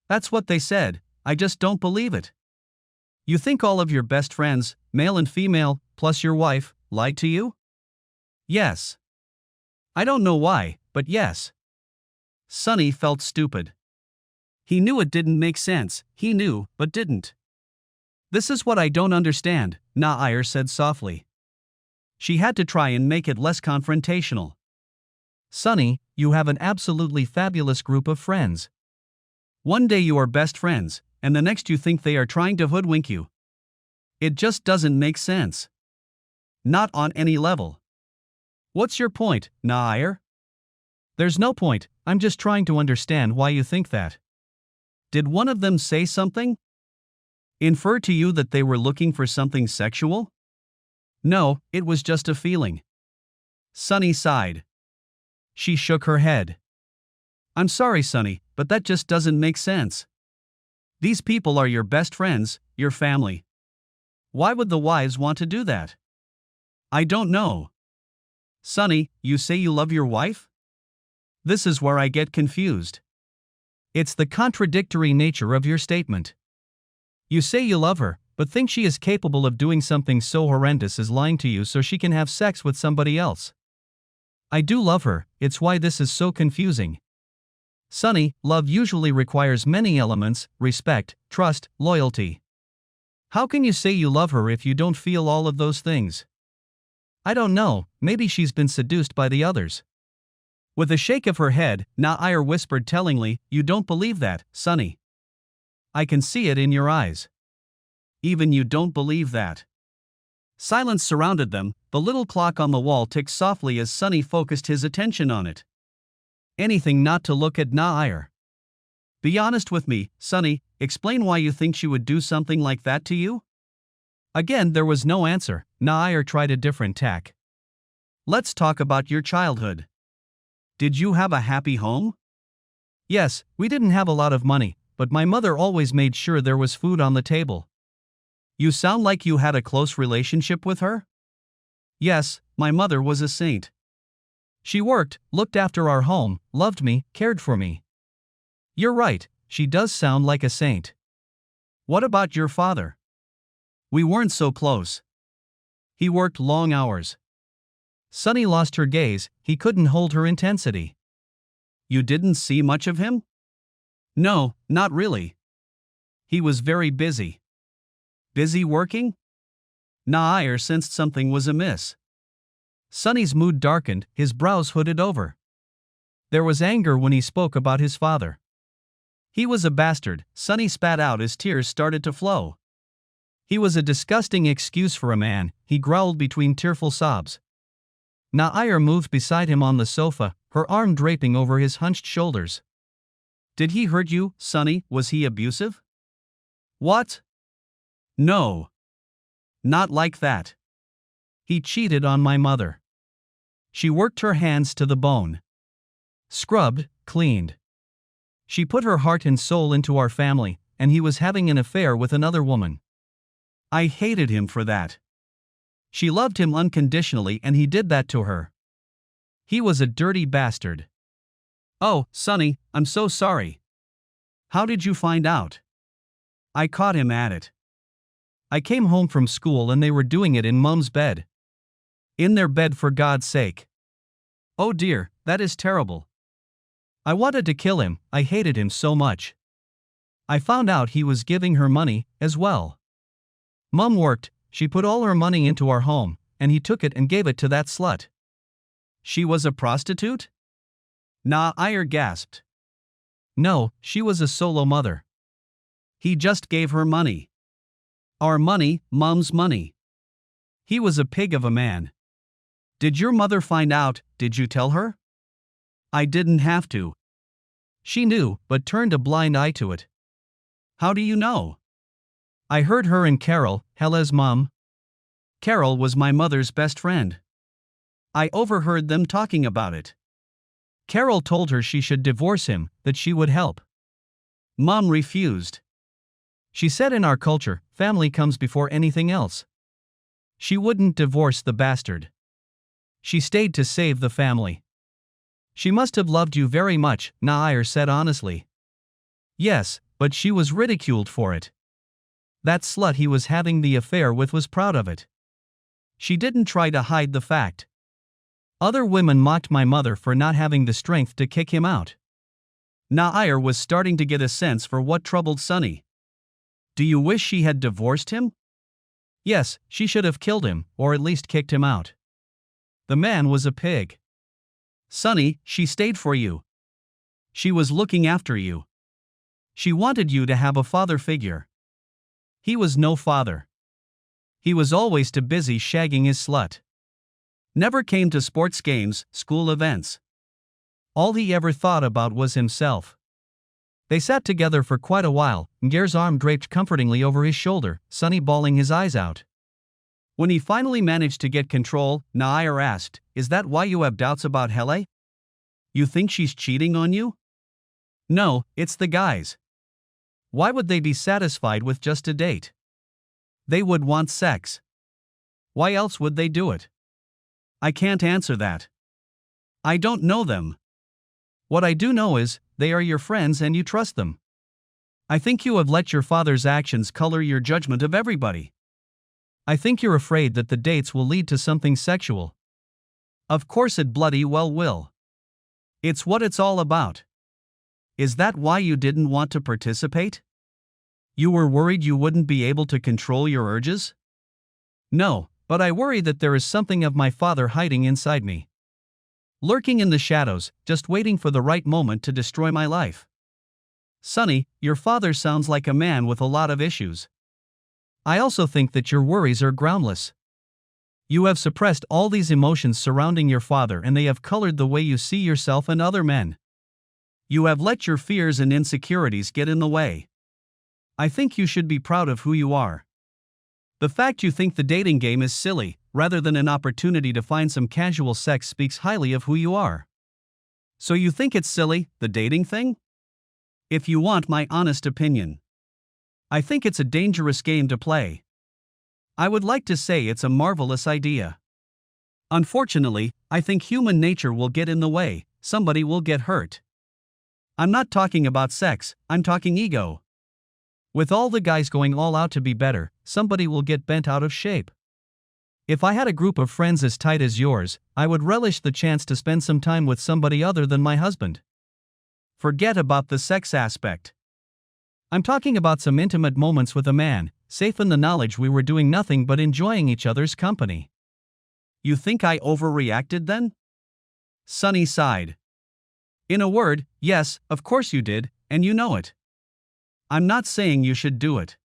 A: That's what they said, I just don't believe it.
B: You think all of your best friends, male and female, plus your wife, lied to you?
A: Yes.
B: I don't know why, but yes. Sunny felt stupid. He knew it didn't make sense, he knew, but didn't.
A: This is what I don't understand, Nair said softly.
B: She had to try and make it less confrontational.
A: Sunny, you have an absolutely fabulous group of friends.
B: One day you are best friends, and the next you think they are trying to hoodwink you. It just doesn't make sense. Not on any level.
A: What's your point, Nair? There's no point, I'm just trying to understand why you think that.
B: Did one of them say something? Infer to you that they were looking for something sexual?
A: No, it was just a feeling.
B: Sunny sighed.
A: She shook her head.
B: I'm sorry, Sunny, but that just doesn't make sense. These people are your best friends, your family. Why would the wives want to do that? I don't know. Sunny, you say you love your wife? This is where I get confused.
A: It's the contradictory nature of your statement. You say you love her, but think she is capable of doing something so horrendous as lying to you so she can have sex with somebody else. I do love her, it's why this is so confusing. Sunny, love usually requires many elements: respect, trust, loyalty. How can you say you love her if you don't feel all of those things? I don't know, maybe she's been seduced by the others.
B: With a shake of her head, Nair whispered tellingly, You don't believe that, Sunny. I can see it in your eyes. Even you don't believe that. Silence surrounded them, the little clock on the wall ticked softly as Sunny focused his attention on it. Anything not to look at Nair. Be honest with me, Sunny, explain why you think she would do something like that to you?
A: Again there was no answer, Nair tried a different tack.
B: Let's talk about your childhood. Did you have a happy home?
A: Yes, we didn't have a lot of money, but my mother always made sure there was food on the table.
B: You sound like you had a close relationship with her?
A: Yes, my mother was a saint. She worked, looked after our home, loved me, cared for me. You're right, she does sound like a saint.
B: What about your father? We weren't so close. He worked long hours.
A: Sunny lost her gaze, he couldn't hold her intensity.
B: You didn't see much of him? No, not really. He was very busy. Busy working? Nair sensed something was amiss.
A: Sunny's mood darkened, his brows hooded over. There was anger when he spoke about his father.
B: He was a bastard, Sunny spat out as tears started to flow.
A: He was a disgusting excuse for a man, he growled between tearful sobs. Nair moved beside him on the sofa, her arm draping over his hunched shoulders.
B: Did he hurt you, Sunny? Was he abusive? What? No. Not like that.
A: He cheated on my mother. She worked her hands to the bone. Scrubbed, cleaned. She put her heart and soul into our family, and he was having an affair with another woman.
B: I hated him for that. She loved him unconditionally and he did that to her. He was a dirty bastard. Oh, Sunny, I'm so sorry. How did you find out? I caught him at it.
A: I came home from school and they were doing it in Mum's bed.
B: In their bed, for God's sake. Oh dear, that is terrible.
A: I wanted to kill him, I hated him so much. I found out he was giving her money, as well. Mom worked, she put all her money into our home, and he took it and gave it to that slut.
B: She was a prostitute? Nair gasped.
A: No, she was a solo mother.
B: He just gave her money. Our money, Mom's money. He was a pig of a man. Did your mother find out? Did you tell her? I didn't have to.
A: She knew, but turned a blind eye to it.
B: How do you know?
A: I heard her and Carol, Hela's mom.
B: Carol was my mother's best friend. I overheard them talking about it.
A: Carol told her she should divorce him, that she would help.
B: Mom refused.
A: She said in our culture, family comes before anything else. She wouldn't divorce the bastard. She stayed to save the family. She must have loved you very much, Nair said honestly.
B: Yes, but she was ridiculed for it.
A: That slut he was having the affair with was proud of it.
B: She didn't try to hide the fact.
A: Other women mocked my mother for not having the strength to kick him out.
B: Nair was starting to get a sense for what troubled Sunny. Do you wish she had divorced him?
A: Yes, she should have killed him, or at least kicked him out. The man was a pig.
B: Sunny, she stayed for you. She was looking after you. She wanted you to have a father figure.
A: He was no father. He was always too busy shagging his slut.
B: Never came to sports games, school events.
A: All he ever thought about was himself. They sat together for quite a while, Ngier's arm draped comfortingly over his shoulder, Sunny bawling his eyes out.
B: When he finally managed to get control, Nair asked, "Is that why you have doubts about Hele? You think she's cheating on you?"
A: No, it's the guys. Why would they be satisfied with just a date?
B: They would want sex.
A: Why else would they do it?
B: I can't answer that. I don't know them.
A: What I do know is, they are your friends and you trust them. I think you have let your father's actions color your judgment of everybody. I think you're afraid that the dates will lead to something sexual.
B: Of course it bloody well will. It's what it's all about. Is that why you didn't want to participate? You were worried you wouldn't be able to control your urges?
A: No, but I worry that there is something of my father hiding inside me. Lurking in the shadows, just waiting for the right moment to destroy my life.
B: Sunny, your father sounds like a man with a lot of issues.
A: I also think that your worries are groundless. You have suppressed all these emotions surrounding your father and they have colored the way you see yourself and other men.
B: You have let your fears and insecurities get in the way. I think you should be proud of who you are. The fact you think the dating game is silly, rather than an opportunity to find some casual sex, speaks highly of who you are. So you think it's silly, the dating thing? If you want my honest opinion, I think it's a dangerous game to play. I would like to say it's a marvelous idea. Unfortunately, I think human nature will get in the way, somebody will get hurt. I'm not talking about sex, I'm talking ego.
A: With all the guys going all out to be better, somebody will get bent out of shape. If I had a group of friends as tight as yours, I would relish the chance to spend some time with somebody other than my husband.
B: Forget about the sex aspect.
A: I'm talking about some intimate moments with a man, safe in the knowledge we were doing nothing but enjoying each other's company.
B: You think I overreacted then? Sunny sighed. In a word, yes, of course you did, and you know it. I'm not saying you should do it.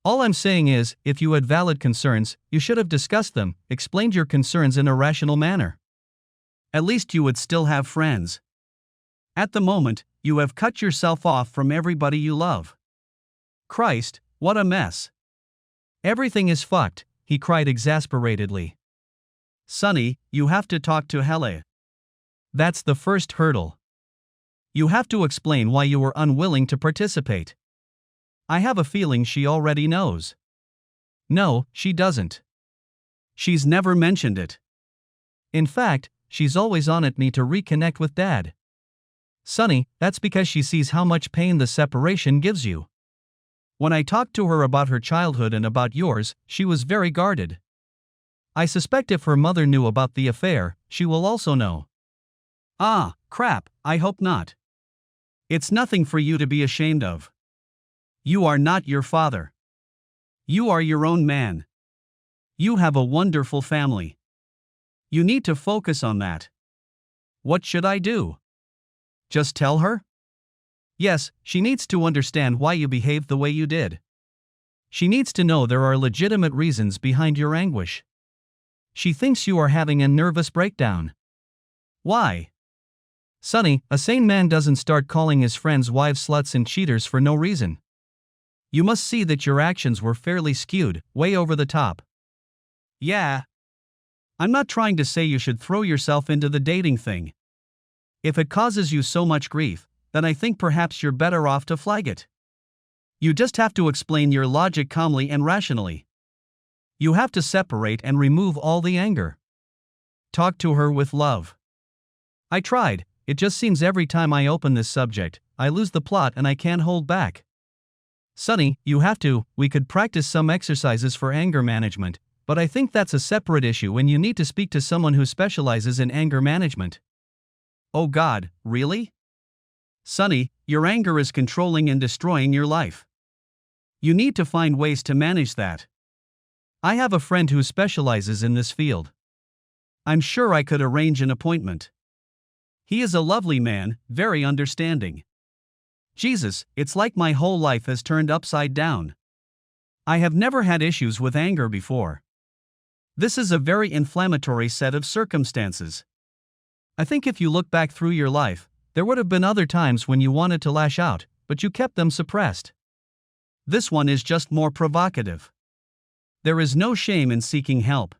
A: All I'm saying is, if you had valid concerns, you should have discussed them, explained your concerns in a rational manner.
B: At least you would still have friends. At the moment, you have cut yourself off from everybody you love. Christ, what a mess.
A: Everything is fucked, he cried exasperatedly.
B: Sunny, you have to talk to Hele.
A: That's the first hurdle. You have to explain why you were unwilling to participate. I have a feeling she already knows. No, she doesn't.
B: She's never mentioned it.
A: In fact, she's always on at me to reconnect with Dad. Sunny, that's because she sees how much pain the separation gives you. When I talked to her about her childhood and about yours, she was very guarded. I suspect if her mother knew about the affair, she will also know.
B: Ah, crap, I hope not. It's nothing for you to be ashamed of. You are not your father. You are your own man. You have a wonderful family. You need to focus on that. What should I do? Just tell her? Yes, she needs to understand why you behaved the way you did. She needs to know there are legitimate reasons behind your anguish. She thinks you are having a nervous breakdown. Why? Sonny, a sane man doesn't start calling his friends wives sluts and cheaters for no reason. You must see that your actions were fairly skewed, way over the top. Yeah. I'm not trying to say you should throw yourself into the dating thing. If it causes you so much grief, then I think perhaps you're better off to flag it. You just have to explain your logic calmly and rationally. You have to separate and remove all the anger. Talk to her with love. I tried, it just seems every time I open this subject, I lose the plot and I can't hold back. Sonny, we could practice some exercises for anger management, but I think that's a separate issue and you need to speak to someone who specializes in anger management. Oh God, really? Sonny, your anger is controlling and destroying your life. You need to find ways to manage that. I have a friend who specializes in this field. I'm sure I could arrange an appointment. He is a lovely man, very understanding. Jesus, it's like my whole life has turned upside down. I have never had issues with anger before. This is a very inflammatory set of circumstances. I think if you look back through your life, there would have been other times when you wanted to lash out, but you kept them suppressed. This one is just more provocative. There is no shame in seeking help.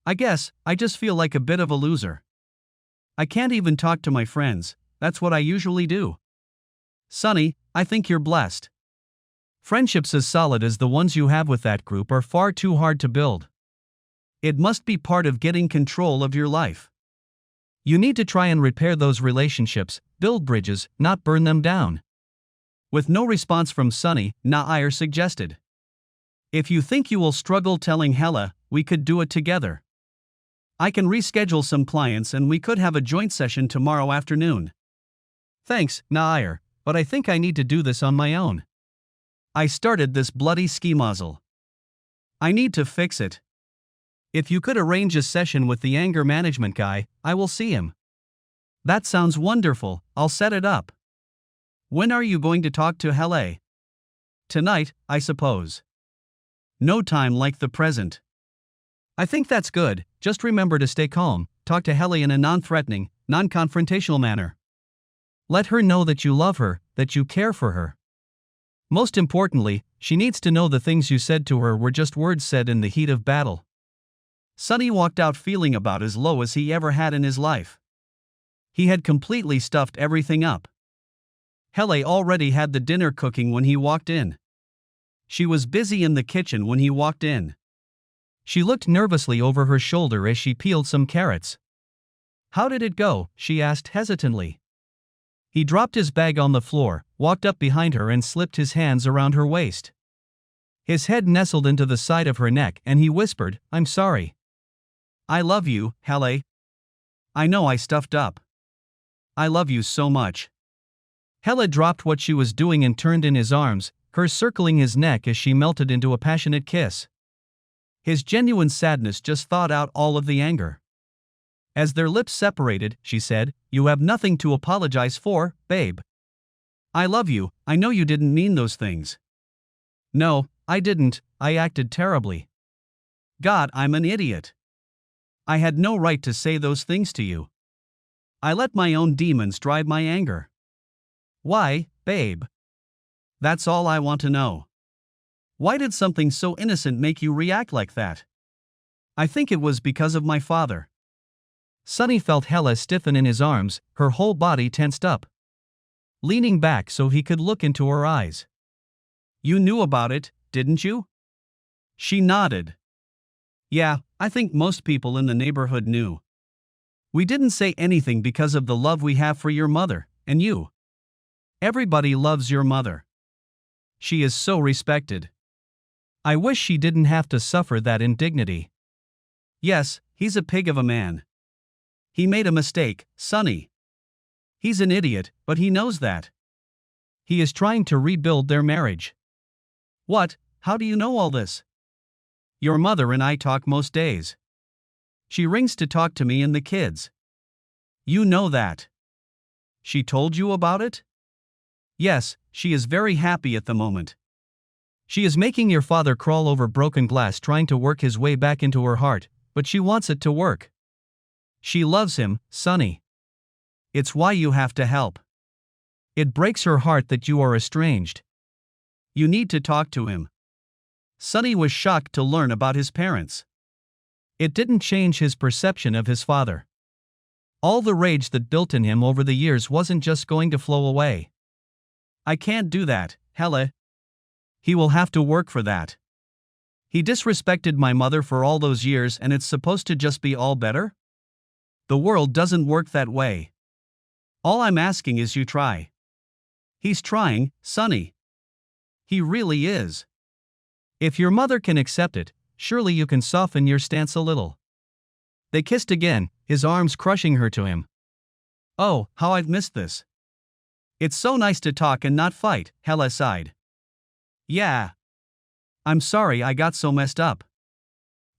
B: I guess, I just feel like a bit of a loser. I can't even talk to my friends, that's what I usually do. Sonny, I think you're blessed. Friendships as solid as the ones you have with that group are far too hard to build. It must be part of getting control of your life. You need to try and repair those relationships, build bridges, not burn them down. With no response from Sonny, Nair suggested. If you think you will struggle telling Hella, we could do it together. I can reschedule some clients and we could have a joint session tomorrow afternoon. Thanks, Nair, but I think I need to do this on my own. I started this bloody ski muzzle. I need to fix it. If you could arrange a session with the anger management guy, I will see him. That sounds wonderful, I'll set it up. When are you going to talk to Helle? Tonight, I suppose. No time like the present. I think that's good, just remember to stay calm, talk to Helle in a non-threatening, non-confrontational manner. Let her know that you love her, that you care for her. Most importantly, she needs to know the things you said to her were just words said in the heat of battle. Sonny walked out feeling about as low as he ever had in his life. He had completely stuffed everything up. Helle already had the dinner cooking when he walked in. She was busy in the kitchen when he walked in. She looked nervously over her shoulder as she peeled some carrots. How did it go? She asked hesitantly. He dropped his bag on the floor, walked up behind her and slipped his hands around her waist. His head nestled into the side of her neck and he whispered, I'm sorry. I love you, Helle. I know I stuffed up. I love you so much. Helle dropped what she was doing and turned in his arms, hers circling his neck as she melted into a passionate kiss. His genuine sadness just thawed out all of the anger. As their lips separated, she said, You have nothing to apologize for, babe. I love you, I know you didn't mean those things. No, I didn't, I acted terribly. God, I'm an idiot. I had no right to say those things to you. I let my own demons drive my anger. Why, babe? That's all I want to know. Why did something so innocent make you react like that? I think it was because of my father. Sonny felt Helle stiffen in his arms, her whole body tensed up. Leaning back so he could look into her eyes. You knew about it, didn't you? She nodded. Yeah, I think most people in the neighborhood knew. We didn't say anything because of the love we have for your mother, and you. Everybody loves your mother. She is so respected. I wish she didn't have to suffer that indignity. Yes, he's a pig of a man. He made a mistake, Sonny. He's an idiot, but he knows that.
A: He is trying to rebuild their marriage.
B: What? How do you know all this?
A: Your mother and I talk most days.
B: She rings to talk to me and the kids.
A: You know that.
B: She told you about it?
A: Yes, she is very happy at the moment. She is making your father crawl over broken glass trying to work his way back into her heart, but she wants it to work. She loves him, Sonny. It's why you have to help. It breaks her heart that you are estranged. You need to talk to him.
B: Sonny was shocked to learn about his parents.
A: It didn't change his perception of his father. All the rage that built in him over the years wasn't just going to flow away.
B: I can't do that, Hella.
A: He will have to work for that. He disrespected my mother for all those years and it's supposed to just be all better? The world doesn't work that way.
B: All I'm asking is you try.
A: He's trying, Sonny.
B: He really is.
A: If your mother can accept it, surely you can soften your stance a little. They kissed again, his arms crushing her to him.
B: Oh, how I've missed this.
A: It's so nice to talk and not fight, Hella sighed.
B: Yeah.
A: I'm sorry I got so messed up.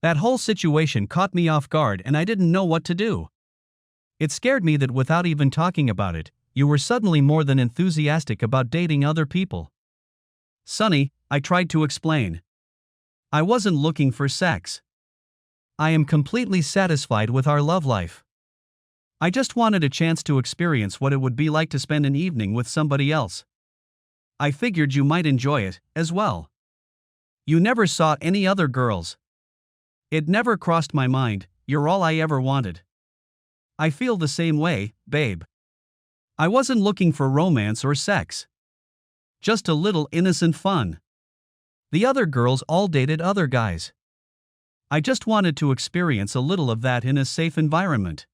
A: That whole situation caught me off guard and I didn't know what to do. It scared me that without even talking about it, you were suddenly more than enthusiastic about dating other people.
B: Sonny, I tried to explain. I wasn't looking for sex.
A: I am completely satisfied with our love life. I just wanted a chance to experience what it would be like to spend an evening with somebody else.
B: I figured you might enjoy it, as well.
A: You never saw any other girls.
B: It never crossed my mind, you're all I ever wanted.
A: I feel the same way, babe.
B: I wasn't looking for romance or sex. Just a little innocent fun.
A: The other girls all dated other guys.
B: I just wanted to experience a little of that in a safe environment.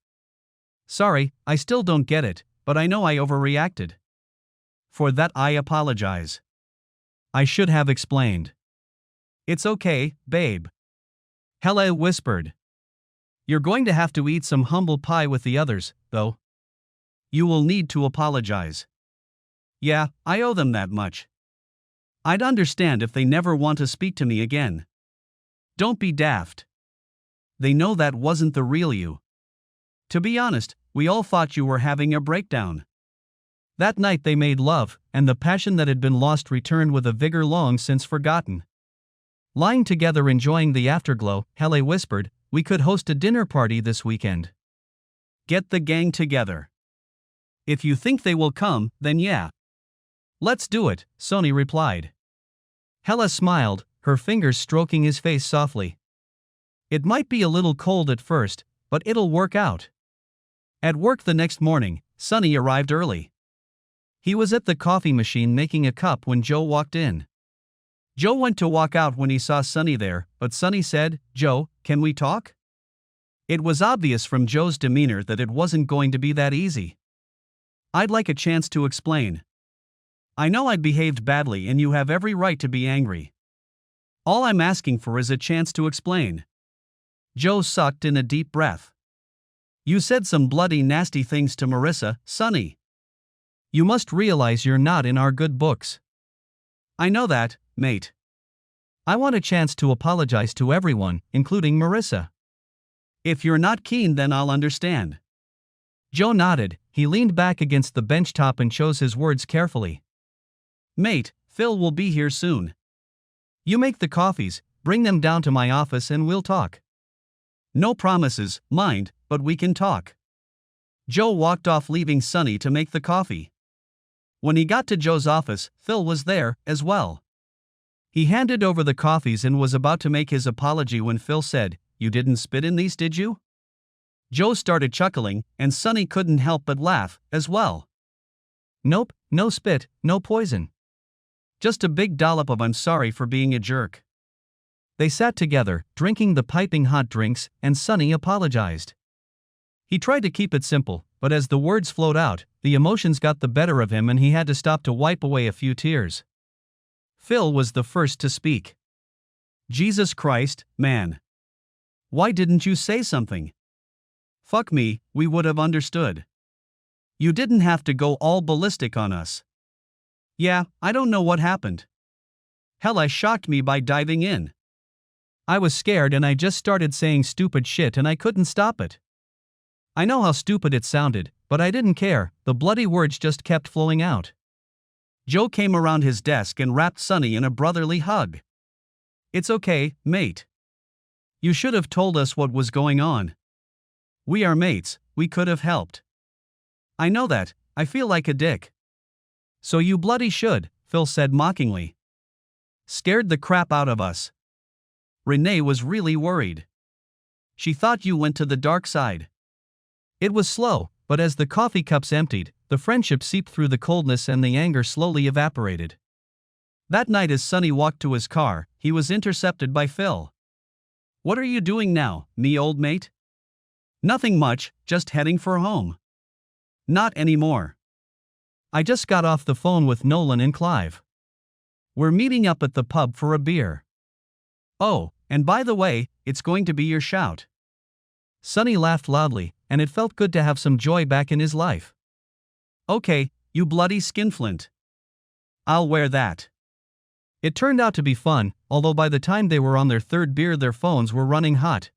A: Sorry, I still don't get it, but I know I overreacted.
B: For that I apologize.
A: I should have explained.
B: It's okay, babe.
A: Hella whispered.
B: You're going to have to eat some humble pie with the others, though. You will need to apologize.
A: Yeah, I owe them that much.
B: I'd understand if they never want to speak to me again.
A: Don't be daft.
B: They know that wasn't the real you.
A: To be honest, we all thought you were having a breakdown. That night they made love, and the passion that had been lost returned with a vigor long since forgotten. Lying together enjoying the afterglow, Helle whispered, we could host a dinner party this weekend.
B: Get the gang together.
A: If you think they will come, then yeah.
B: Let's do it, Sony replied.
A: Hella smiled, her fingers stroking his face softly. It might be a little cold at first, but it'll work out. At work the next morning, Sonny arrived early. He was at the coffee machine making a cup when Joe walked in. Joe went to walk out when he saw Sonny there, but Sonny said, Joe, can we talk? It was obvious from Joe's demeanor that it wasn't going to be that easy.
B: I'd like a chance to explain. I know I behaved badly and you have every right to be angry. All I'm asking for is a chance to explain.
A: Joe sucked in a deep breath.
B: You said some bloody nasty things to Marissa, Sonny.
A: You must realize you're not in our good books.
B: I know that, mate.
A: I want a chance to apologize to everyone, including Marissa.
B: If you're not keen, then I'll understand.
A: Joe nodded, he leaned back against the bench top and chose his words carefully.
B: Mate, Phil will be here soon.
A: You make the coffees, bring them down to my office and we'll talk.
B: No promises, mind, but we can talk. Joe walked off, leaving Sonny to make the coffee. When he got to Joe's office, Phil was there, as well.
A: He handed over the coffees and was about to make his apology when Phil said, You didn't spit in these, did you?
B: Joe started chuckling, and Sonny couldn't help but laugh, as well.
A: Nope, no spit, no poison.
B: Just a big dollop of I'm sorry for being a jerk.
A: They sat together, drinking the piping hot drinks, and Sonny apologized. He tried to keep it simple, but as the words flowed out, the emotions got the better of him and he had to stop to wipe away a few tears. Phil was the first to speak.
B: Jesus Christ, man. Why didn't you say something? Fuck me, we would have understood. You didn't have to go all ballistic on us. Yeah, I don't know what happened. Hella shocked me by diving in.
A: I was scared and I just started saying stupid shit and I couldn't stop it. I know how stupid it sounded, but I didn't care, the bloody words just kept flowing out.
B: Joe came around his desk and wrapped Sonny in a brotherly hug. It's okay, mate. You should have told us what was going on. We are mates, we could have helped. I know that, I feel like a dick.
A: So you bloody should, Phil said mockingly.
B: Scared the crap out of us. Renee was really worried. She thought you went to the dark side.
A: It was slow, but as the coffee cups emptied, the friendship seeped through the coldness and the anger slowly evaporated.
B: That night as Sonny walked to his car, he was intercepted by Phil. What are you doing now, me old mate? Nothing much, just heading for home. Not anymore.
A: I just got off the phone with Nolan and Clive.
B: We're meeting up at the pub for a beer. Oh, and by the way, it's going to be your shout.
A: Sonny laughed loudly, and it felt good to have some joy back in his life.
B: Okay, you bloody skinflint. I'll wear that.
A: It turned out to be fun, although by the time they were on their third beer their phones were running hot.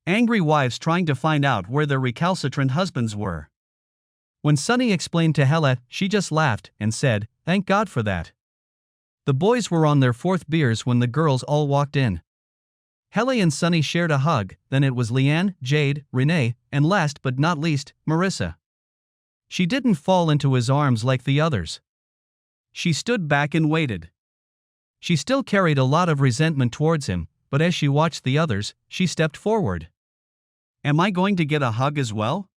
B: Angry wives trying to find out where their recalcitrant husbands were.
A: When Sonny explained to Hella, she just laughed and said, "Thank God for that." The boys were on their fourth beers when the girls all walked in. Hella and Sonny shared a hug, then it was Leanne, Jade, Renee, and last but not least, Marissa. She didn't fall into his arms like the others.
B: She stood back and waited.
A: She still carried a lot of resentment towards him, but as she watched the others, she stepped forward.
B: Am I going to get a hug as well?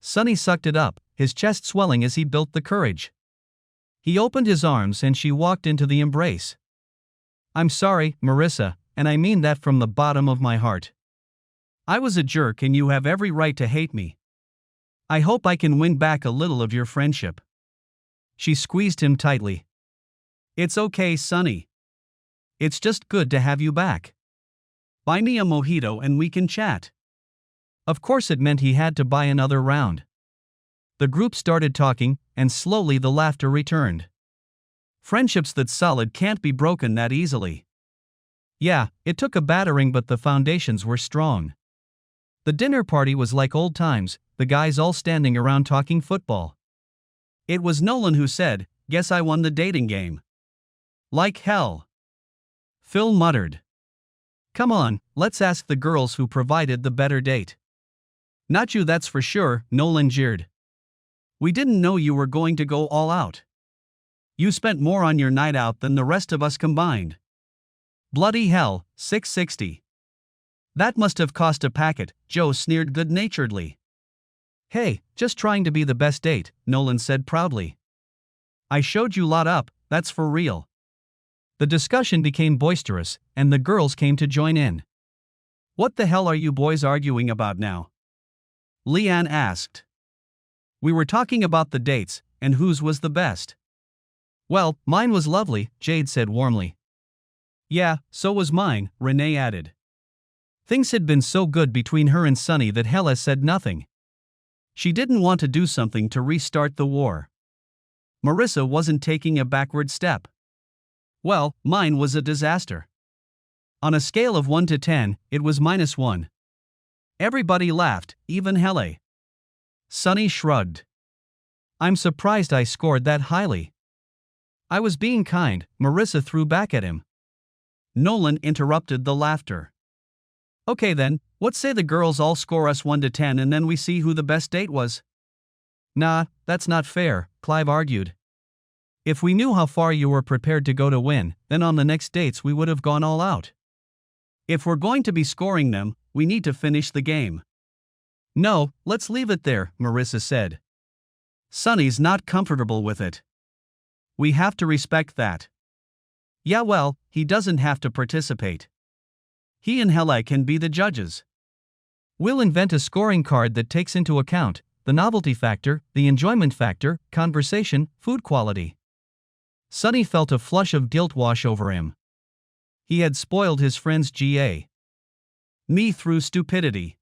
A: Sonny sucked it up, his chest swelling as he built the courage. He opened his arms and she walked into the embrace. I'm sorry, Marissa, and I mean that from the bottom of my heart.
B: I was a jerk and you have every right to hate me. I hope I can win back a little of your friendship.
A: She squeezed him tightly.
B: It's okay, Sonny. It's just good to have you back. Buy me a mojito and we can chat.
A: Of course it meant he had to buy another round. The group started talking, and slowly the laughter returned.
B: Friendships that solid can't be broken that easily.
A: Yeah, it took a battering but the foundations were strong. The dinner party was like old times, the guys all standing around talking football.
B: It was Nolan who said, "Guess I won the dating game." Like hell.
A: Phil muttered. Come on, let's ask the girls who provided the better date.
B: Not you, that's for sure, Nolan jeered. We didn't know you were going to go all out. You spent more on your night out than the rest of us combined. Bloody hell, $6.60. That must have cost a packet, Joe sneered good-naturedly.
A: Hey, just trying to be the best date, Nolan said proudly.
B: I showed you lot up, that's for real.
A: The discussion became boisterous, and the girls came to join in.
B: What the hell are you boys arguing about now? Leanne asked. We were talking about the dates, and whose was the best.
A: Well, mine was lovely, Jade said warmly.
B: Yeah, so was mine, Renee added.
A: Things had been so good between her and Sonny that Hella said nothing.
B: She didn't want to do something to restart the war. Marissa wasn't taking a backward step. Well, mine was a disaster. On a scale of 1 to 10, it was -1. Everybody laughed, even Helle. Sonny shrugged.
A: I'm surprised I scored that highly. I was being kind, Marissa threw back at him.
B: Nolan interrupted the laughter. Okay then, let's say the girls all score us 1 to 10 and then we see who the best date was.
A: Nah, that's not fair, Clive argued. If we knew how far you were prepared to go to win, then on the next dates we would have gone all out.
B: If we're going to be scoring them, we need to finish the game.
A: No, let's leave it there, Marissa said.
B: Sonny's not comfortable with it. We have to respect that. Yeah, well, he doesn't have to participate. He and Helle can be the judges.
A: We'll invent a scoring card that takes into account the novelty factor, the enjoyment factor, conversation, food quality. Sonny felt a flush of guilt wash over him. He had spoiled his friend's GA.
B: Me through stupidity.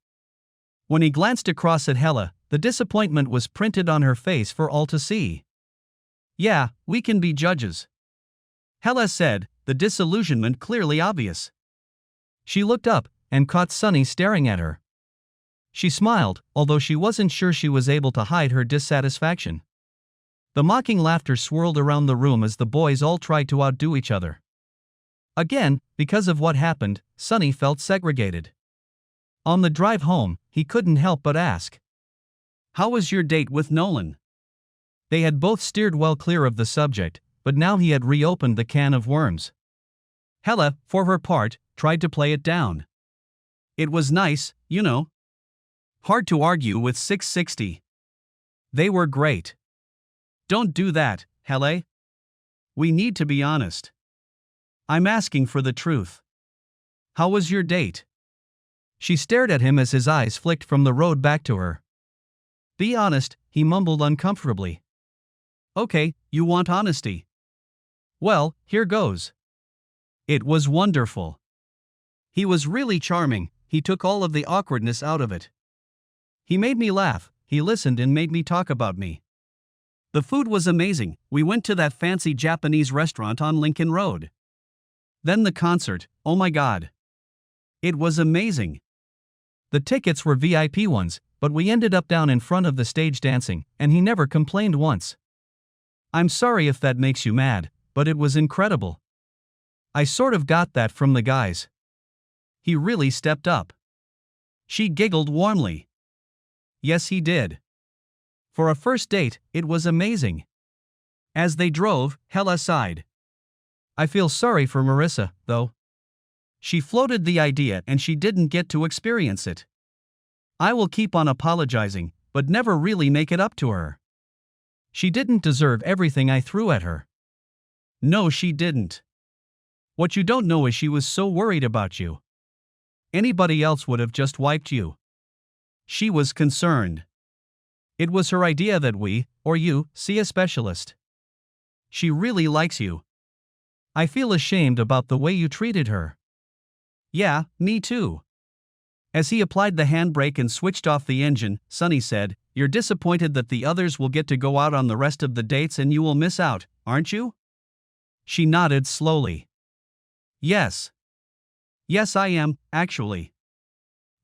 B: When he glanced across at Helle, the disappointment was printed on her face for all to see. Yeah, we can be judges. Hella said, the disillusionment clearly obvious.
A: She looked up and caught Sunny staring at her. She smiled, although she wasn't sure she was able to hide her dissatisfaction. The mocking laughter swirled around the room as the boys all tried to outdo each other. Again, because of what happened, Sunny felt segregated. On the drive home, he couldn't help but ask,
B: "How was your date with Nolan?"
A: They had both steered well clear of the subject, but now he had reopened the can of worms.
B: Hella, for her part, tried to play it down. "It was nice, you know. Hard to argue with 660. They were great." "Don't do that, Hella. We need to be honest." "I'm asking for the truth. How was your date?"
A: She stared at him as his eyes flicked from the road back to her.
B: "Be honest," he mumbled uncomfortably. "Okay, you want honesty. Well, here goes. It was wonderful. He was really charming, he took all of the awkwardness out of it. He made me laugh, he listened and made me talk about me. The food was amazing, we went to that fancy Japanese restaurant on Lincoln Road. Then the concert, oh my god. It was amazing.
A: The tickets were VIP ones, but we ended up down in front of the stage dancing, and he never complained once.
B: I'm sorry if that makes you mad, but it was incredible.
A: I sort of got that from the guys.
B: He really stepped up." She giggled warmly. "Yes, he did. For a first date, it was amazing." As they drove, Hella sighed.
A: I feel sorry for Marissa, though.
B: She floated the idea and she didn't get to experience it. I will keep on apologizing, but never really make it up to her.
A: She didn't deserve everything I threw at her.
B: No, she didn't. What you don't know is she was so worried about you. Anybody else would have just wiped you. She was concerned. It was her idea that we, or you, see a specialist. She really likes you.
A: I feel ashamed about the way you treated her.
B: Yeah, me too. As he applied the handbrake and switched off the engine, Sunny said, "You're disappointed that the others will get to go out on the rest of the dates and you will miss out, aren't you?" She nodded slowly. Yes. Yes, I am, actually.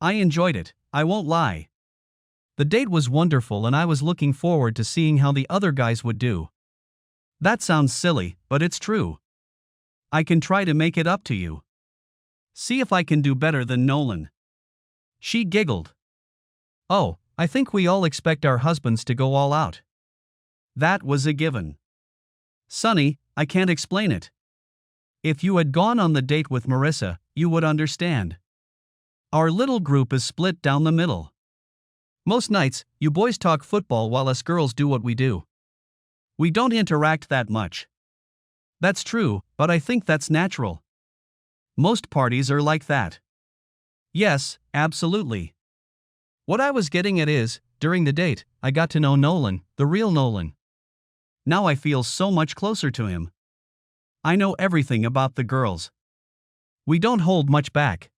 B: I enjoyed it, I won't lie.
A: The date was wonderful and I was looking forward to seeing how the other guys would do.
B: That sounds silly, but it's true. I can try to make it up to you. See if I can do better than Nolan." She giggled.
A: Oh, I think we all expect our husbands to go all out.
B: That was a given. Sunny, I can't explain it. If you had gone on the date with Marissa, you would understand. Our little group is split down the middle. Most nights, you boys talk football while us girls do what we do. We don't interact that much. That's true, but I think that's natural. Most parties are like that. Yes, absolutely.
A: What I was getting at is, during the date, I got to know Nolan, the real Nolan.
B: Now I feel so much closer to him. I know everything about the girls. We don't hold much back.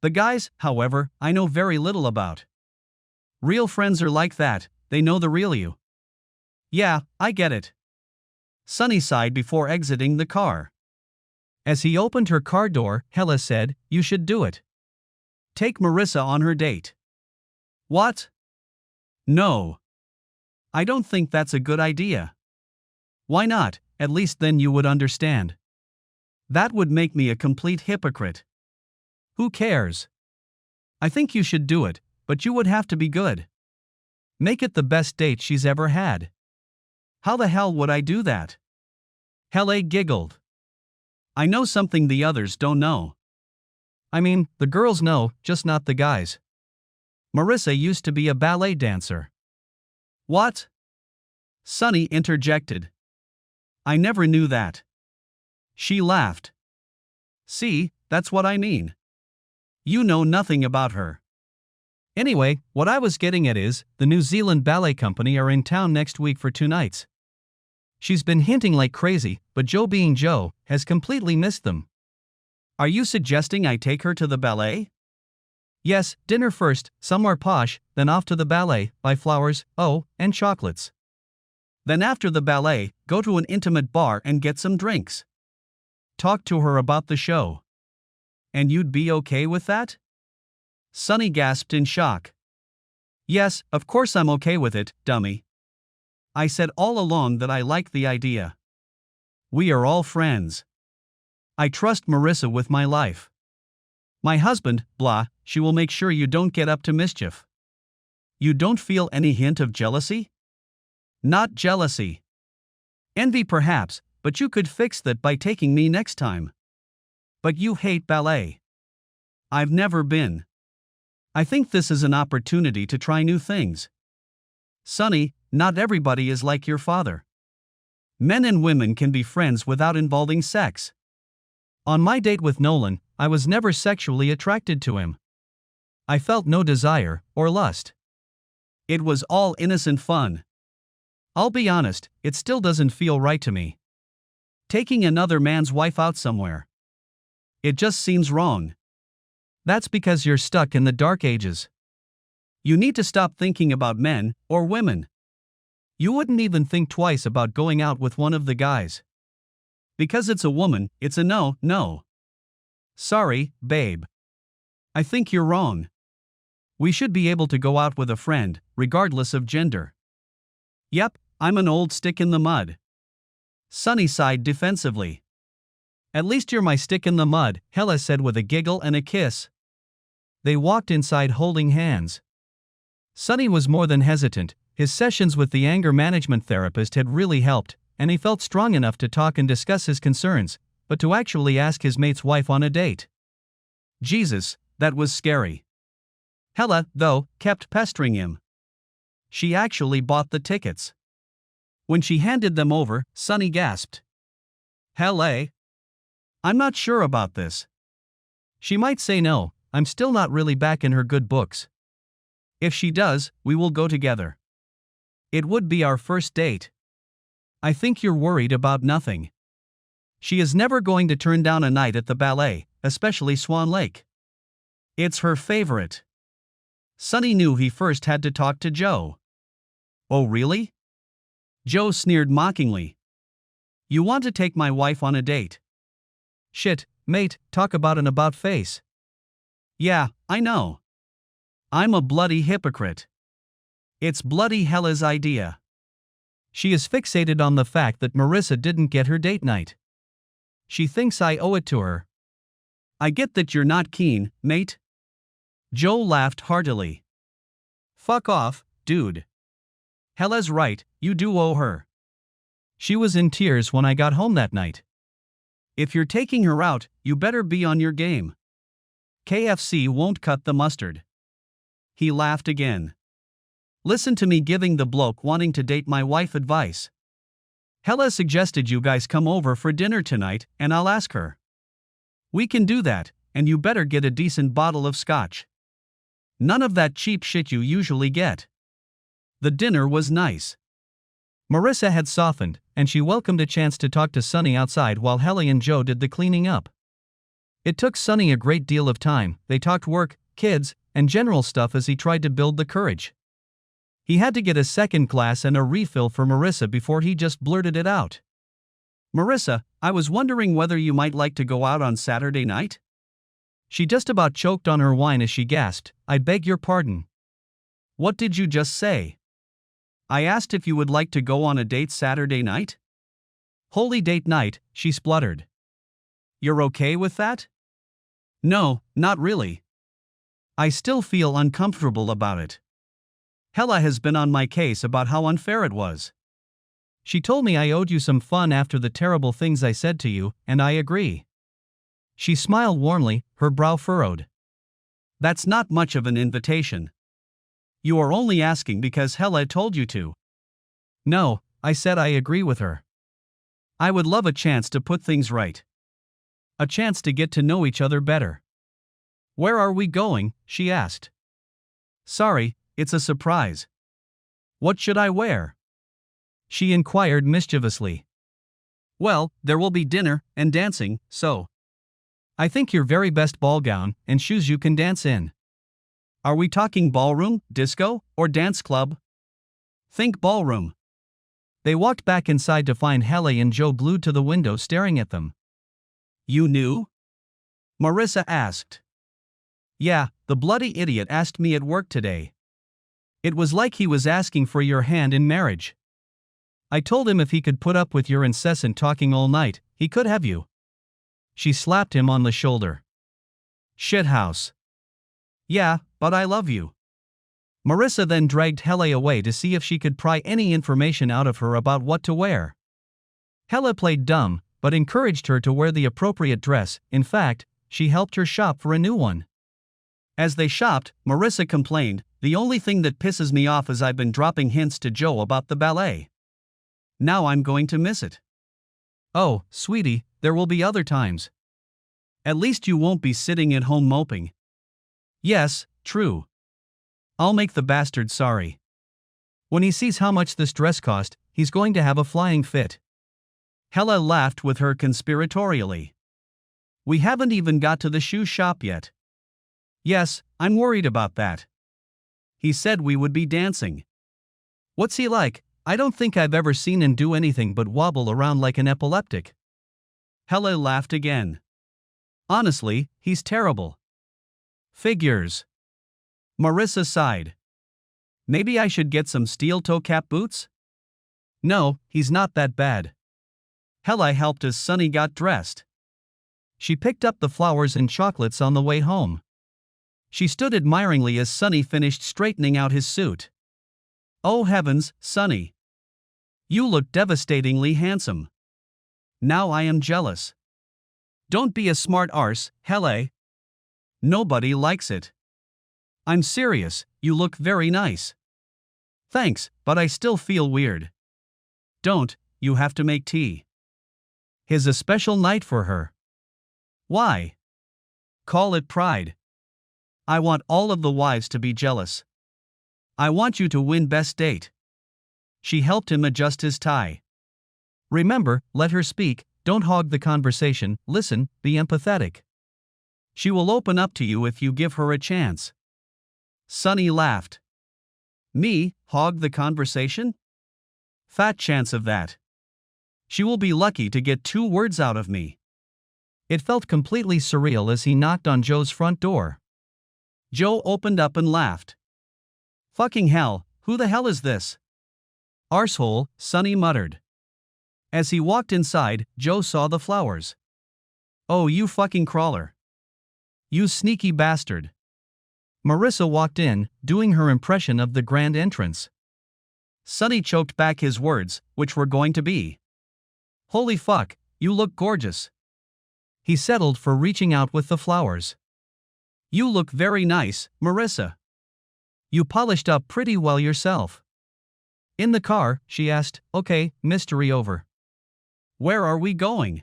B: The guys, however, I know very little about. Real friends are like that, they know the real you. Yeah, I get it. Sunny sighed before exiting the car.
A: As he opened her car door, Hella said, "You should do it.
B: Take Marissa on her date." What? No. I don't think that's a good idea. Why not? At least then you would understand. That would make me a complete hypocrite. Who cares? I think you should do it, but you would have to be good. Make it the best date she's ever had. How the hell would I do that? Hella giggled. I know something the others don't know.
A: I mean, the girls know, just not the guys.
B: Marissa used to be a ballet dancer. What? Sunny interjected. I never knew that. She laughed. See, that's what I mean. You know nothing about her.
A: Anyway, what I was getting at is, the New Zealand Ballet Company are in town next week for 2 nights. She's been hinting like crazy, but Joe being Joe, has completely missed them.
B: Are you suggesting I take her to the ballet?
A: Yes, dinner first, somewhere posh, then off to the ballet, buy flowers, oh, and chocolates.
B: Then after the ballet, go to an intimate bar and get some drinks. Talk to her about the show. And you'd be okay with that? Sunny gasped in shock. Yes, of course I'm okay with it, dummy. I said all along that I like the idea. We are all friends. I trust Marissa with my life. My husband, blah, she will make sure you don't get up to mischief. You don't feel any hint of jealousy? Not jealousy. Envy perhaps, but you could fix that by taking me next time. But you hate ballet. I've never been. I think this is an opportunity to try new things. Sonny, not everybody is like your father. Men and women can be friends without involving sex. On my date with Nolan, I was never sexually attracted to him. I felt no desire or lust. It was all innocent fun. I'll be honest, it still doesn't feel right to me. Taking another man's wife out somewhere. It just seems wrong. That's because you're stuck in the dark ages. You need to stop thinking about men or women. You wouldn't even think twice about going out with one of the guys. Because it's a woman, it's a no, no. Sorry, babe. I think you're wrong. We should be able to go out with a friend, regardless of gender. Yep, I'm an old stick in the mud. Sunny sighed defensively. At least you're my stick in the mud, Hella said with a giggle and a kiss. They walked inside holding hands. Sunny was more than hesitant. His sessions with the anger management therapist had really helped, and he felt strong enough to talk and discuss his concerns, but to actually ask his mate's wife on a date. Jesus, that was scary. Hella, though, kept pestering him. She actually bought the tickets. When she handed them over, Sunny gasped. Hella? I'm not sure about this. She might say no, I'm still not really back in her good books. If she does, we will go together. It would be our first date. I think you're worried about nothing. She is never going to turn down a night at the ballet, especially Swan Lake. It's her favorite. Sunny knew he first had to talk to Joe. Oh really? Joe sneered mockingly. You want to take my wife on a date? Shit, mate, talk about an about face. Yeah, I know. I'm a bloody hypocrite. It's bloody Hella's idea. She is fixated on the fact that Marissa didn't get her date night. She thinks I owe it to her. I get that you're not keen, mate. Joe laughed heartily. Fuck off, dude. Hella's right, you do owe her. She was in tears when I got home that night. If you're taking her out, you better be on your game. KFC won't cut the mustard. He laughed again. Listen to me giving the bloke wanting to date my wife advice. Hella suggested you guys come over for dinner tonight, and I'll ask her. We can do that, and you better get a decent bottle of scotch. None of that cheap shit you usually get. The dinner was nice. Marissa had softened, and she welcomed a chance to talk to Sunny outside while Hella and Joe did the cleaning up. It took Sunny a great deal of time. They talked work, kids, and general stuff as he tried to build the courage. He had to get a second glass and a refill for Marissa before he just blurted it out. Marissa, I was wondering whether you might like to go out on Saturday night? She just about choked on her wine as she gasped, I beg your pardon. What did you just say? I asked if you would like to go on a date Saturday night? Holy date night, she spluttered. You're okay with that? No, not really. I still feel uncomfortable about it. Hella has been on my case about how unfair it was. She told me I owed you some fun after the terrible things I said to you, and I agree. She smiled warmly, her brow furrowed. That's not much of an invitation. You are only asking because Hella told you to. No, I said I agree with her. I would love a chance to put things right. A chance to get to know each other better. Where are we going? She asked. Sorry, it's a surprise. What should I wear? She inquired mischievously. Well, there will be dinner and dancing, so. I think your very best ball gown and shoes you can dance in. Are we talking ballroom, disco, or dance club? Think ballroom.
A: They walked back inside to find Hele and Joe glued to the window staring at them.
B: You knew?
A: Marissa asked. Yeah, the bloody idiot asked me at work today. It was like he was asking for your hand in marriage. I told him if he could put up with your incessant talking all night, he could have you. She slapped him on the shoulder. Shithouse. Yeah, but I love you. Marissa then dragged Hele away to see if she could pry any information out of her about what to wear. Hele played dumb, but encouraged her to wear the appropriate dress. In fact, she helped her shop for a new one. As they shopped, Marissa complained, "The only thing that pisses me off is I've been dropping hints to Joe about the ballet. Now I'm going to miss it." Oh, sweetie, there will be other times. At least you won't be sitting at home moping. Yes, true. I'll make the bastard sorry. When he sees how much this dress cost, he's going to have a flying fit. Hele laughed with her conspiratorially. We haven't even got to the shoe shop yet. Yes, I'm worried about that. He said we would be dancing. What's he like? I don't think I've ever seen him do anything but wobble around like an epileptic. Hele laughed again. Honestly, he's terrible. Figures. Marissa sighed. Maybe I should get some steel toe cap boots? No, he's not that bad. Hele helped as Sunny got dressed. She picked up the flowers and chocolates on the way home. She stood admiringly as Sunny finished straightening out his suit. Oh heavens, Sunny. You look devastatingly handsome. Now I am jealous. Don't be a smart arse, Hele. Nobody likes it. I'm serious, you look very nice. Thanks, but I still feel weird. Don't, you have to make tea. It's a special night for her. Why? Call it pride. I want all of the wives to be jealous. I want you to win best date. She helped him adjust his tie. Remember, let her speak, don't hog the conversation, listen, be empathetic. She will open up to you if you give her a chance. Sunny laughed. Me, hog the conversation? Fat chance of that. She will be lucky to get 2 words out of me. It felt completely surreal as he knocked on Joe's front door. Joe opened up and laughed. Fucking hell, who the hell is this? Arsehole, Sunny muttered. As he walked inside, Joe saw the flowers. Oh, you fucking crawler. You sneaky bastard. Marissa walked in, doing her impression of the grand entrance. Sunny choked back his words, which were going to be. Holy fuck, you look gorgeous. He settled for reaching out with the flowers. You look very nice, Marissa. You polished up pretty well yourself. In the car, she asked, okay, mystery over. Where are we going?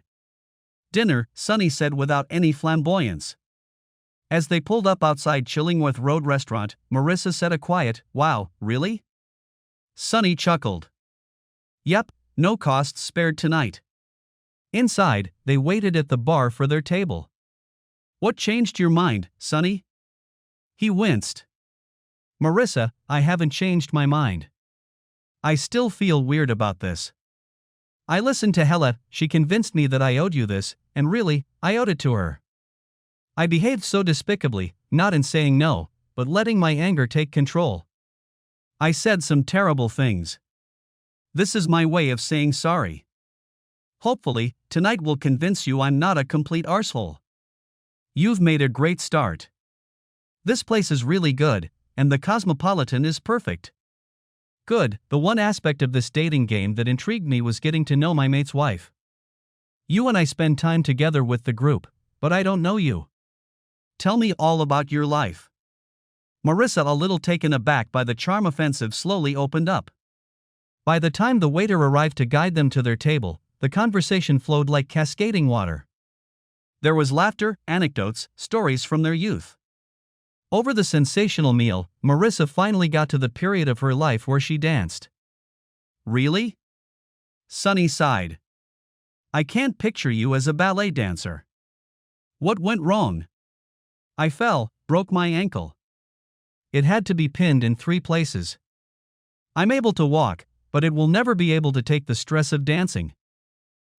A: Dinner, Sunny said without any flamboyance. As they pulled up outside Chillingworth Road restaurant, Marissa said a quiet, wow, really? Sunny chuckled. Yep, no costs spared tonight. Inside, they waited at the bar for their table. What changed your mind, Sunny? He winced. Marissa, I haven't changed my mind. I still feel weird about this. I listened to Hele, she convinced me that I owed you this, and really, I owed it to her. I behaved so despicably, not in saying no, but letting my anger take control. I said some terrible things. This is my way of saying sorry. Hopefully, tonight will convince you I'm not a complete arsehole. You've made a great start. This place is really good, and the Cosmopolitan is perfect. Good, the one aspect of this dating game that intrigued me was getting to know my mate's wife. You and I spend time together with the group, but I don't know you. Tell me all about your life. Marissa, a little taken aback by the charm offensive, slowly opened up. By the time the waiter arrived to guide them to their table, the conversation flowed like cascading water. There was laughter, anecdotes, stories from their youth. Over the sensational meal, Marissa finally got to the period of her life where she danced. Really? Sunny sighed. I can't picture you as a ballet dancer. What went wrong? I fell, broke my ankle. It had to be pinned in 3 places. I'm able to walk, but it will never be able to take the stress of dancing.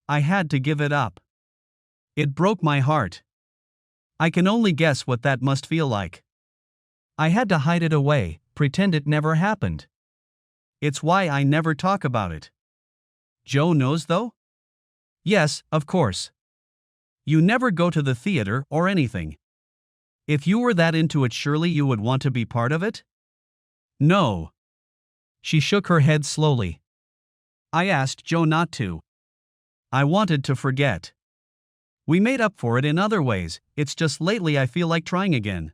A: I had to give it up. It broke my heart. I can only guess what that must feel like. I had to hide it away, pretend it never happened. It's why I never talk about it. Joe knows though? Yes, of course. You never go to the theater or anything. If you were that into it, surely you would want to be part of it? No. She shook her head slowly. I asked Joe not to. I wanted to forget. We made up for it in other ways, it's just lately I feel like trying again.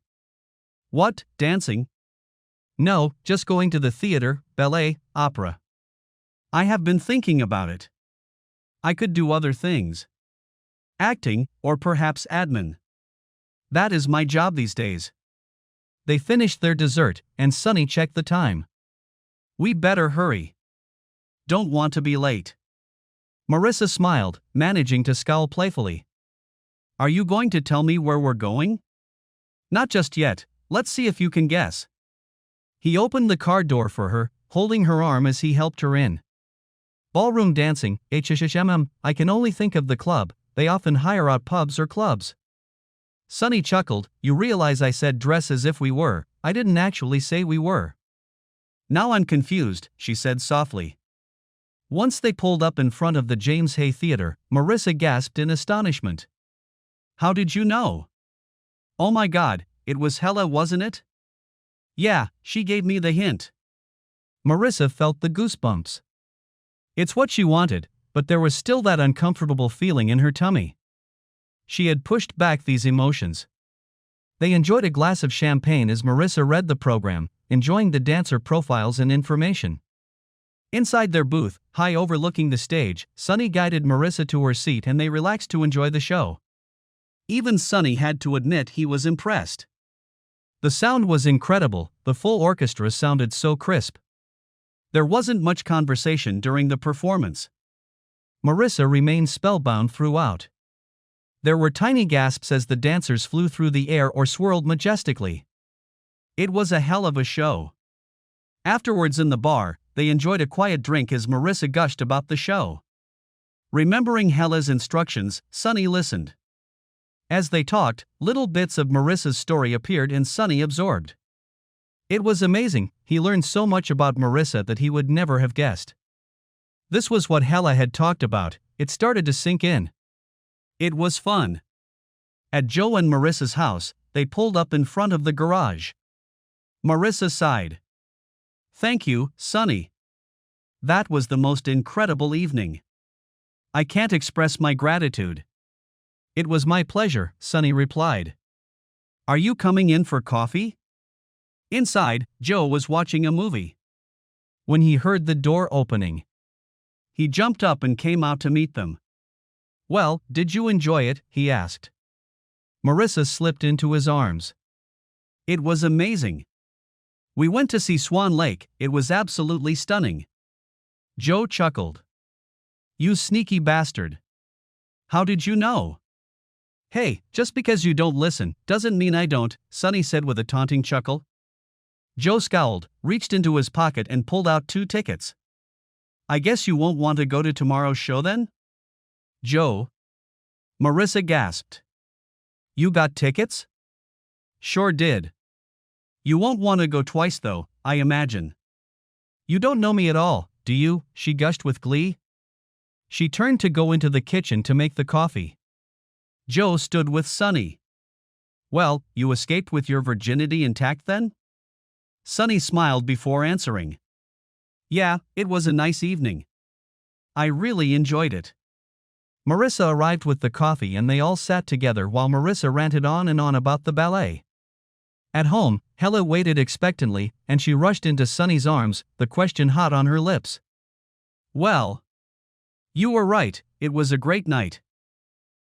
A: What, dancing? No, just going to the theater, ballet, opera. I have been thinking about it. I could do other things. Acting, or perhaps admin. That is my job these days. They finished their dessert, and Sunny checked the time. We better hurry. Don't want to be late. Marissa smiled, managing to scowl playfully. Are you going to tell me where we're going? Not just yet, let's see if you can guess. He opened the car door for her, holding her arm as he helped her in. Ballroom dancing, I can only think of the club, they often hire out pubs or clubs. Sunny chuckled, you realize I said dress as if we were, I didn't actually say we were. Now I'm confused, she said softly. Once they pulled up in front of the James Hay Theater, Marissa gasped in astonishment. How did you know? Oh my God, it was Hella, wasn't it? Yeah, she gave me the hint. Marissa felt the goosebumps. It's what she wanted, but there was still that uncomfortable feeling in her tummy. She had pushed back these emotions. They enjoyed a glass of champagne as Marissa read the program, enjoying the dancer profiles and information. Inside their booth, high overlooking the stage, Sunny guided Marissa to her seat and they relaxed to enjoy the show. Even Sunny had to admit he was impressed. The sound was incredible, the full orchestra sounded so crisp. There wasn't much conversation during the performance. Marissa remained spellbound throughout. There were tiny gasps as the dancers flew through the air or swirled majestically. It was a hell of a show. Afterwards in the bar, they enjoyed a quiet drink as Marissa gushed about the show. Remembering Hella's instructions, Sunny listened. As they talked, little bits of Marissa's story appeared and Sunny absorbed. It was amazing, he learned so much about Marissa that he would never have guessed. This was what Hella had talked about, it started to sink in. It was fun. At Joe and Marissa's house, they pulled up in front of the garage. Marissa sighed. Thank you, Sunny. That was the most incredible evening. I can't express my gratitude. It was my pleasure, Sunny replied. Are you coming in for coffee? Inside, Joe was watching a movie. When he heard the door opening, he jumped up and came out to meet them. Well, did you enjoy it? He asked. Marissa slipped into his arms. It was amazing. We went to see Swan Lake, it was absolutely stunning. Joe chuckled. You sneaky bastard. How did you know? Hey, just because you don't listen, doesn't mean I don't, Sunny said with a taunting chuckle. Joe scowled, reached into his pocket and pulled out 2 tickets. I guess you won't want to go to tomorrow's show then? Joe. Marissa gasped. You got tickets? Sure did. You won't want to go twice though, I imagine. You don't know me at all, do you? She gushed with glee. She turned to go into the kitchen to make the coffee. Joe stood with Sunny. Well, you escaped with your virginity intact then? Sunny smiled before answering. Yeah, it was a nice evening. I really enjoyed it. Marissa arrived with the coffee and they all sat together while Marissa ranted on and on about the ballet. At home, Hella waited expectantly, and she rushed into Sunny's arms, the question hot on her lips. Well, you were right, it was a great night.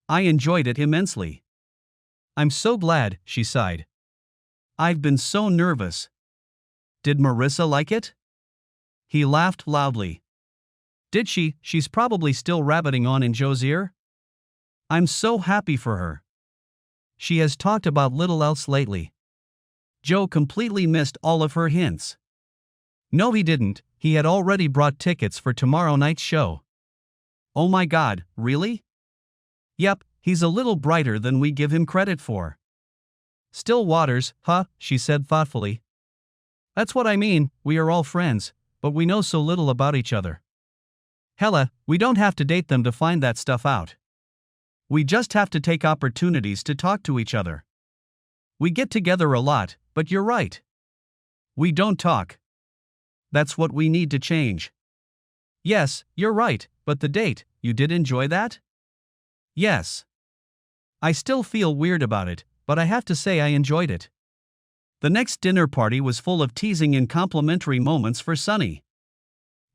A: I enjoyed it immensely. I'm so glad, she sighed. I've been so nervous. Did Marissa like it? He laughed loudly. Did she? She's probably still rabbiting on in Joe's ear. I'm so happy for her. She has talked about little else lately. Joe completely missed all of her hints. No, he didn't, he had already brought tickets for tomorrow night's show.
B: Oh my god, really?
A: Yep, he's a little brighter than we give him credit for. Still waters, huh? She said thoughtfully. That's what I mean, we are all friends, but we know so little about each other. Hella, we don't have to date them to find that stuff out. We just have to take opportunities to talk to each other. We get together a lot, but you're right. We don't talk. That's what we need to change. Yes, you're right, but the date, you did enjoy that? Yes. I still feel weird about it, but I have to say I enjoyed it. The next dinner party was full of teasing and complimentary moments for Sunny.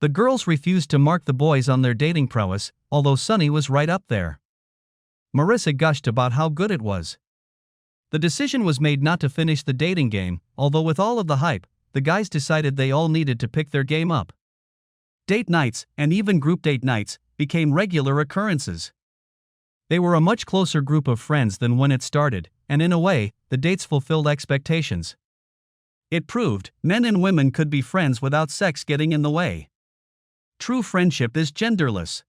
A: The girls refused to mark the boys on their dating prowess, although Sunny was right up there. Marissa gushed about how good it was. The decision was made not to finish the dating game, although with all of the hype, the guys decided they all needed to pick their game up. Date nights, and even group date nights, became regular occurrences. They were a much closer group of friends than when it started, and in a way, the dates fulfilled expectations. It proved men and women could be friends without sex getting in the way. True friendship is genderless.